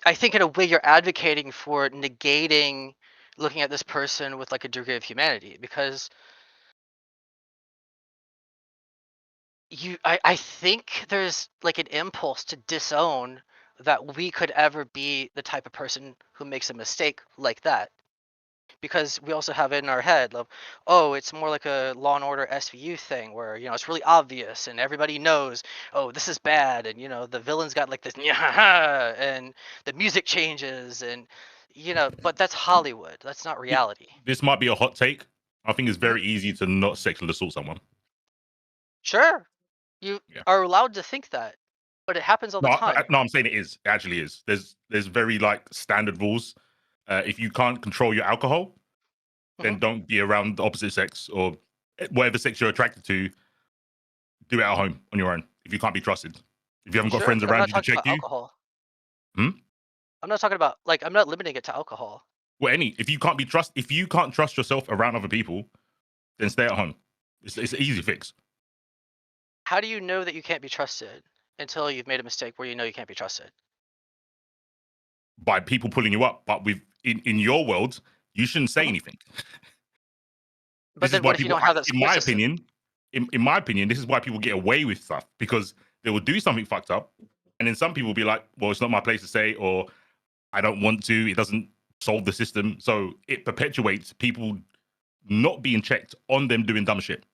I think in a way you're advocating for negating looking at this person with like a degree of humanity, because I think there's like an impulse to disown that we could ever be the type of person who makes a mistake like that. Because we also have it in our head of, oh, it's more like a Law and Order SVU thing where, you know, it's really obvious and everybody knows, oh, this is bad, and you know, the villain's got like this and the music changes, and you know, but that's Hollywood. That's not reality. This might be a hot take. I think it's very easy to not sexually assault someone. Sure. You are allowed to think that, but it happens all the time. No, I'm saying it is. It actually is. There's very like standard rules. If you can't control your alcohol, then don't be around the opposite sex or whatever sex you're attracted to. Do it at home on your own. If you can't be trusted, if you haven't got friends around you to check you. Alcohol. I'm not talking about like, I'm not limiting it to alcohol. Well, if you can't trust yourself around other people, then stay at home. It's an easy fix. How do you know that you can't be trusted until you've made a mistake where you know you can't be trusted? By people pulling you up, but in your world, you shouldn't say anything. But then what if you don't have that support system? In my opinion, this is why people get away with stuff, because they will do something fucked up, and then some people will be like, well, it's not my place to say, or I don't want to, it doesn't solve the system. So it perpetuates people not being checked on them doing dumb shit.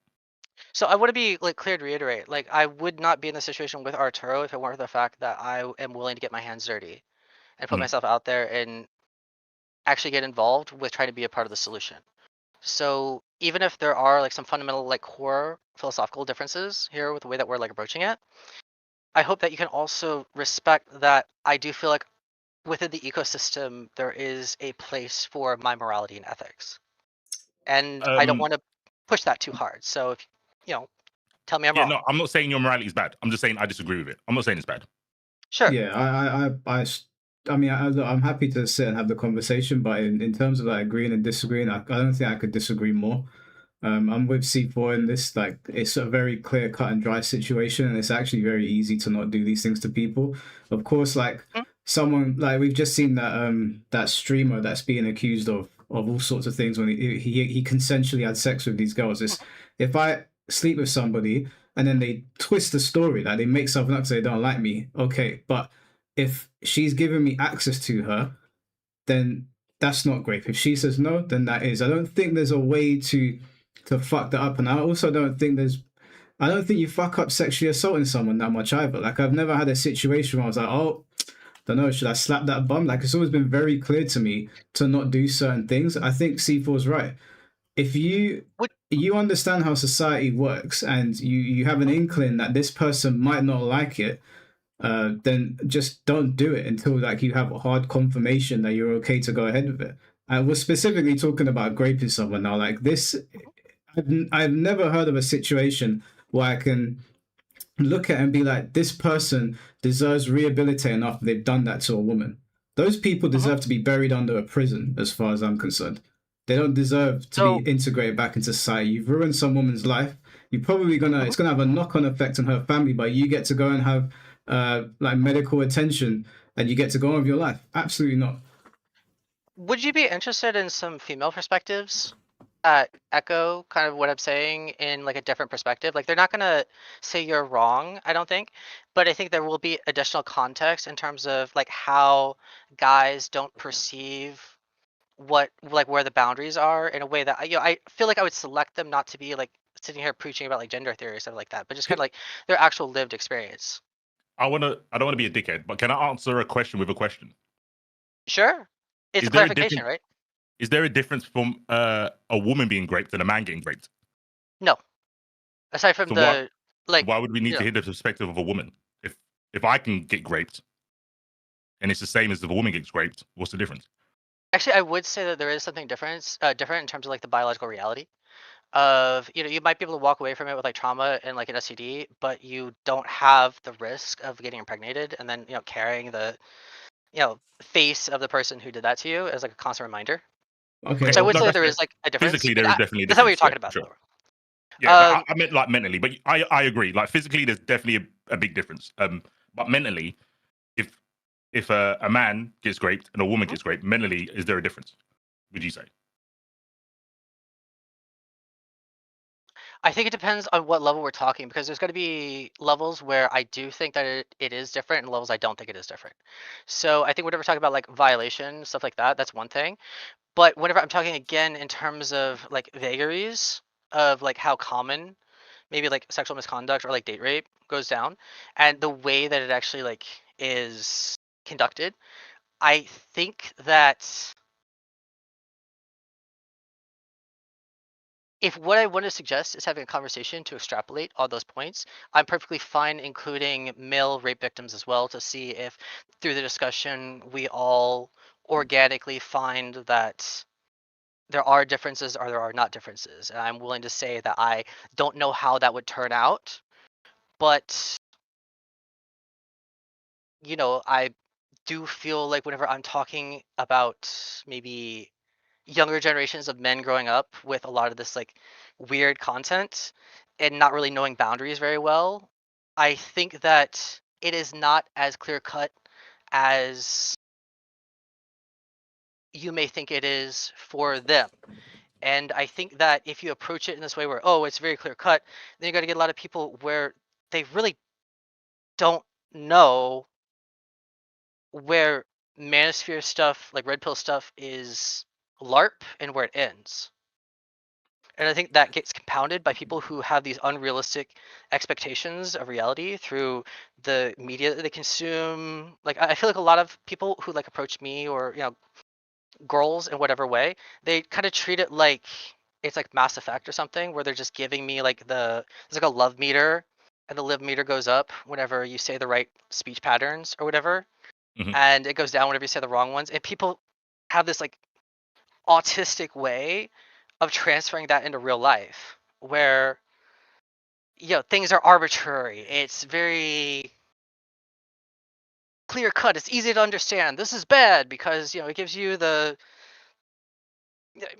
So I want to be like clear to reiterate, like I would not be in this situation with Arturo if it weren't for the fact that I am willing to get my hands dirty and put myself out there and actually get involved with trying to be a part of the solution. So even if there are like some fundamental like core philosophical differences here with the way that we're like approaching it, I hope that you can also respect that I do feel like within the ecosystem there is a place for my morality and ethics. And I don't want to push that too hard. So if you know, tell me I'm wrong. No, I'm not saying your morality is bad. I'm just saying I disagree with it. I'm not saying it's bad. Sure. Yeah, I mean, I'm happy to sit and have the conversation, but in terms of like agreeing and disagreeing, I don't think I could disagree more. I'm with C4 in this, like, it's a very clear cut and dry situation, and it's actually very easy to not do these things to people. Of course, like someone, like we've just seen that that streamer that's being accused of all sorts of things when he consensually had sex with these girls. If I sleep with somebody and then they twist the story, like they make something up because they don't like me, okay, but if she's giving me access to her, then that's not great. If she says no, then that is. I don't think there's a way to fuck that up, and I also don't think you fuck up sexually assaulting someone that much either. Like I've never had a situation where I was like, oh, don't know, should I slap that bum? Like it's always been very clear to me to not do certain things. I think C4's right. If you understand how society works and you have an inkling that this person might not like it, then just don't do it until like you have a hard confirmation that you're okay to go ahead with it. We're specifically talking about graping someone now. Like this, I've never heard of a situation where I can look at it and be like, this person deserves rehabilitation after they've done that to a woman. Those people deserve to be buried under a prison, as far as I'm concerned. They don't deserve to be integrated back into society. You've ruined some woman's life. you're probably it's gonna have a knock-on effect on her family, but you get to go and have like medical attention, and you get to go on with your life. Absolutely not. Would you be interested in some female perspectives? Echo kind of what I'm saying in like a different perspective. Like they're not gonna say you're wrong, I don't think, but I think there will be additional context in terms of like how guys don't perceive what like where the boundaries are in a way that I feel like I would select them not to be like sitting here preaching about like gender theory or stuff like that, but just kind of like their actual lived experience. I don't want to be a dickhead, but can I answer a question with a question? Sure, it's Is a there a clarification, difference? right? Is there a difference from a woman being raped and a man getting raped? No, aside from So the like why would we need you to know, hear the perspective of a woman? If I can get raped and it's the same as if a woman gets raped, what's the difference? actually I would say that there is something different in terms of like the biological reality of you might be able to walk away from it with like trauma and like an STD, but you don't have the risk of getting impregnated and then carrying the face of the person who did that to you as like a constant reminder. Okay. So I would No, say that's there fair. is like a difference. Physically, there is definitely a That's not what you're difference. Yeah, talking about sure. though. Yeah, but I meant like mentally, but I agree. Like physically, there's definitely a big difference. But mentally, if a man gets raped and a woman gets raped, mentally, is there a difference? Would you say? I think it depends on what level we're talking because there's going to be levels where I do think that it is different and levels I don't think it is different. So I think whenever we're talking about like violation, stuff like that, that's one thing. But whenever I'm talking again in terms of like vagaries of like how common maybe like sexual misconduct or like date rape goes down and the way that it actually like is conducted, I think that if what I want to suggest is having a conversation to extrapolate all those points, I'm perfectly fine including male rape victims as well to see if through the discussion we all organically find that there are differences or there are not differences. And I'm willing to say that I don't know how that would turn out, but I do feel like whenever I'm talking about maybe younger generations of men growing up with a lot of this like weird content and not really knowing boundaries very well, I think that it is not as clear cut as you may think it is for them. And I think that if you approach it in this way where, oh, it's very clear cut, then you're going to get a lot of people where they really don't know where manosphere stuff, like red pill stuff, is LARP and where it ends. And I think that gets compounded by people who have these unrealistic expectations of reality through the media that they consume. Like I feel like a lot of people who like approach me or girls in whatever way, they kind of treat it like it's like Mass Effect or something, where they're just giving me like there's like a love meter, and the love meter goes up whenever you say the right speech patterns or whatever, Mhm. and it goes down whenever you say the wrong ones. And people have this like autistic way of transferring that into real life where things are arbitrary. It's very clear cut. It's easy to understand. This is bad because it gives you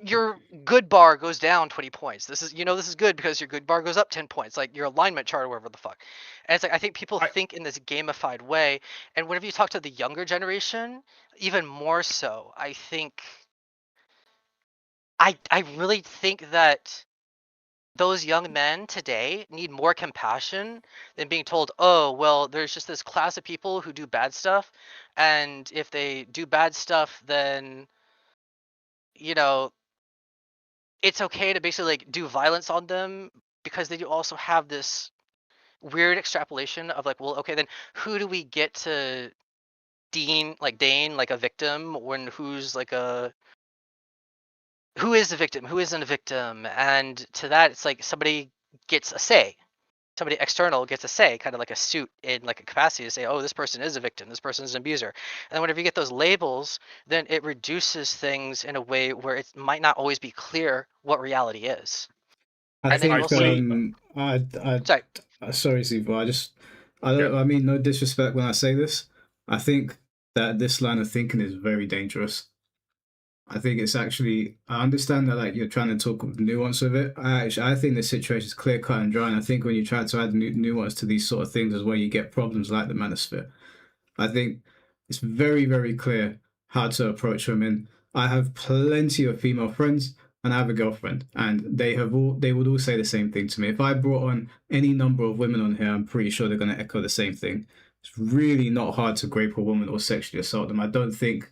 your good bar goes down 20 points. This is good because your good bar goes up 10 points, like your alignment chart or whatever the fuck. And it's like I think people I think in this gamified way, and whenever you talk to the younger generation, even more so, I really think that those young men today need more compassion than being told, oh, well, there's just this class of people who do bad stuff. And if they do bad stuff, then, you know, it's okay to basically like do violence on them because they do also have this weird extrapolation of like, well, okay, then who do we get to dean like a victim when who is a victim, who isn't a victim? And to that, it's like somebody gets a say. Somebody external gets a say, kind of like a suit in like a capacity to say, oh, this person is a victim, this person is an abuser. And whenever you get those labels, then it reduces things in a way where it might not always be clear what reality is. I And then you I think also, fully sorry, sorry, Siva. I yeah. don't. I mean no disrespect when I say this. I think that this line of thinking is very dangerous. I think it's actually, I understand that like you're trying to talk with nuance of it. I think the situation is clear cut and dry. And I think when you try to add nuance to these sort of things is where you get problems like the manosphere. I think it's very, very clear how to approach women. I have plenty of female friends and I have a girlfriend, and they would all say the same thing to me. If I brought on any number of women on here, I'm pretty sure they're going to echo the same thing. It's really not hard to grape a woman or sexually assault them. I don't think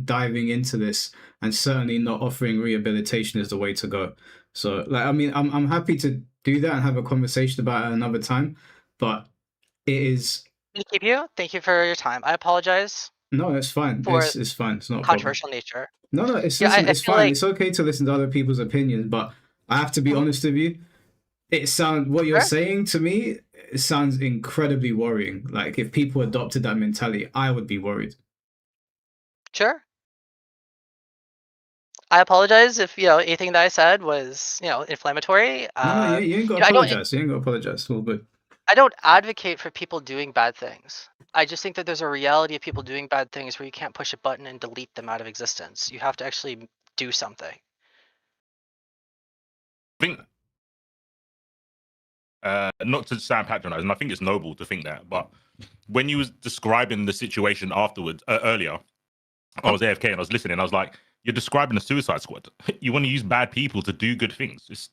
diving into this and certainly not offering rehabilitation is the way to go. So like, I mean, I'm happy to do that and have a conversation about it another time, but it is. Thank you for your time. I apologize. No, it's fine. It's fine. It's not a controversial nature. No, it's fine. Like... It's okay to listen to other people's opinions, but I have to be honest with you. What you're saying to me, it sounds incredibly worrying. Like if people adopted that mentality, I would be worried. Sure. I apologize if anything that I said was inflammatory. No, you ain't got to apologize. You ain't got to apologize. It's all good. I don't advocate for people doing bad things. I just think that there's a reality of people doing bad things where you can't push a button and delete them out of existence. You have to actually do something. I think, not to sound patronizing, I think it's noble to think that, but when you was describing the situation afterwards, earlier, I was AFK and I was listening, I was like, you're describing a suicide squad. You want to use bad people to do good things.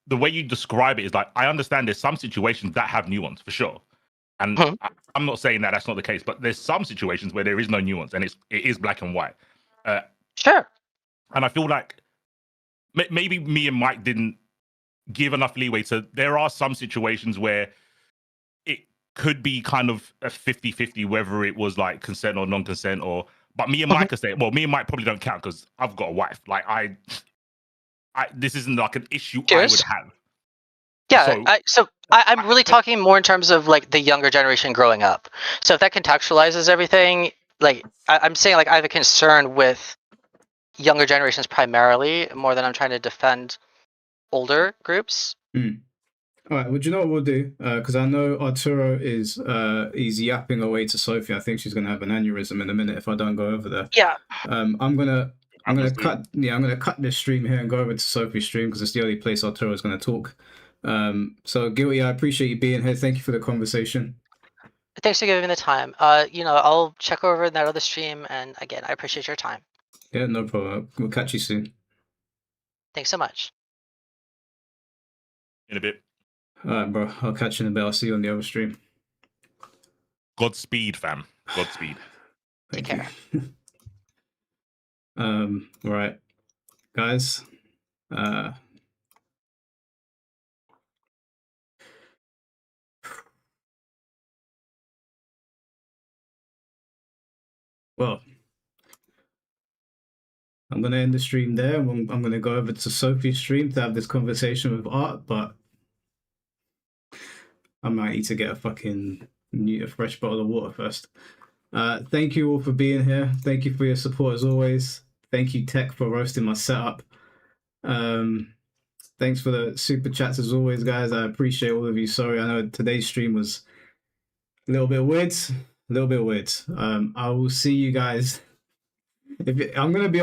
The way you describe it is like, I understand there's some situations that have nuance for sure. And I'm not saying that that's not the case, but there's some situations where there is no nuance and it is black and white. Sure. And I feel like maybe me and Mike didn't give enough leeway to, there are some situations where it could be kind of a 50-50, whether it was like consent or non-consent but me and Mike are saying, well, me and Mike probably don't count because I've got a wife. Like this isn't like an issue I would have. Yeah, I'm really talking more in terms of like the younger generation growing up. So if that contextualizes everything, like I'm saying, like I have a concern with younger generations primarily more than I'm trying to defend older groups. All right, well, do you know what we'll do? Because I know Arturo is he's yapping away to Sophie. I think she's gonna have an aneurysm in a minute if I don't go over there. Yeah. I'm gonna cut this stream here and go over to Sophie's stream because it's the only place Arturo is gonna talk. So Gllty, I appreciate you being here. Thank you for the conversation. Thanks for giving me the time. I'll check over that other stream, and again, I appreciate your time. Yeah, no problem. We'll catch you soon. Thanks so much. In a bit. All right, bro. I'll catch you in a bit. I'll see you on the other stream. Godspeed, fam. Godspeed. Take care. All right, guys. Well, I'm going to end the stream there. I'm going to go over to Sophie's stream to have this conversation with Art, but I might need to get a fresh bottle of water first. Thank you all for being here. Thank you for your support as always. Thank you, Tech, for roasting my setup. Thanks for the super chats as always, guys. I appreciate all of you. Sorry, I know today's stream was a little bit weird. I will see you guys. I'm going to be